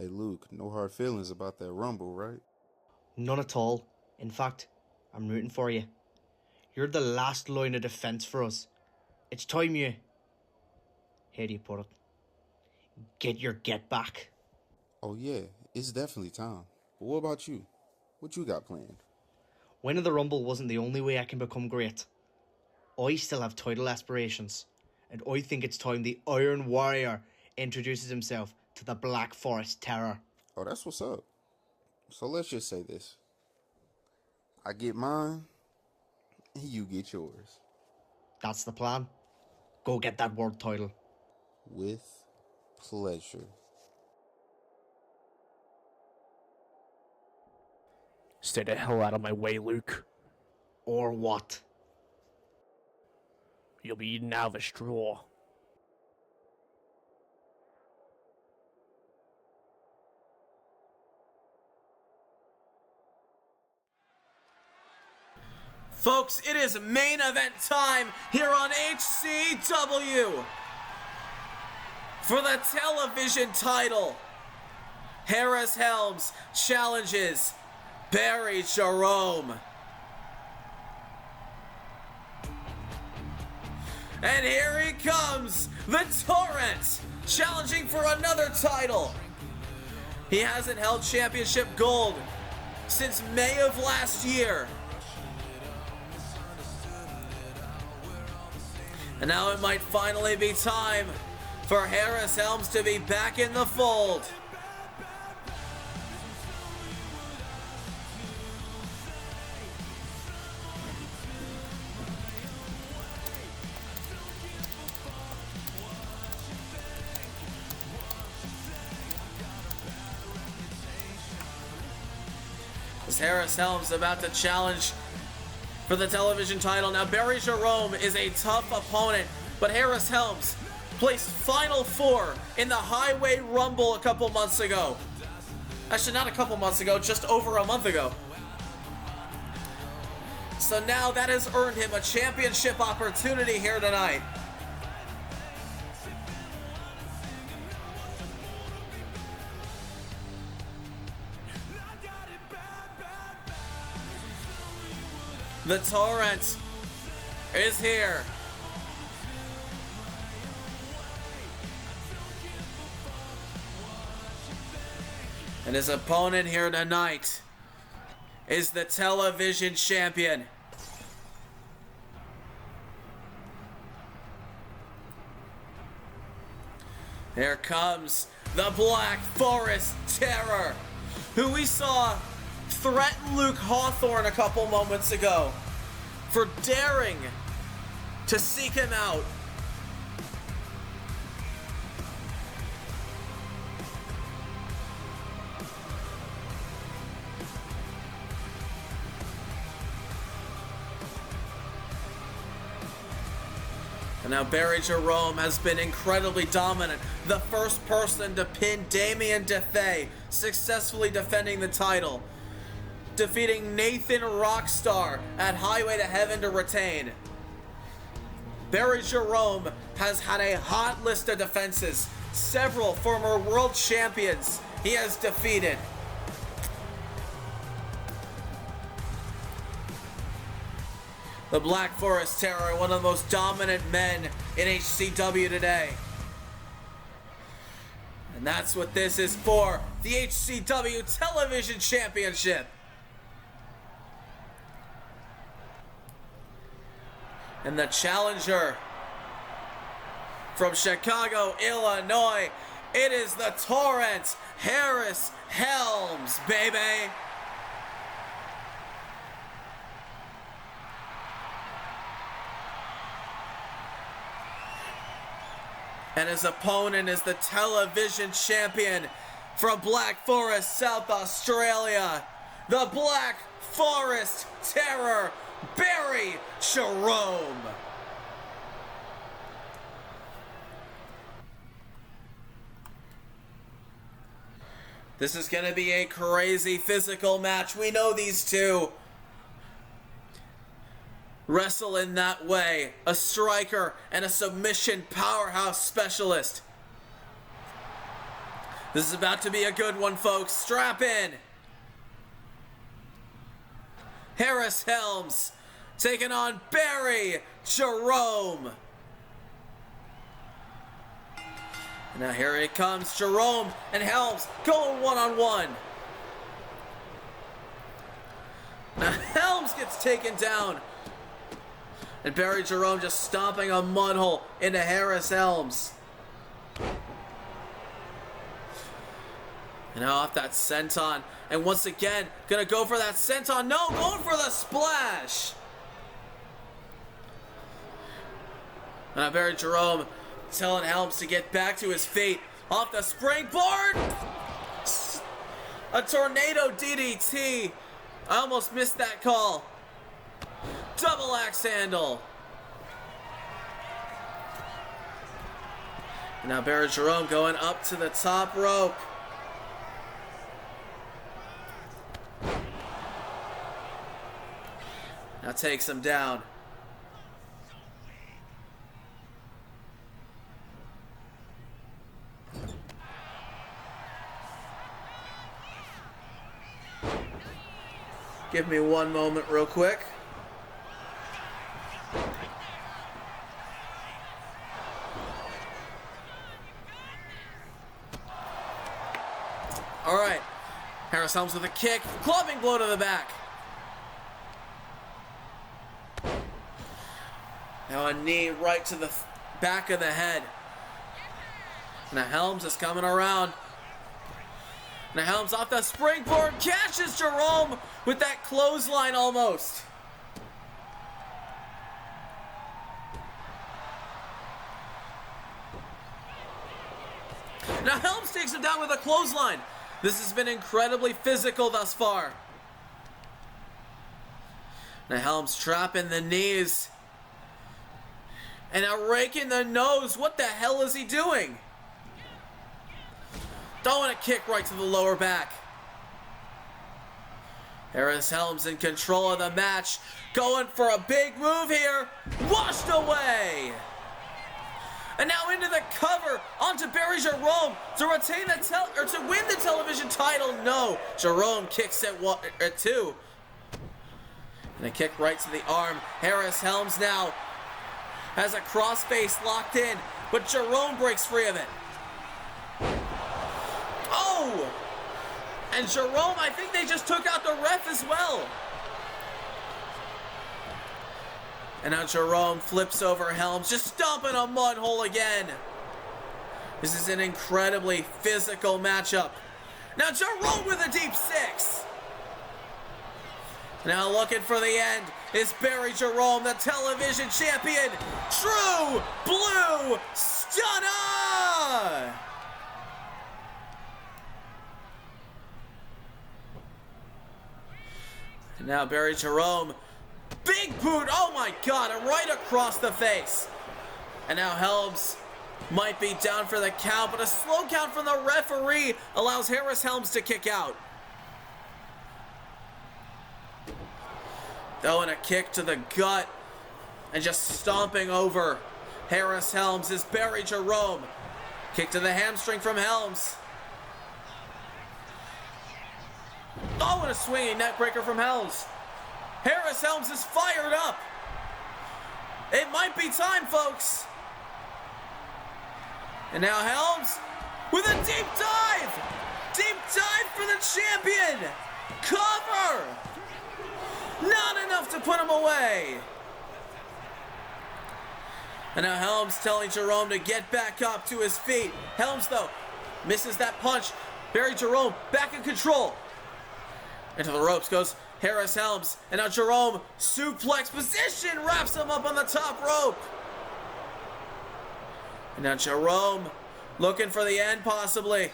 Hey Luke, no hard feelings about that Rumble, right? None at all. In fact, I'm rooting for you. You're the last line of defense for us. It's time you... How do you put it? Get your get back. Oh yeah, it's definitely time. But what about you? What you got planned? Winning the Rumble wasn't the only way I can become great. I still have title aspirations. And I think it's time the Iron Warrior introduces himself to the Black Forest Terror. Oh, that's what's up. So let's just say this. I get mine, and you get yours. That's the plan. Go get that world title. With pleasure. Stay the hell out of my way, Luke. Or what? You'll be eaten out of a straw. Folks, it is main event time here on HCW. For the television title, Harris Helms challenges Barry Jerome. And here he comes, the Torrent, challenging for another title. He hasn't held championship gold since May of last year. And now it might finally be time for Harris Helms to be back in the fold. As Harris Helms about to challenge for the television title. Now, Barry Jerome is a tough opponent, but Harris Helms placed Final Four in the Highway Rumble a couple months ago. Actually, not a couple months ago, just over a month ago. So now that has earned him a championship opportunity here tonight. The Torrent is here. And his opponent here tonight is the television champion. Here comes the Black Forest Terror, who we saw threaten Luke Hawthorne a couple moments ago for daring to seek him out. And now Barry Jerome has been incredibly dominant. The first person to pin Damian DeFay, successfully defending the title. Defeating Nathan Rockstar at Highway to Heaven to retain. Barry Jerome has had a hot list of defenses. Several former world champions he has defeated. The Black Forest Terror, one of the most dominant men in HCW today. And that's what this is for, the HCW Television Championship. And the challenger from Chicago, Illinois, it is the Torrent, Harris Helms, baby. And his opponent is the television champion from Black Forest, South Australia, the Black Forest Terror, Barry Jerome. This is going to be a crazy physical match. We know these two wrestle in that way. A striker and a submission powerhouse specialist. This is about to be a good one, folks. Strap in. Harris Helms taking on Barry Jerome. And now here it comes, Jerome and Helms going one-on-one. Now Helms gets taken down. And Barry Jerome just stomping a mud hole into Harris Helms. And now off that senton. And once again, gonna go for that senton. No, going for the splash. And now Barry Jerome telling Helms to get back to his feet. Off the springboard. A tornado DDT. I almost missed that call. Double axe handle. And now Barry Jerome going up to the top rope. Now takes him down. Give me one moment real quick. All right. Harris Helms with a kick. Clubbing blow to the back. Now a knee right to the back of the head. Now Helms is coming around. Now Helms off the springboard, catches Jerome with that clothesline almost. Now Helms takes him down with a clothesline. This has been incredibly physical thus far. Now Helms trapping the knees. And now raking the nose. What the hell is he doing? Throwing a kick right to the lower back. Harris Helms in control of the match. Going for a big move here. Washed away. And now into the cover onto Barry Jerome to retain the to win the television title. No, Jerome kicks at 2. And a kick right to the arm. Harris Helms now has a crossface locked in, but Jerome breaks free of it. Oh! And Jerome, I think they just took out the ref as well. And now Jerome flips over Helms, just stomping a mud hole again. This is an incredibly physical matchup. Now Jerome with a deep 6. Now looking for the end is Barry Jerome, the television champion. True Blue Stunner! And now Barry Jerome, big boot, oh my God, and right across the face. And now Helms might be down for the count, but a slow count from the referee allows Harris Helms to kick out. Throwing a kick to the gut and just stomping over Harris Helms is Barry Jerome. Kick to the hamstring from Helms. Oh, and a swinging neckbreaker from Helms. Harris Helms is fired up. It might be time, folks. And now Helms with a deep dive. Deep dive for the champion. Cover. Not enough to put him away. And now Helms telling Jerome to get back up to his feet. Helms, though, misses that punch. Barry Jerome back in control. Into the ropes goes Harris Helms. And now Jerome, suplex position, wraps him up on the top rope. And now Jerome looking for the end possibly.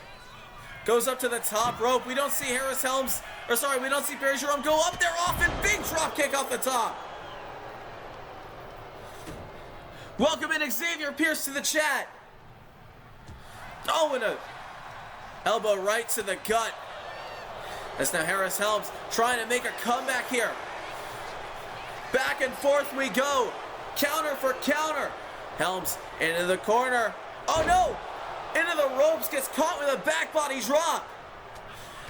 Goes up to the top rope. We don't see Harris Helms, we don't see Barry Jerome go up there off and big drop kick off the top. Welcome in Xavier Pierce to the chat. Oh, and a elbow right to the gut. As now Harris Helms trying to make a comeback here. Back and forth we go. Counter for counter. Helms into the corner. Oh no! into the ropes, gets caught with a back body drop.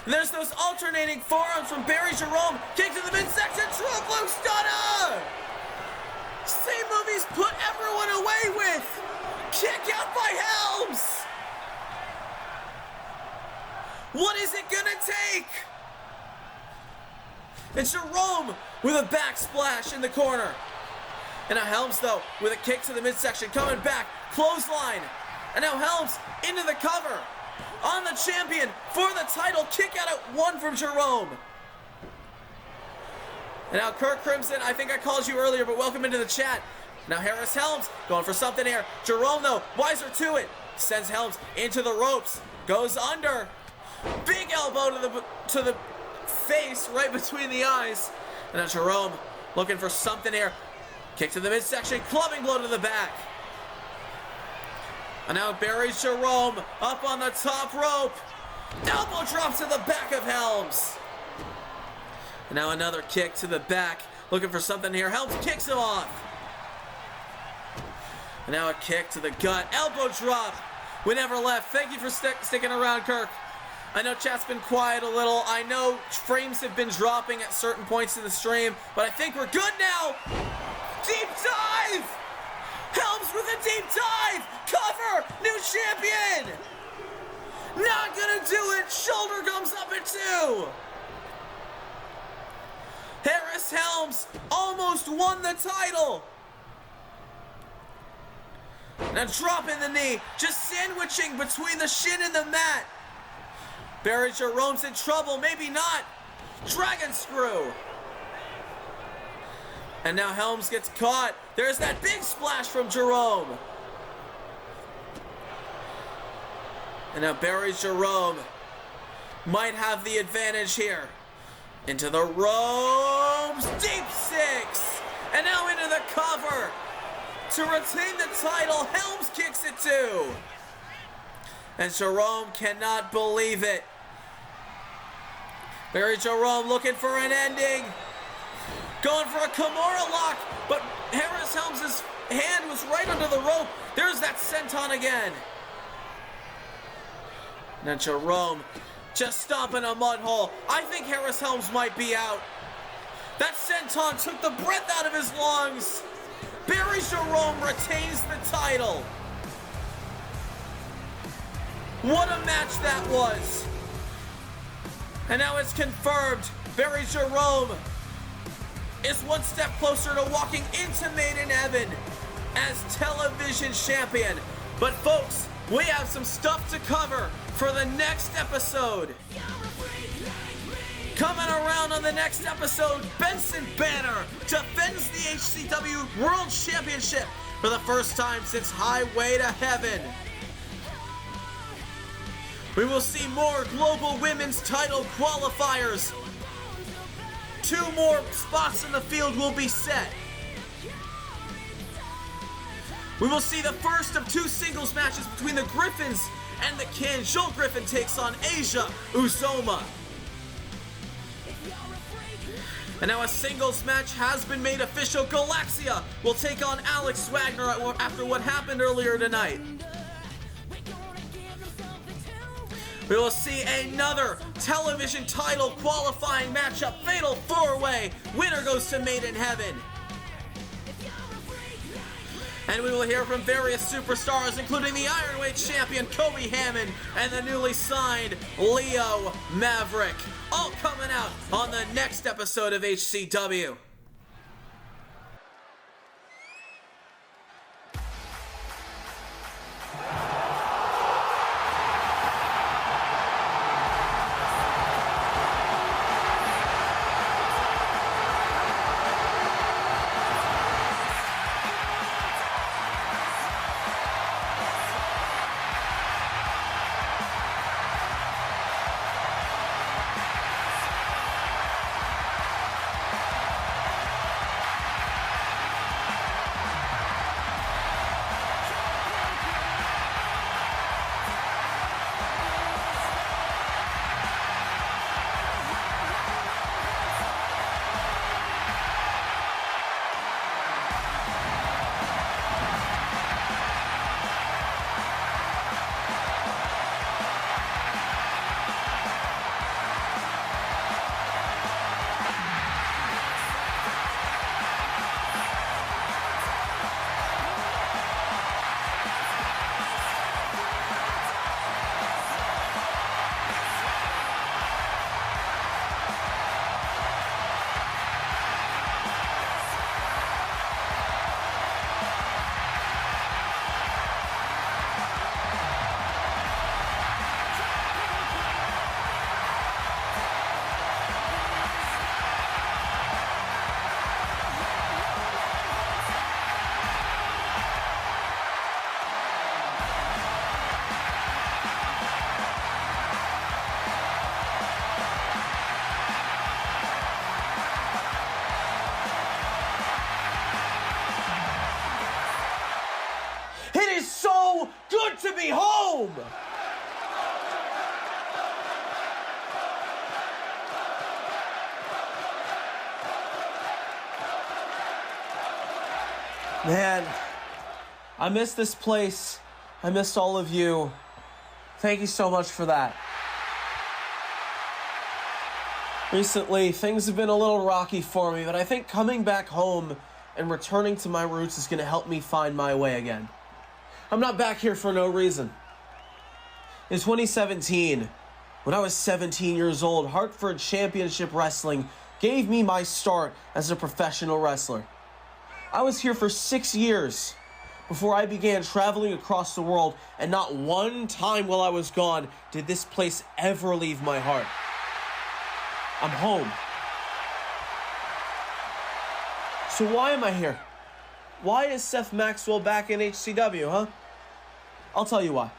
And there's those alternating forearms from Barry Jerome. Kick to the midsection, true blue stunner! Same move he's put everyone away with. Kick out by Helms. What is it gonna take? And Jerome with a back splash in the corner. And now Helms, though, with a kick to the midsection, coming back, clothesline. And now Helms into the cover. On the champion for the title, kick out at one from Jerome. And now Kirk Crimson, I think I called you earlier, but welcome into the chat. Now Harris Helms going for something here. Jerome, though, wiser to it. Sends Helms into the ropes. Goes under. Big elbow to the face, right between the eyes. And now Jerome looking for something here. Kick to the midsection, clubbing blow to the back. And now buries Jerome up on the top rope. Elbow drop to the back of Helms. And now another kick to the back, looking for something here. Helms kicks him off. And now a kick to the gut, elbow drop. We never left. Thank you for sticking around, Kirk. I know chat's been quiet a little. I know frames have been dropping at certain points in the stream, but I think we're good now. Deep dive! Helms with a deep dive! Cover! New champion! Not gonna do it! Shoulder comes up at 2! Harris Helms almost won the title! Now dropping the knee, just sandwiching between the shin and the mat. Barry Jerome's in trouble, maybe not. Dragon screw. And now Helms gets caught. There's that big splash from Jerome. And now Barry Jerome might have the advantage here. Into the ropes, deep 6. And now into the cover. To retain the title, Helms kicks it too. And Jerome cannot believe it. Barry Jerome looking for an ending. Going for a Kimura lock, but Harris Helms' hand was right under the rope. There's that senton again. Now Jerome just stomping a mud hole. I think Harris Helms might be out. That senton took the breath out of his lungs. Barry Jerome retains the title. What a match that was. And now it's confirmed. Barry Jerome is one step closer to walking into Maiden Heaven as television champion. But folks, we have some stuff to cover for the next episode. Coming around on the next episode, Benson Banner defends the HCW World Championship for the first time since Highway to Heaven. We will see more global women's title qualifiers. 2 more spots in the field will be set. We will see the first of 2 singles matches between the Griffins and the Can. Joel Griffin takes on Asia Uzoma. And now a singles match has been made official. Galaxia will take on Alex Wagner after what happened earlier tonight. We will see another television title qualifying matchup, Fatal 4-Way. Winner goes to Maiden Heaven. And we will hear from various superstars, including the Ironweight champion Kobe Hammond and the newly signed Leo Maverick. All coming out on the next episode of HCW. me home! Man, I miss this place. I missed all of you. Thank you so much for that. Recently, things have been a little rocky for me, but I think coming back home and returning to my roots is going to help me find my way again. I'm not back here for no reason. In 2017, when I was 17 years old, Hartford Championship Wrestling gave me my start as a professional wrestler. I was here for 6 years before I began traveling across the world, and not one time while I was gone did this place ever leave my heart. I'm home. So why am I here? Why is Seth Maxwell back in HCW, huh? I'll tell you why.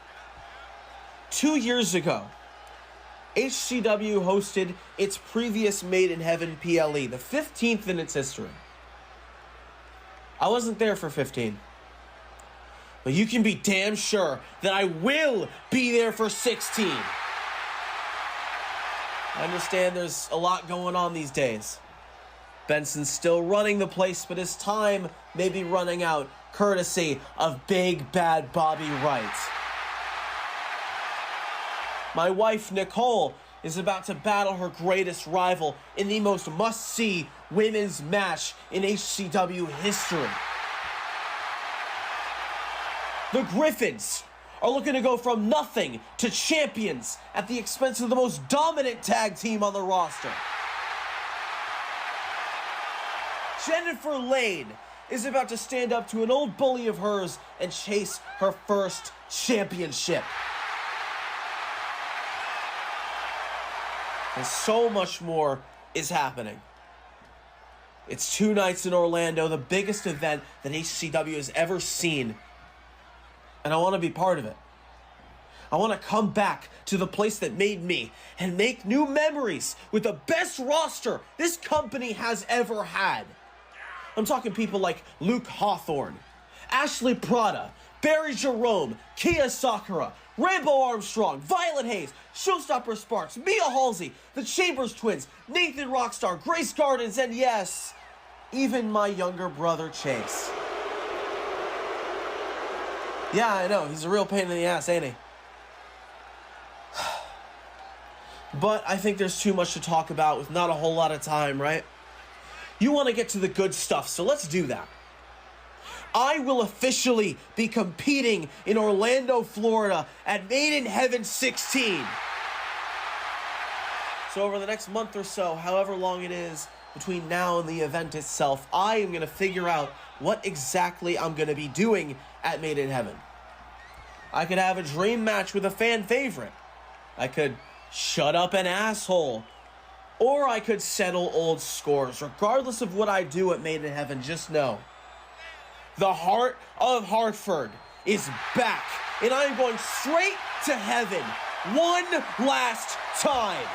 2 years ago, HCW hosted its previous Made in Heaven PLE, the 15th in its history. I wasn't there for 15. But you can be damn sure that I will be there for 16. I understand there's a lot going on these days. Benson's still running the place, but his time may be running out, courtesy of Big Bad Bobby Wright. My wife, Nicole, is about to battle her greatest rival in the most must-see women's match in HCW history. The Griffins are looking to go from nothing to champions at the expense of the most dominant tag team on the roster. Jennifer Lane is about to stand up to an old bully of hers and chase her first championship. And so much more is happening. It's 2 nights in Orlando, the biggest event that HCW has ever seen. And I want to be part of it. I want to come back to the place that made me and make new memories with the best roster this company has ever had. I'm talking people like Luke Hawthorne, Ashley Prada, Barry Jerome, Kia Sakura, Rambo Armstrong, Violet Hayes, Showstopper Sparks, Mia Halsey, the Chambers Twins, Nathan Rockstar, Grace Gardens, and yes, even my younger brother Chase. Yeah, I know, he's a real pain in the ass, ain't he? But I think there's too much to talk about with not a whole lot of time, right? You want to get to the good stuff, so let's do that. I will officially be competing in Orlando, Florida at Made in Heaven 16. So over the next month or so, however long it is between now and the event itself, I am going to figure out what exactly I'm going to be doing at Made in Heaven. I could have a dream match with a fan favorite. I could shut up an asshole. Or I could settle old scores. Regardless of what I do at Made in Heaven, just know the heart of Hartford is back, and I'm going straight to heaven one last time.